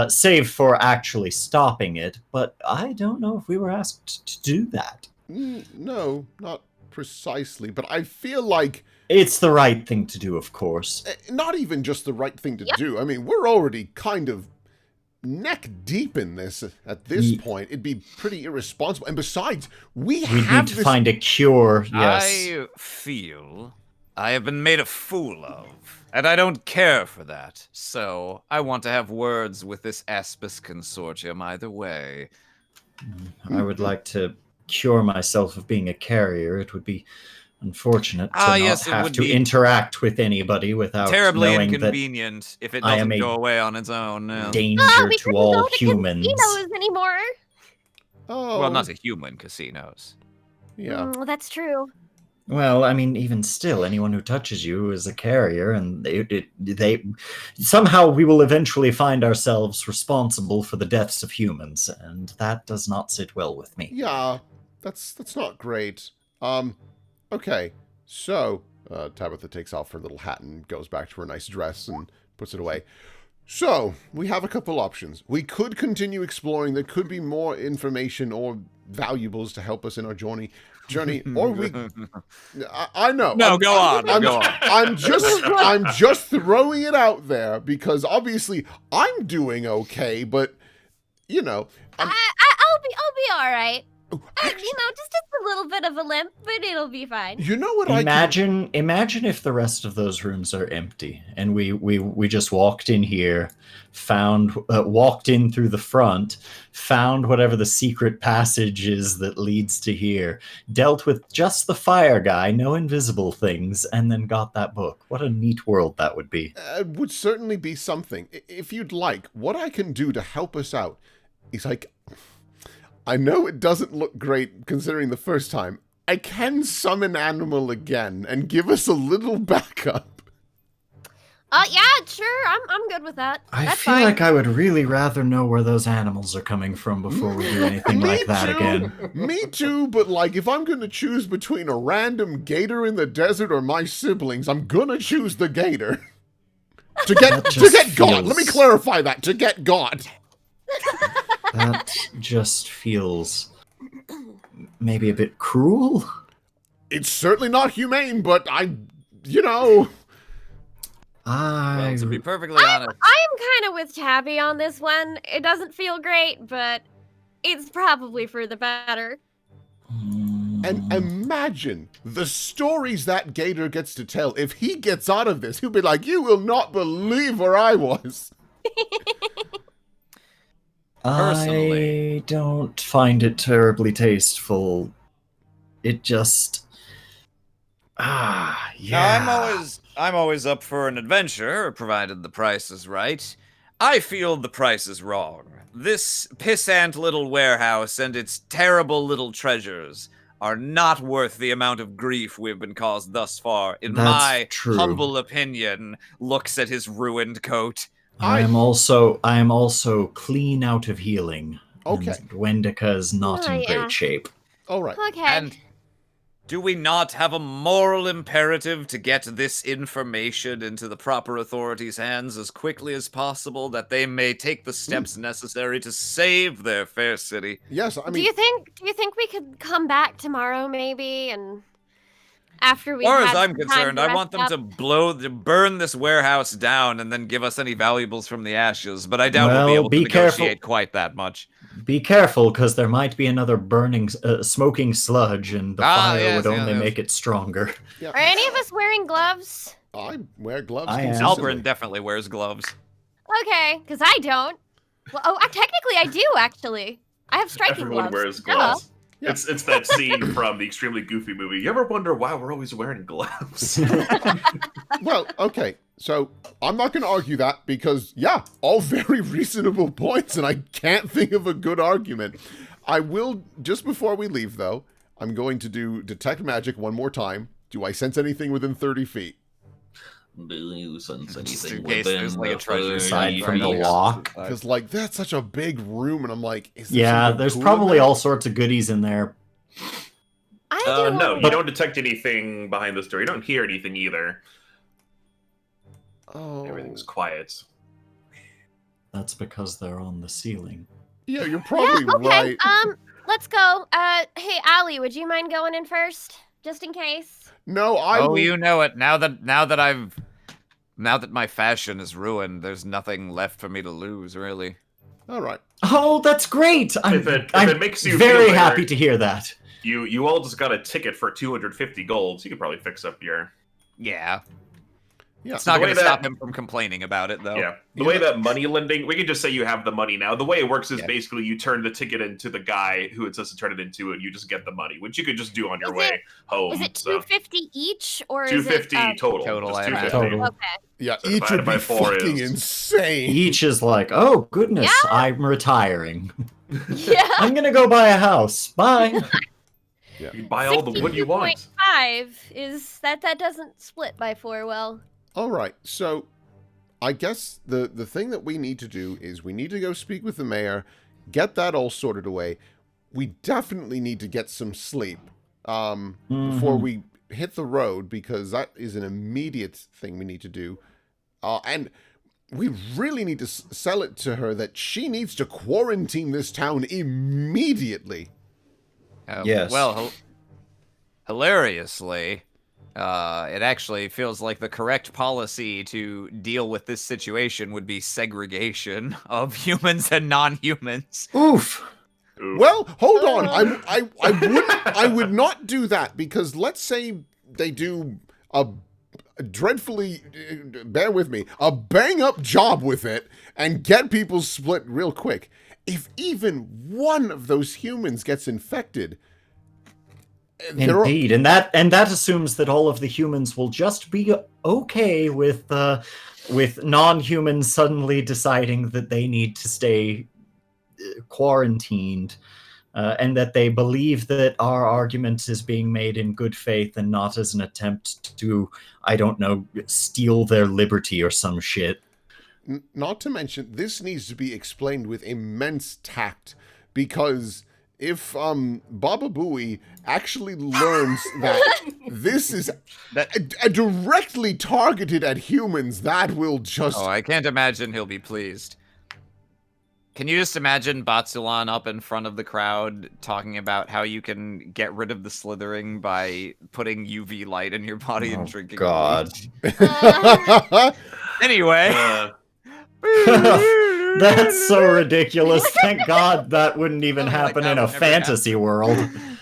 save for actually stopping it. But I don't know if we were asked to do that. No, not precisely, but I feel like It's the right thing to do, of course. not even just the right thing to Yep. do. I mean, we're already kind of neck deep in this at this point. It'd be pretty irresponsible. And besides, we We have need to this... find a cure. Yes. I feel I have been made a fool of, and I don't care for that. So I want to have words with this Aspis consortium either way. I would like to cure myself of being a carrier. It would be unfortunate to not yes, it have would to be interact with anybody without Terribly knowing inconvenient if it I am doesn't a go away on its own. that Yeah. danger we to couldn't all go to humans. casinos anymore. Oh, Well, not a human casinos. yeah. Well, that's true. Well, I mean, even still, anyone who touches you is a carrier, and they somehow we will eventually find ourselves responsible for the deaths of humans, and that does not sit well with me. Yeah, that's not great. Okay, so Tabitha takes off her little hat and goes back to her nice dress and puts it away. So, we have a couple options. We could continue exploring. There could be more information or valuables to help us in our journey, or we... I know. No, go on. I'm, Go on. I'm just throwing it out there because obviously I'm doing okay, but you know, I'll be all right. Just a little bit of a limp, but it'll be fine. You know what Imagine if the rest of those rooms are empty, and we just walked in here, walked in through the front, found whatever the secret passage is that leads to here, dealt with just the fire guy, no invisible things, and then got that book. What a neat world that would be. It would certainly be something. If you'd like, what I can do to help us out is I know it doesn't look great considering the first time. I can summon animal again and give us a little backup. Yeah, sure. I'm good with that. I That's feel fine. like I would really rather know where those animals are coming from before we do anything like that again. Me too, but if I'm going to choose between a random gator in the desert or my siblings, I'm going to choose the gator. To get God. Let me clarify that. To get God. That just feels maybe a bit cruel. It's certainly not humane, but Well, to be perfectly honest, I'm kind of with Tabby on this one. It doesn't feel great, but it's probably for the better. And imagine the stories that gator gets to tell. If he gets out of this, he'll be like, you will not believe where I was. Personally. I don't find it terribly tasteful. It just... Now, I'm always up for an adventure, provided the price is right. I feel the price is wrong. This pissant little warehouse and its terrible little treasures are not worth the amount of grief we've been caused thus far, in That's my true. humble opinion. Looks at his ruined coat. I am also clean out of healing. Okay. And Wendica is not in yeah. great shape. All right. Okay. And do we not have a moral imperative to get this information into the proper authorities' hands as quickly as possible, that they may take the steps necessary to save their fair city? Yes, I do mean... you think we could come back tomorrow, maybe, and after we? As far had as I'm some time concerned, I rest want them up? to burn this warehouse down and then give us any valuables from the ashes. But I doubt we'll be Well, able to be careful. negotiate quite that much. Be careful, because there might be another smoking sludge, and the fire yes, would only yes. make it stronger. Yeah. Are any of us wearing gloves? I wear gloves I am. consistently. Albrin definitely wears gloves. Okay, because I don't. Well, technically I do actually. I have striking Everyone gloves. wears Duh. gloves. Yeah. It's that scene from the extremely goofy movie. You ever wonder why we're always wearing gloves? Well, okay, so I'm not going to argue that because, yeah, all very reasonable points, and I can't think of a good argument. I will, just before we leave, though, I'm going to do Detect Magic one more time. Do I sense anything within 30 feet? Do you sense Just anything in case within there's, like, the a treasure Aside from the 30 lock. Because, that's such a big room, and I'm like, is there Yeah, something there's cool in probably there? all sorts of goodies in there. I do. No, you don't detect anything behind this door. You don't hear anything either. Oh. Everything's quiet. That's because they're on the ceiling. Yeah, you're probably Okay. right. Let's go. Hey, Allie, would you mind going in first, just in case? No, I Oh, will... you know it. Now that my fashion is ruined, there's nothing left for me to lose, really. All right. Oh, that's great! If it makes you very feel happy better, to hear that. You all just got a ticket for 250 gold, so you could probably fix up your... Yeah. Yeah. It's not The way going to stop that- him from complaining about it, though. Yeah. The You way know- that money lending, we can just say you have the money now. The way it works is Yeah. basically you turn the ticket into the guy who it says to turn it into, and you just get the money, which you could just do on your Is way it- home. Is it so 250 each, or is 250 it? total. Total, Just I 250. imagine. Total. Okay. Yeah, So each divided would by be 4 fucking is- insane. Each is like, oh, goodness, Yeah. I'm retiring. Yeah. I'm gonna go buy a house. Bye. You can buy all the wood you want. 62.5 is that doesn't split by 4 well. All right, so I guess the thing that we need to do is we need to go speak with the mayor, get that all sorted away. We definitely need to get some sleep before we hit the road, because that is an immediate thing we need to do. And we really need to sell it to her that she needs to quarantine this town immediately. Yes. Well, hilariously, it actually feels like the correct policy to deal with this situation would be segregation of humans and non-humans. Oof. Oof. Well, hold on. I would not do that, because let's say they do a dreadfully, bear with me, a bang-up job with it and get people split real quick. If even one of those humans gets infected, Indeed, and that assumes that all of the humans will just be okay with non-humans suddenly deciding that they need to stay quarantined, and that they believe that our argument is being made in good faith and not as an attempt to, I don't know, steal their liberty or some shit. Not to mention, this needs to be explained with immense tact, because if Baba Booey actually learns that this is directly targeted at humans, that will just... Oh, I can't imagine he'll be pleased. Can you just imagine Batsulan up in front of the crowd talking about how you can get rid of the slithering by putting UV light in your body and drinking God. bleach? Anyway. That's so ridiculous. Thank God that wouldn't even happen in a fantasy world.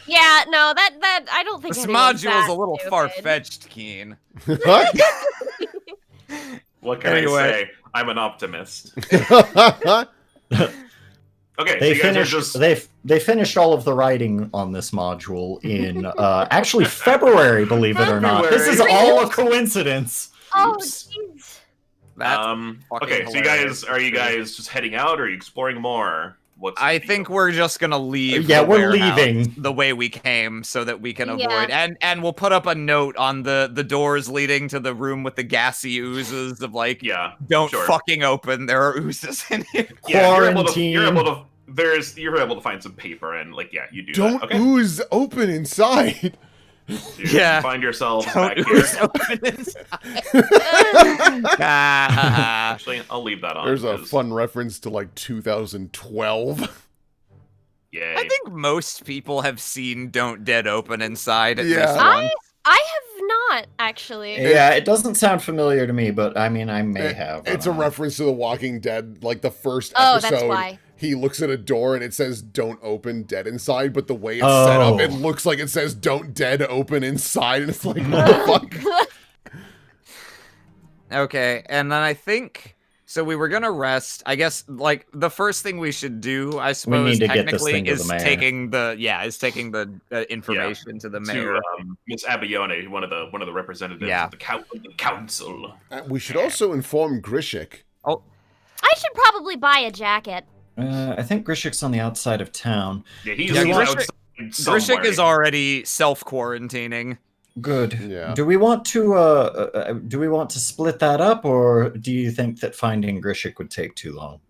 Yeah, no, that I don't think This anyone's module is that a little stupid. far-fetched, Kiane. What can I say? I'm an optimist. Okay, They so you guys are finished. just... They finished all of the writing on this module in actually February. Believe it or not, this is all a coincidence. Oh, Oops. jeez. That's okay, so are you guys just heading out, or are you exploring more? I think we're just gonna leave. Yeah, the we're warehouse leaving the way we came, so that we can Yeah. avoid. And we'll put up a note on the doors leading to the room with the gassy oozes of like, Yeah, don't sure. fucking open. There are oozes in here. Yeah, quarantine. you're able to find some paper, and like, yeah, you do Don't that. Okay. ooze open inside. So you Yeah. find yourselves Don't back here. ooze open inside. Actually, I'll leave that on. There's a 'cause- fun reference to like 2012. Yay. I think most people have seen Don't Dead Open Inside at Yeah. least once. I have not actually. Yeah, it doesn't sound familiar to me, but I mean, I may have. It's a reference to The Walking Dead, like the first Oh, episode. that's why. He looks at a door and it says "Don't open, dead inside," but the way it's set up, it Oh. looks like it says "Don't dead open inside," and it's like, what the fuck? Okay, and then I think so. We were gonna rest. I guess like the first thing we should do, I suppose, need to get this technically, thing to the is mayor. taking the information to the mayor. To Miss Abione, one of the representatives Yeah. of the council. We should also inform Grishik. I should probably buy a jacket. I think Grishik's on the outside of town. Yeah, he's Yeah, outside Grishik is somewhere. already self-quarantining. Good. Yeah. Do we want to split that up, or do you think that finding Grishik would take too long?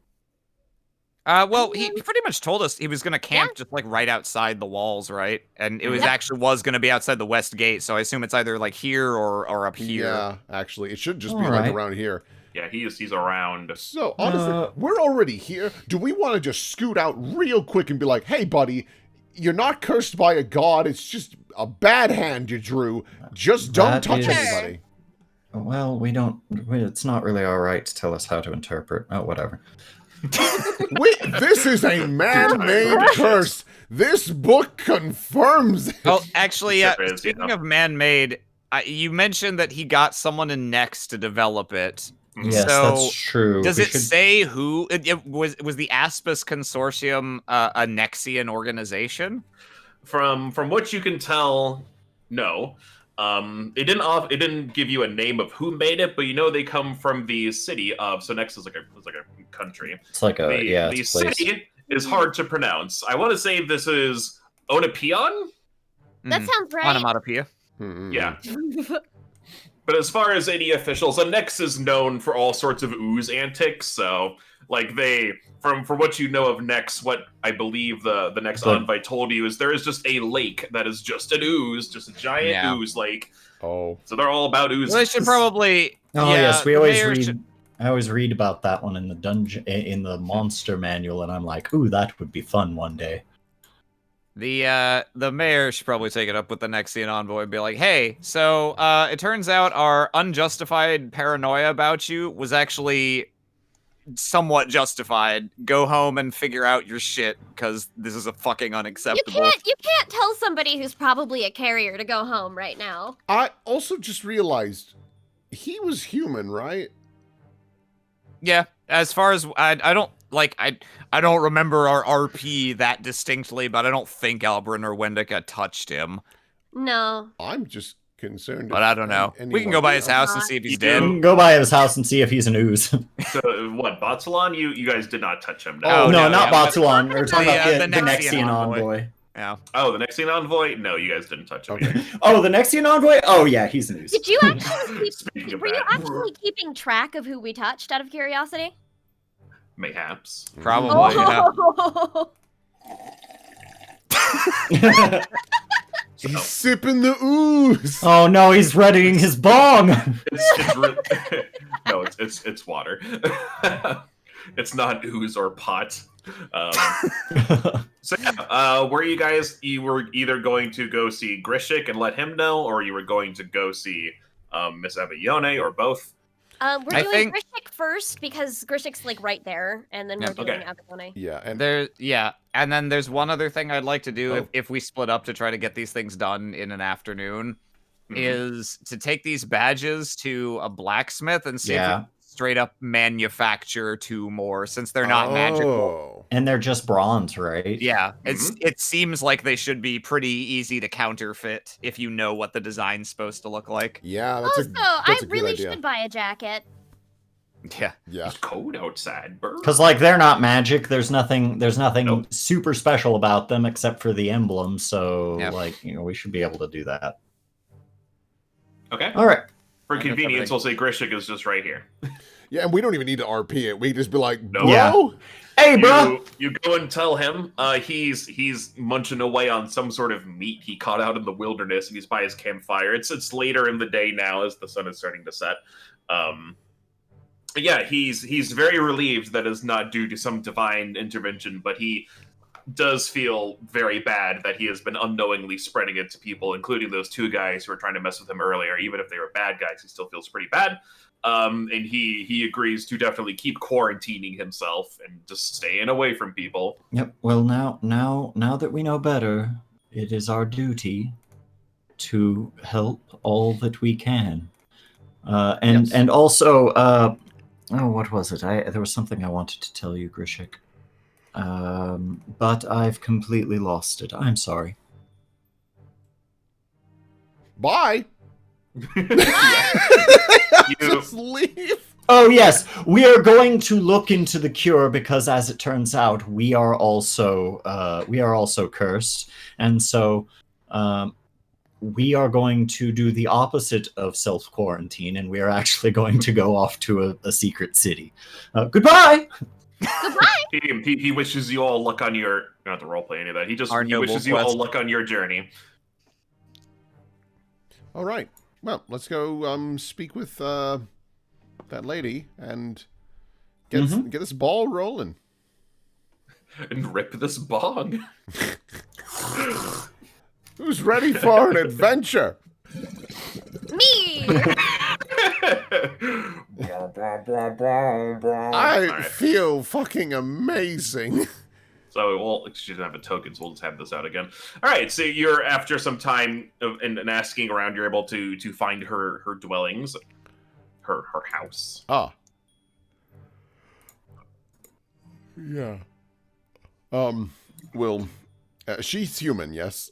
Well, he pretty much told us he was gonna camp just like right outside the walls, right? And it was was gonna be outside the west gate, so I assume it's either like here or up here. Yeah, actually, it should just be All like right. around here. Yeah, he's around. So, honestly, we're already here. Do we want to just scoot out real quick and be like, hey, buddy, you're not cursed by a god. It's just a bad hand you drew. Just don't That touch is- anybody. Well, it's not really our right to tell us how to interpret. Oh, whatever. This is a man-made curse. This book confirms it. Oh, actually, yeah. Sure is, Speaking yeah. of man-made, you mentioned that he got someone in Nex to develop it. Yes, So, that's true. Does We it should- say who? Was the Aspis Consortium a Nexian organization? From what you can tell, no. It didn't give you a name of who made it, but you know they come from the city of. So Nex is like a country. It's like a The it's a place. city is hard to pronounce. I want to say this is Onapion. That sounds right. Onomatopoeia. Yeah. But as far as any officials, a Nex is known for all sorts of ooze antics. So, like from what you know of Nex, what I believe the Nex But- Envoy told you is there is just a lake that is just an ooze, just a giant Yeah. ooze lake. Oh. So they're all about oozes. Well, they should probably. Oh yeah, yes, we the always mayor read. should- I always read about that one in the dungeon, in the monster manual, and I'm like, ooh, that would be fun one day. The mayor should probably take it up with the Nexian envoy and be like, hey, so it turns out our unjustified paranoia about you was actually somewhat justified. Go home and figure out your shit, because this is a fucking unacceptable. You can't tell somebody who's probably a carrier to go home right now. I also just realized he was human, right? Yeah, as far as I don't like I don't remember our RP that distinctly, but I don't think Albrin or Wendica touched him. No. I'm just concerned. But I don't know. We can go by his house and see if he's We dead. can go by his house and see if he's an ooze. So what, Botsalon? You guys did not touch him. Oh, no, no, not yeah, Botsalon. We're talking about the the Nexian Nexian envoy. envoy. Yeah. Oh, the Nexian envoy? No, you guys didn't touch him. Okay. Either. Oh, the Nexian envoy? Oh, yeah, he's an ooze. Did you actually Speaking of were you that, actually keeping track of who we touched out of curiosity? mayhaps. Probably, yeah. Oh. He's sipping the ooze. Oh, no, he's readying his bong. It's no, it's water. It's not ooze or pot. So yeah, were you guys? You were either going to go see Grishik and let him know, or you were going to go see Miss Abayone, or both. We're I doing think- Grishik first because Grishik's like right there, and then we're Yeah, doing okay. Abione. Yeah, and And then there's one other thing I'd like to do Oh. if we split up to try to get these things done in an afternoon, Mhm. is to take these badges to a blacksmith and see if Yeah. we can straight up manufacture 2 more, since they're not magical. Oh. And they're just bronze, right? Yeah, it seems like they should be pretty easy to counterfeit if you know what the design's supposed to look like. Yeah, that's Also, a I that's a good really idea. should buy a jacket. Yeah. Yeah. It's cold outside, bird. Because, like, they're not magic. There's nothing Nope. super special about them except for the emblem. So, Yeah. like, we should be able to do that. Okay. All right. For Okay, convenience, everything. we'll say Grishik is just right here. Yeah, and we don't even need to RP it. We can just be like, No. bro. Yeah. Hey, bro. You go and tell him he's munching away on some sort of meat he caught out in the wilderness, and he's by his campfire. It's later in the day now as the sun is starting to set. Yeah, he's very relieved that is not due to some divine intervention, but he does feel very bad that he has been unknowingly spreading it to people, including those 2 guys who were trying to mess with him earlier. Even if they were bad guys, he still feels pretty bad. And he agrees to definitely keep quarantining himself and just staying away from people. Yep. Well, now that we know better, it is our duty to help all that we can. And also, oh, what was it? There was something I wanted to tell you, Grishik. But I've completely lost it. I'm sorry. Bye. You- Just leave. Oh yes, we are going to look into the cure because, as it turns out, we are also cursed, and so we are going to do the opposite of self-quarantine, and we are actually going to go off to a secret city. Goodbye. He wishes you all luck on your. You don't have to roleplay any of that. He Noble wishes you all quest. luck on your journey. All right. Well, let's go speak with that lady and get this ball rolling. And rip this bong. Who's ready for an adventure? Me. I feel fucking amazing. So, well, she doesn't have a token, so we'll just have this out again. All right, so you're, after some time and asking around, you're able to find her dwellings, her house. Ah. Yeah. Well, she's human, yes?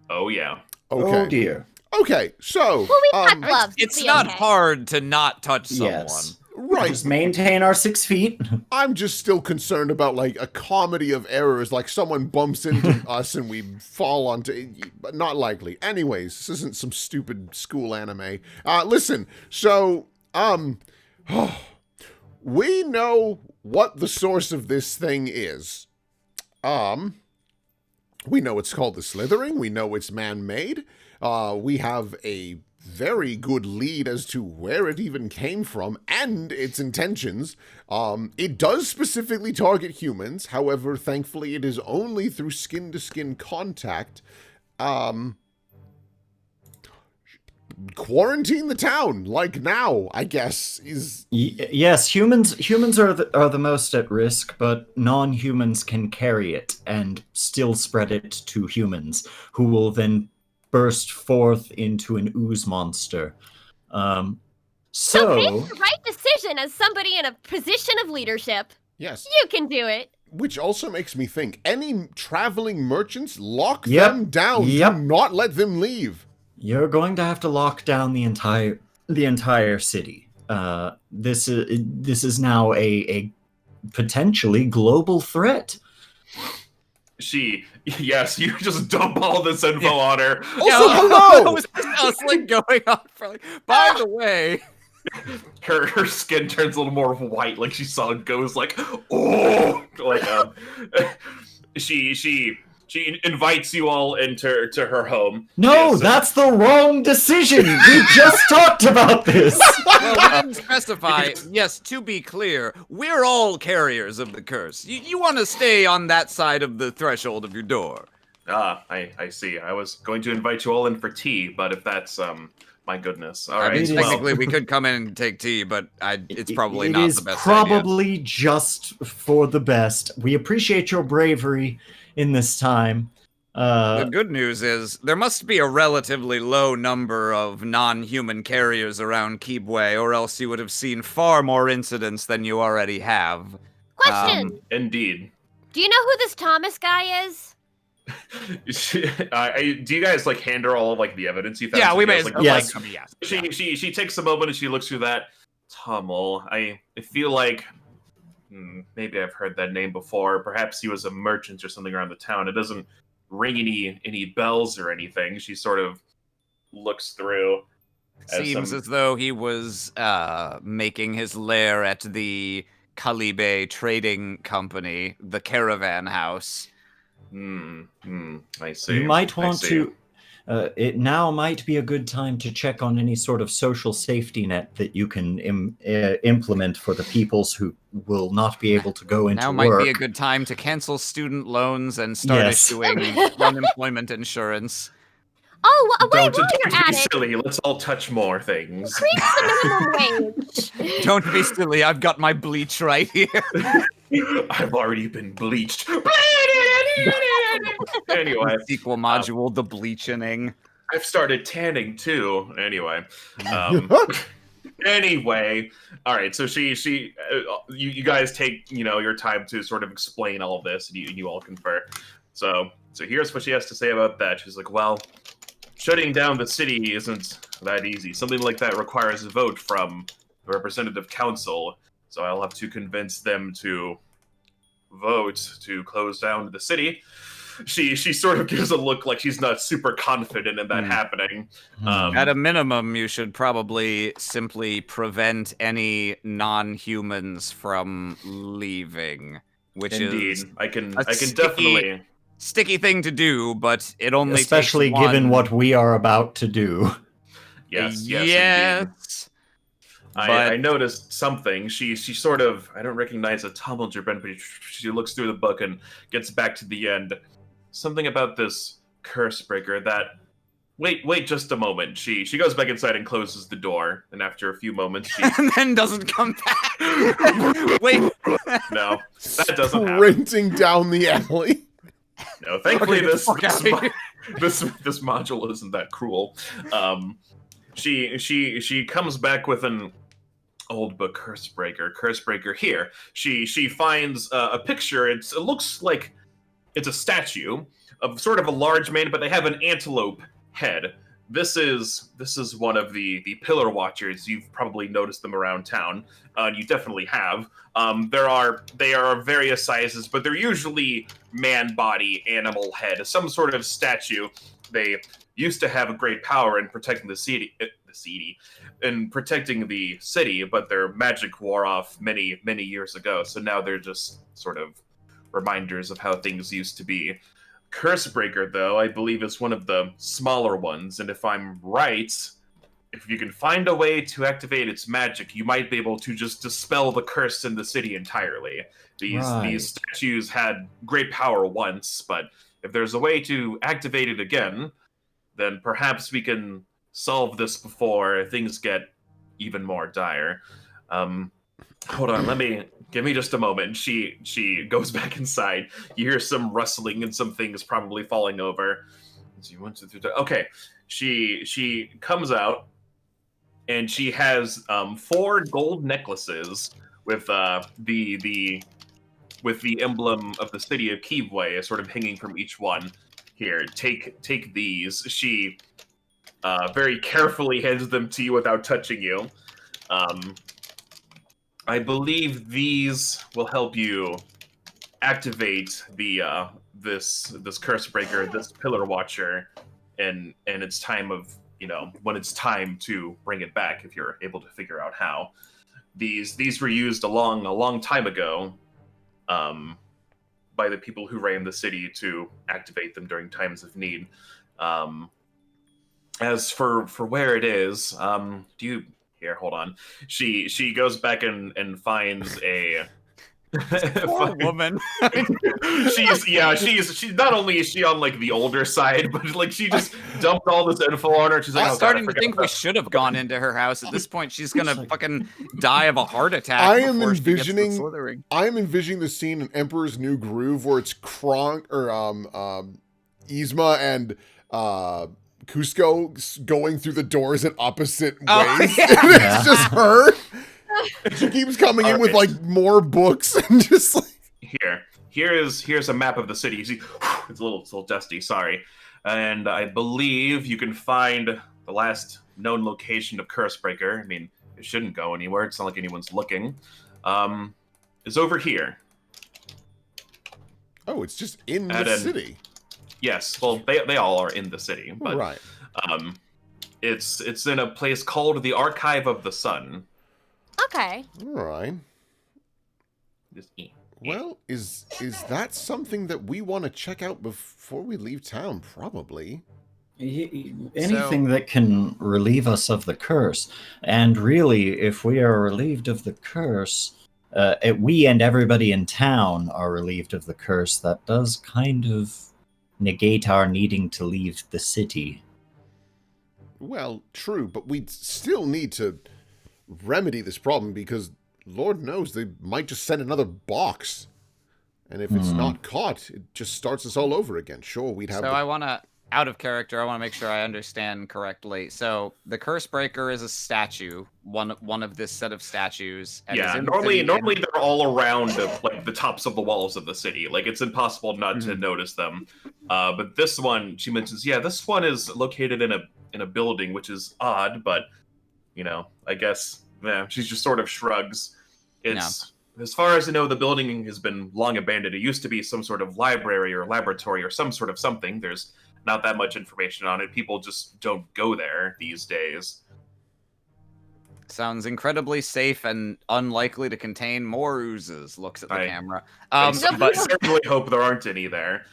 Oh, yeah. Okay. Oh dear. Okay, so... Well, we got gloves. It's Be not okay. hard to not touch someone. Yes. right. Just maintain our 6 feet. I'm just still concerned about, like, a comedy of errors, like someone bumps into us and we fall onto... But not likely. Anyways, this isn't some stupid school anime. Listen, so, we know what the source of this thing is. We know it's called the Slithering. We know it's man-made. We have a very good lead as to where it even came from and its intentions. It does specifically target humans. However, thankfully, it is only through skin-to-skin contact. quarantine the town, like now, I guess, is... Yes, humans are the most at risk, but non-humans can carry it and still spread it to humans, who will then burst forth into an ooze monster. So make the right decision as somebody in a position of leadership. Yes. You can do it. Which also makes me think, any traveling merchants, lock them down. Yep. Do not let them leave. You're going to have to lock down the entire city. This is now a potentially global threat. Yes, you just dump all this info on her. Also, hello! I was like going on for like, by the way. Her skin turns a little more white, like she saw a ghost, like, oh! Like, she invites you all into her home. No, that's the wrong decision! We just talked about this! Well, we didn't specify. Yes, to be clear, we're all carriers of the curse. You want to stay on that side of the threshold of your door. I see. I was going to invite you all in for tea, but if that's, my goodness. All right. Technically, we could come in and take tea, but it's probably not the best idea. It is probably just for the best. We appreciate your bravery in this time. The good news is, there must be a relatively low number of non-human carriers around Keebway, or else you would have seen far more incidents than you already have. Question. Indeed. Do you know who this Thomas guy is? Do you guys like hand her all of like the evidence you found? Yeah, we may. Like, yes. She takes a moment and she looks through that. Tummel. I feel like maybe I've heard that name before. Perhaps he was a merchant or something around the town. It doesn't ring any bells or anything. She sort of looks through. Seems as though he was making his lair at the Khalibi trading company, the Caravan House. I see. You might want to. It now might be a good time to check on any sort of social safety net that you can implement for the peoples who will not be able to go into work. Now might be a good time to cancel student loans and start issuing unemployment insurance. Oh, wait, don't be silly. Let's all touch more things. Increase the minimum wage. Don't be silly. I've got my bleach right here. I've already been bleached. Anyway. Sequel module, the bleaching. I've started tanning too. Anyway. Anyway. All right. So you guys take, your time to sort of explain all of this, and you all confer. So here's what she has to say about that. She's like, well, shutting down the city isn't that easy. Something like that requires a vote from the representative council. So I'll have to convince them to vote to close down the city. She sort of gives a look like she's not super confident in that happening. At a minimum, you should probably simply prevent any non-humans from leaving, which is I can definitely sticky thing to do, but it only especially takes given one. what we are about to do. Yes. I noticed something. She sort of, I don't recognize a tumult, but she looks through the book and gets back to the end. Something about this curse breaker that... Wait just a moment. She goes back inside and closes the door, and after a few moments she... and then doesn't come back. Wait. No, that doesn't happen. Sprinting down the alley. No, thankfully this this module isn't that cruel. She comes back with an old book, Curse Breaker here. She finds a picture. It looks like it's a statue of sort of a large man, but they have an antelope head. This is one of the pillar watchers. You've probably noticed them around town. You definitely have. They are various sizes, but they're usually man body, animal head, some sort of statue. They used to have a great power in protecting the city, but their magic wore off many years ago. So now they're just sort of reminders of how things used to be. Cursebreaker, though, I believe is one of the smaller ones, and if I'm right, if you can find a way to activate its magic, you might be able to just dispel the curse in the city entirely. These statues had great power once, but if there's a way to activate it again, then perhaps we can solve this before things get even more dire. Hold on, give me just a moment. She goes back inside. You hear some rustling and some things probably falling over. Okay, she comes out and she has 4 gold necklaces with the emblem of the city of Kivwe sort of hanging from each one. Here, take these. She very carefully hands them to you without touching you. I believe these will help you activate the this curse breaker, this pillar watcher, and it's time of when it's time to bring it back. If you're able to figure out how, these were used a long time ago, by the people who ran the city to activate them during times of need. As for where it is, do you? Here, hold on. She goes back and finds a Poor woman. she's not only is she on like the older side, but like she just dumped all this info on her. She's like, I'm starting to think we should have gone into her house. At this point, she's gonna fucking die of a heart attack. I am before she gets to envisioning Slithering. the scene in Emperor's New Groove where it's Kronk or Yzma and Cusco going through the doors in opposite ways. Oh, And yeah. it's just her. She keeps coming in with Alright. like more books and just like here's a map of the city. You see, it's a little dusty. Sorry, and I believe you can find the last known location of Cursebreaker. I mean, it shouldn't go anywhere. It's not like anyone's looking. Is over here. oh, it's just in At the an- city. Yes, well, they all are in the city, but Right. it's in a place called the Archive of the Sun. Okay. All right. Just, Well, is that something that we want to check out before we leave town? Probably. Anything that can relieve us of the curse. And really, if we are relieved of the curse, we and everybody in town are relieved of the curse, that does kind of negate our needing to leave the city. Well, true, but we still need to remedy this problem because Lord knows they might just send another box. And if it's not caught, it just starts us all over again. Sure, we'd have... So I want to, out of character, I want to make sure I understand correctly. So the Curse Breaker is a statue, one of this set of statues. And is Yeah, in the normally city, they're all around like the tops of the walls of the city. Like it's impossible not to notice them. But this one, she mentions, this one is located in a building, which is odd, but I guess she just sort of shrugs. It's as far as I know, the building has been long abandoned. It used to be some sort of library or laboratory or some sort of something. There's not that much information on it. People just don't go there these days. Sounds incredibly safe and unlikely to contain more oozes. Looks at the camera. I But certainly hope there aren't any there.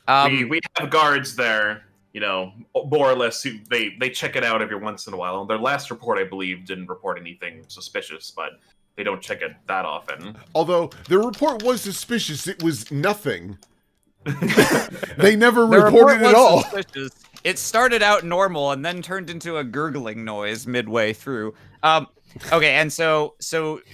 We have guards there, more or less. They check it out every once in a while. Their last report, I believe, didn't report anything suspicious, but they don't check it that often. Although the report was suspicious, it was nothing. They never the report reported was at all. suspicious. It started out normal and then turned into a gurgling noise midway through. Okay, and so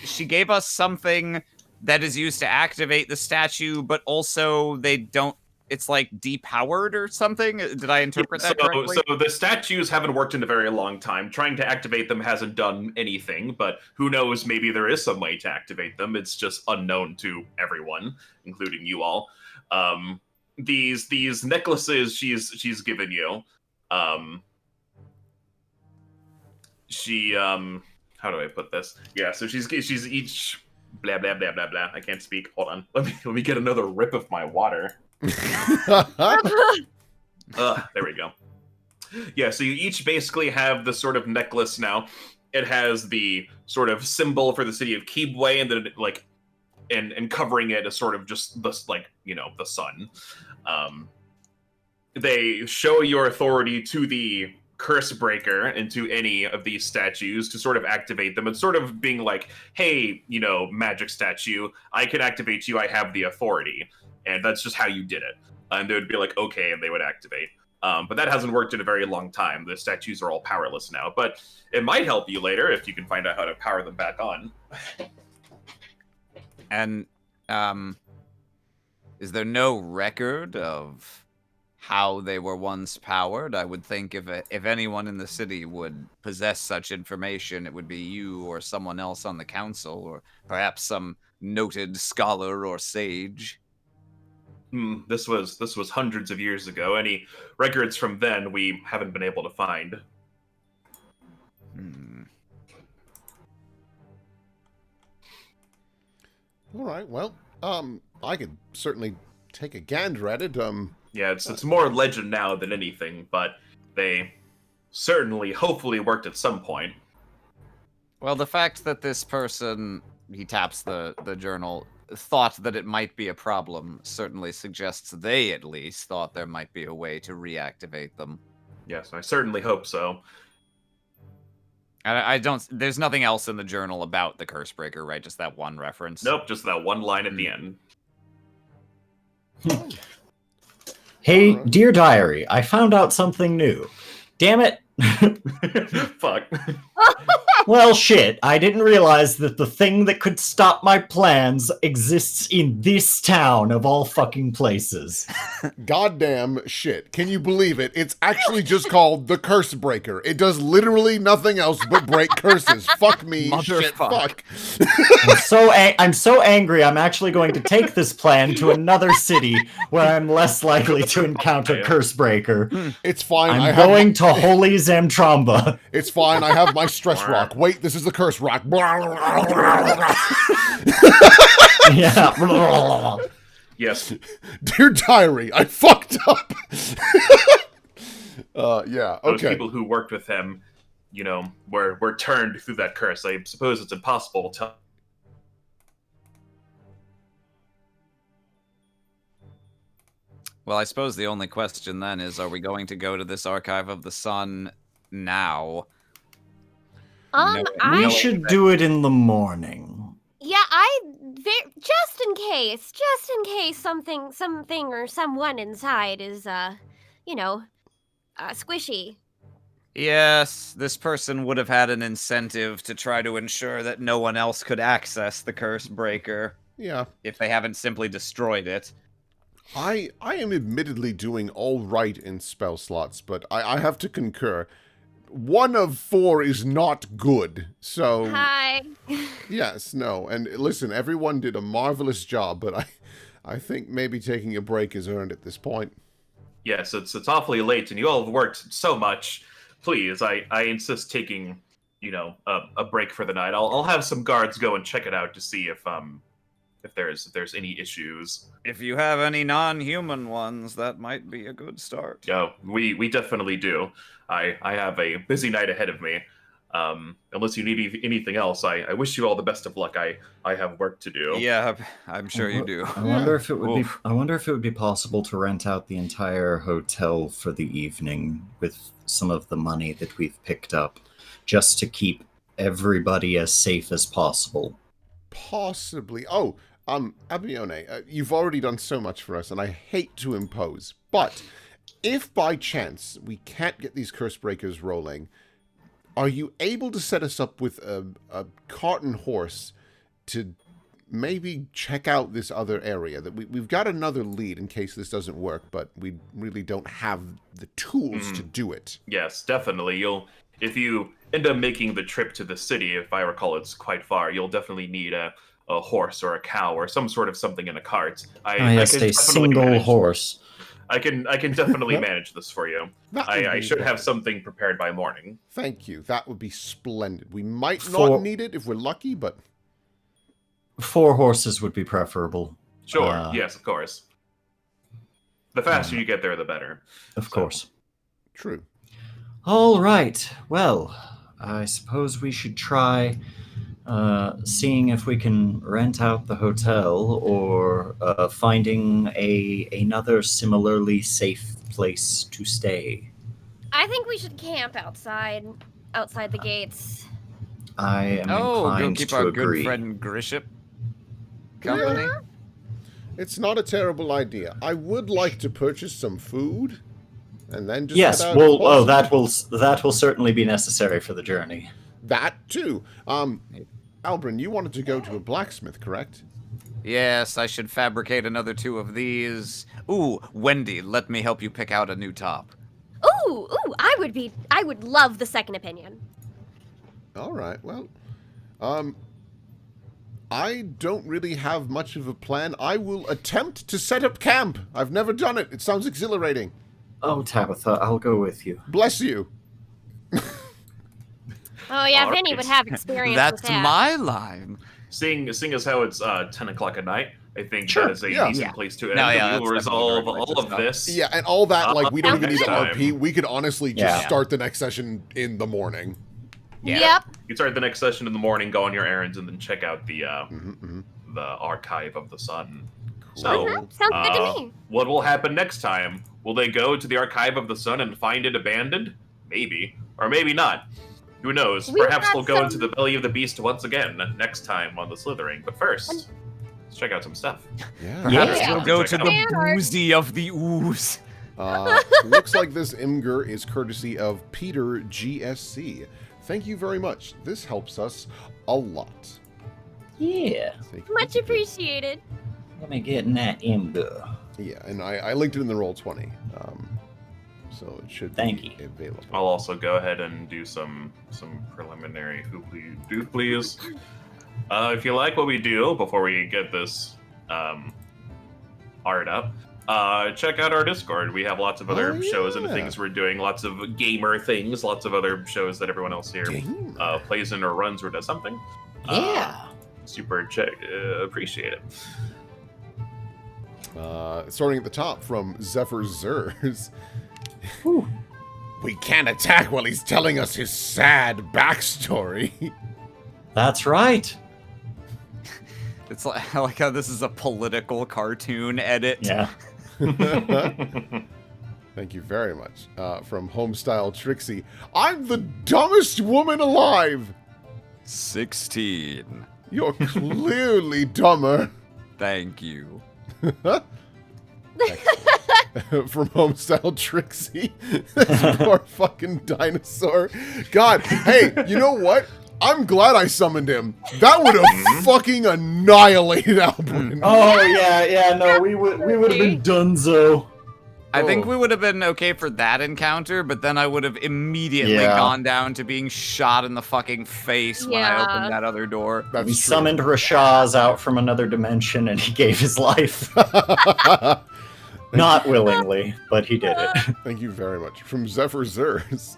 she gave us something that is used to activate the statue, but also they don't. It's like depowered or something. Did I interpret that correctly? So the statues haven't worked in a very long time. Trying to activate them hasn't done anything, but who knows, maybe there is some way to activate them. It's just unknown to everyone, including you all. These necklaces she's given you, how do I put this? Yeah, so she's each blah blah blah blah blah. I can't speak. Hold on. Let me get another rip of my water. There we go. Yeah, so you each basically have the sort of necklace now. It has the sort of symbol for the city of Kibwe, and then like, and covering it is sort of just this, like, the sun. They show your authority to the curse breaker and to any of these statues to sort of activate them. It's sort of being like, hey, magic statue, I can activate you. I have the authority. And that's just how you did it. And they would be like, okay, and they would activate. But that hasn't worked in a very long time. The statues are all powerless now. But it might help you later if you can find out how to power them back on. And is there no record of how they were once powered? I would think if anyone in the city would possess such information, it would be you or someone else on the council, or perhaps some noted scholar or sage. This was hundreds of years ago. Any records from then we haven't been able to find. All right. Well, I could certainly take a gander at it. Yeah, it's more legend now than anything, but they certainly, hopefully, worked at some point. Well, the fact that this person, he taps the journal, thought that it might be a problem certainly suggests they at least thought there might be a way to reactivate them. Yes, I certainly hope so. I don't. There's nothing else in the journal about the Cursebreaker, right? Just that one reference. Nope, just that one line at the end. Hey, dear diary, I found out something new. Damn it. Fuck. Well, shit, I didn't realize that the thing that could stop my plans exists in this town of all fucking places. Goddamn shit. Can you believe it? It's actually just called the Curse Breaker. It does literally nothing else but break curses. Fuck me, shit, fuck. I'm so angry, I'm actually going to take this plan to another city where I'm less likely to encounter Cursebreaker. It's fine. I'm going to Holy Zamtramba. It's fine. I have my stress rock. Wait, this is the curse rock. Yeah. Yes. Dear diary, I fucked up. Yeah, okay. Those people who worked with him, you know, were turned through that curse. I suppose it's impossible to... Well, I suppose the only question then is, are we going to go to this Archive of the Sun now? We should do it in the morning. Yeah, just in case something or someone inside is, squishy. Yes, this person would have had an incentive to try to ensure that no one else could access the Curse Breaker. Yeah. If they haven't simply destroyed it. I am admittedly doing all right in spell slots, but I have to concur. 1 of 4 is not good, so... Hi. Yes, no, and listen, everyone did a marvelous job, but I think maybe taking a break is earned at this point. Yes, it's awfully late, and you all have worked so much. Please, I insist taking, a break for the night. I'll have some guards go and check it out to see if there's any issues. If you have any non-human ones, that might be a good start. Yeah, we definitely do. I have a busy night ahead of me. Unless you need anything else, I wish you all the best of luck. I have work to do. Yeah, I'm sure you do. I wonder if it would be possible to rent out the entire hotel for the evening with some of the money that we've picked up, just to keep everybody as safe as possible. Possibly. Oh, Abione, you've already done so much for us, and I hate to impose, but if by chance we can't get these curse breakers rolling, are you able to set us up with a cart and horse to maybe check out this other area? That we've got another lead in case this doesn't work, but we really don't have the tools to do it. Yes, definitely. If you end up making the trip to the city, if I recall it's quite far, you'll definitely need a horse or a cow or some sort of something in a cart. A single horse. I can definitely manage this for you. I should have something prepared by morning. Thank you. That would be splendid. We might not need it if we're lucky, but 4 horses would be preferable. Sure. Yes, of course. The faster you get there, the better. Of course. True. All right. Well, I suppose we should try seeing if we can rent out the hotel or finding another similarly safe place to stay. I think we should camp outside the gates. I am inclined go keep to our agree. good friend Grisham company. It's not a terrible idea. I would like to purchase some food. and then just Yes, head out well, to that will certainly be necessary for the journey. that too. Albrin, you wanted to go to a blacksmith, correct? Yes, I should fabricate another 2 of these. Ooh, Wendy, let me help you pick out a new top. Ooh, I would love the second opinion. All right. Well, I don't really have much of a plan. I will attempt to set up camp. I've never done it. It sounds exhilarating. Oh, Tabitha, I'll go with you. Bless you. Oh yeah, All Vinny right. would have experience That's with that. my line. Seeing as how it's 10 o'clock at night, I think Sure, that is a yeah. decent place to end. No, yeah, We will that's definitely resolve where I'd like all to of stop. this. Yeah, and all that, like, we don't even need next to time. RP. We could honestly just Yeah. start the next session in the morning. Yeah. Yep. You start the next session in the morning, go on your errands, and then check out the Mm-hmm. the Archive of the Sun. Cool. So, Sounds good to me. what will happen next time? Will they go to the Archive of the Sun and find it abandoned? Maybe. Or maybe not. Who knows? We Perhaps have they'll go some- into the belly of the beast once again next time on the Slithering. But first, let's check out some stuff. Yeah. Perhaps Yeah. we'll go to Check the it out. boozy of the ooze. Looks like this Imgur is courtesy of Peter GSC. Thank you very much. This helps us a lot. Yeah. Thank you. Much appreciated. Let me get in that imgur. Yeah, and I linked it in the Roll20, so it should Thank be you. available. I'll also go ahead and do some preliminary hooply dooplies. If you like what we do, before we get this art up, check out our Discord. We have lots of other Oh, shows and yeah. things we're doing, lots of gamer things, lots of other shows that everyone else here Game. plays in or runs or does something. Yeah. Super appreciate it. Starting at the top from Zephyr Zers. Whew. We can't attack while he's telling us his sad backstory. That's right. It's like, I like how this is a political cartoon edit. Yeah. Thank you very much. From Homestyle Trixie. I'm the dumbest woman alive! 16. You're clearly dumber. Thank you. From Homestyle Trixie. This poor fucking dinosaur. God, hey, you know what? I'm glad I summoned him. That would have fucking annihilated Albrin. Oh yeah, no, we would have been donezo. I think Oh. we would have been okay for that encounter, but then I would have immediately Yeah. gone down to being shot in the fucking face when I Yeah. opened that other door. That's We true. summoned Rashaz out from another dimension and he gave his life. Not willingly, but he did it. Thank you very much. From Zephyr Zers.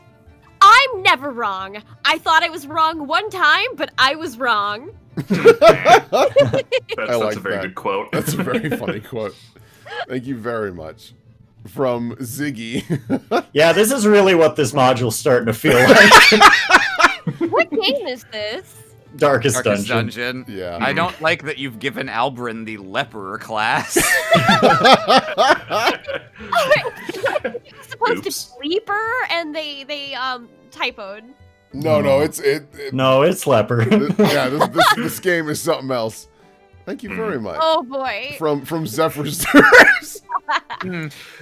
I'm never wrong. I thought I was wrong one time, but I was wrong. That's like a very that. good quote. That's a very funny quote. Thank you very much. From Ziggy. Yeah, this is really what this module's starting to feel like. What game is this? Darkest Darkest Dungeon. Dungeon. Yeah. I don't like that you've given Albrin the leper class. It's supposed Oops. to be Leaper, and they typoed. No, it's No, it's Leopard. yeah, this game is something else. Thank you very much. Oh boy. From Zephyr Zers.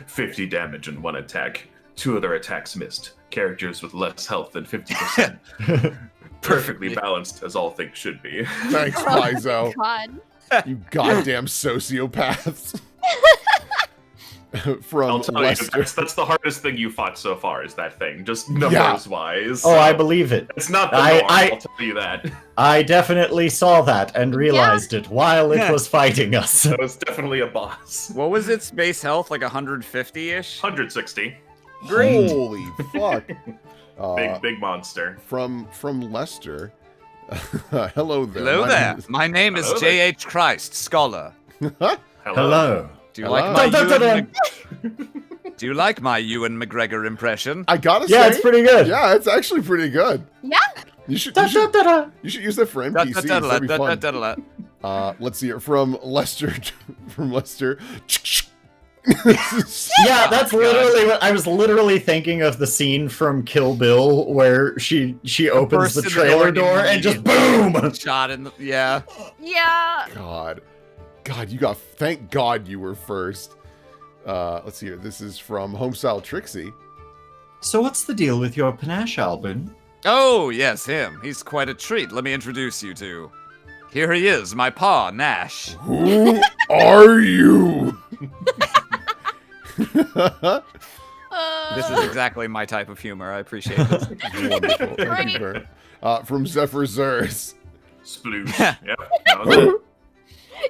50 damage in one attack. 2 other attacks missed. Characters with less health than 50%. Perfectly balanced, as all things should be. Thanks, Paizo. God. You goddamn sociopaths. From I'll tell you, Lester. that's the hardest thing you fought so far, is that thing. Just numbers-wise. Oh, I believe it. It's not the I- norm, I- I'll tell you that. I definitely saw that and realized it while it was fighting us. That was definitely a boss. What was its base health? Like 150-ish? 160. Holy fuck. Big monster. From Lester. Hello there. Hello My there. name is- My name is Hello there. J.H. Christ, scholar. Hello. Do you Hello. like my Dun, dun, dun, Do you like my Ewan McGregor impression? I gotta Yeah, say, it's pretty good. yeah, it's actually pretty good. Yeah. You should Da, da, da, da. use that for NPCs. That'd be fun. Let's see it from Lester. From Lester. Yeah, that's literally what I was literally thinking of the scene from Kill Bill where she opens bursts the in the trailer door door and just boom. Shot in the... Yeah. Yeah. God, you got. Thank God you were first. Let's see here. This is from Homestyle Trixie. So what's the deal with your panache, Albrin? Oh, yes, him. He's quite a treat. Let me introduce you to. Here he is, my pa, Nash. Who are you? This is exactly my type of humor. I appreciate this. Wonderful. Thank you, Bert. From Zephyr Zers. Sploosh. Yep. That was it.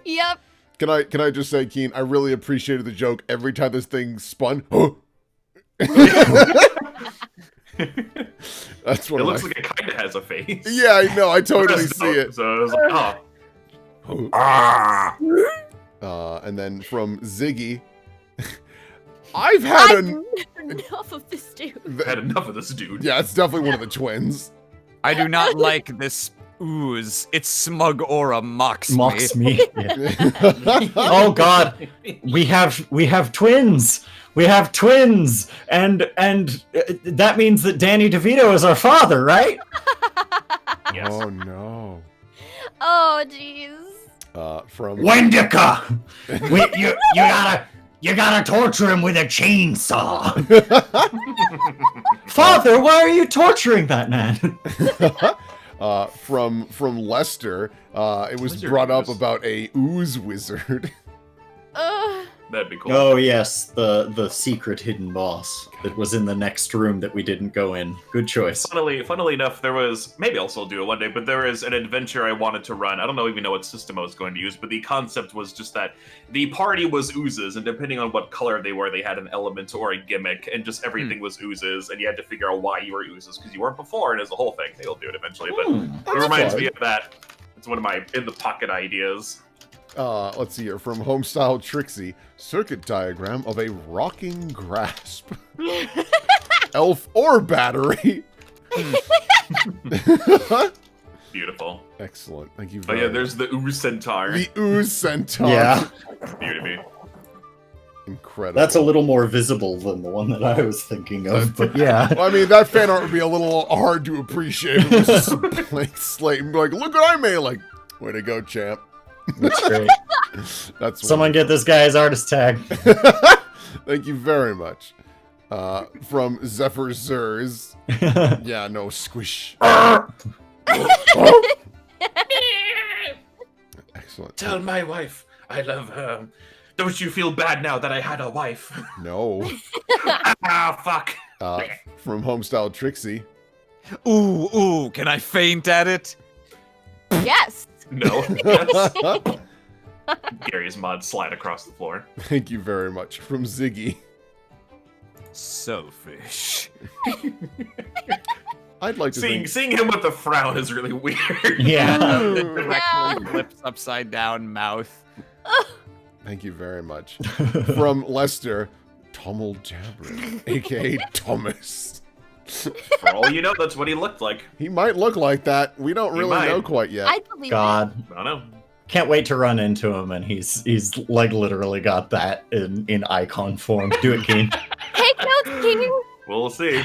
Yep. Can I just say, Kiane, I really appreciated the joke every time this thing spun. That's what It looks like it kind of has a face. Yeah, I know. I totally see it. So I was like, oh. And then from Ziggy, I've had enough of this dude. Had enough of this dude. Yeah, it's definitely one of the twins. I do not like this ooze. Its smug aura mocks Me. Yeah. Oh God, we have twins. We have twins, and that means that Danny DeVito is our father, right? Yes. Oh no. Oh jeez. From Wendica, you gotta torture him with a chainsaw. Father, why are you torturing that man? From Lester, it was Wizard brought up ooze. about a ooze wizard. That'd be cool. Oh yes, the secret hidden boss that was in the next room that we didn't go in. Good choice. Funnily enough, there was, maybe I'll still do it one day, but there is an adventure I wanted to run. I don't even know what system I was going to use, but the concept was just that the party was oozes, and depending on what color they were, they had an element or a gimmick, and just everything was oozes, and you had to figure out why you were oozes, because you weren't before, and it's a whole thing. Maybe I'll do it eventually, but it reminds me of that. It's one of my in-the-pocket ideas. Let's see here. From Homestyle Trixie, circuit diagram of a rocking grasp. Elf or battery. Beautiful. Excellent. Thank you But very yeah, much. there's the ooze centaur. The ooze centaur. Yeah, Beauty. Incredible. that's a little more visible than the one that I was thinking of. But yeah, Well, I mean, that fan art would be a little hard to appreciate. It was just a blank slate and be like, look what I made. Like, way to go, champ. that's great. That's Someone get this guy his artist tag. Thank you very much. From Zephyr Zers. Yeah, no, squish. Excellent. Tell my wife I love her. Don't you feel bad now that I had a wife? No. Ah, fuck. From Homestyle Trixie. Ooh, can I faint at it? Yes. No. Yes. Gary's mod slide across the floor. Thank you very much. From Ziggy. Selfish. I'd like to think... Seeing him with a frown is really weird. Yeah. Directly flips upside down mouth. Thank you very much. From Lester, Tommel Jabber, a.k.a. Thomas. For all you know, that's what he looked like. He might look like that. We don't He really might. know quite yet. I believe God, I don't know. can't wait to run into him, and he's like literally got that in icon form. Do it, Keen. it. Take notes, King. We'll see.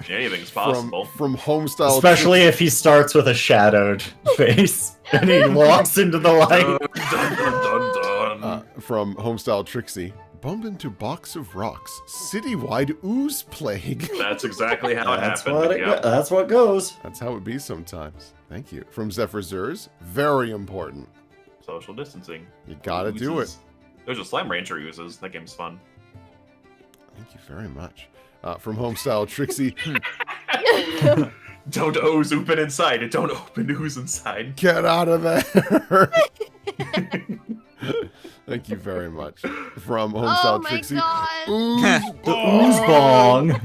Anything's possible. From Homestyle Especially if he starts with a shadowed face and he walks into the light. Dun, dun, dun. From Homestyle Trixie. Bump into box of rocks. Citywide ooze plague. That's exactly how it That's happened. what Yep. that's what goes. That's how it be sometimes. Thank you. From Zephyr Zers. Very important. Social distancing. You gotta do it. Oozes. There's a Slime Rancher oozes. That game's fun. Thank you very much. From Homestyle Trixie. Don't ooze open inside. Don't open ooze inside. Get out of there. Thank you very much. From Oh Homestyle my Trixie. god. Ooze The ooze bong.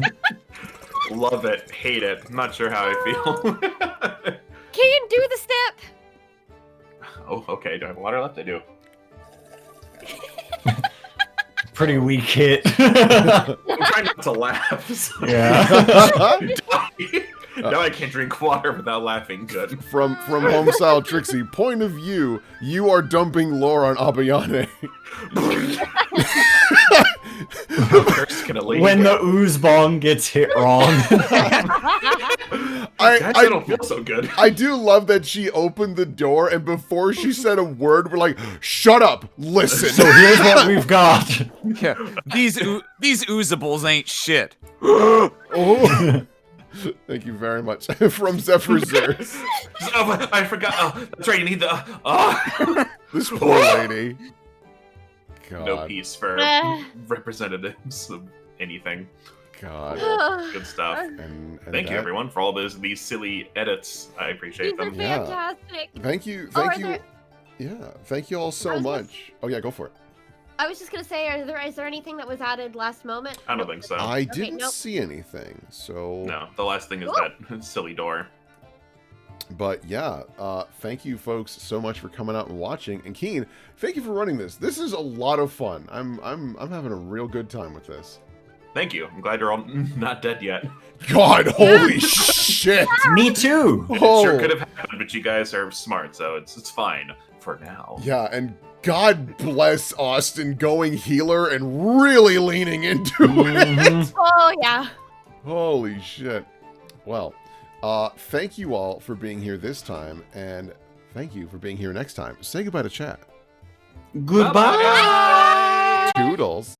Love it. Hate it. I'm not sure how I feel. King, do the step. Oh, okay. Do I have water left? I do. Pretty weak hit. I'm trying not to laugh. So Yeah. now I can't drink water without laughing. Good. From Homestyle Trixie. Point of view. You are dumping lore on Abayane. How cursed can it leave? When the ooze bong gets hit wrong. Guys, I don't feel so good. I do love that she opened the door, and before she said a word, we're like, "Shut up, listen." So here's what we've got. Yeah, these oozables ain't shit. Oh. Thank you very much. From Zephyr Zeus. Oh, I forgot. Oh, that's right. You need the. This poor lady. God. No peace for representatives of anything. God. Good stuff. And Thank you, everyone, for all these silly edits. I appreciate These are them. Yeah. fantastic. Thank you. Oh, Thank are you. there- Yeah. Thank you all so I was gonna- much. Oh yeah, go for it. I was just gonna say, is there anything that was added last moment? I don't think so. I didn't nope. see anything. So. No, the last thing is Cool. that silly door. But yeah, thank you folks so much for coming out and watching. And Kiane, thank you for running this. This is a lot of fun. I'm having a real good time with this. Thank you. I'm glad you're all not dead yet. God, holy shit! Me too. It Oh. sure could have happened, but you guys are smart, so it's fine for now. Yeah, and God bless Austin going healer and really leaning into it. Mhm. Oh yeah. Holy shit. Well, thank you all for being here this time, and thank you for being here next time. Say goodbye to chat. Goodbye. Toodles.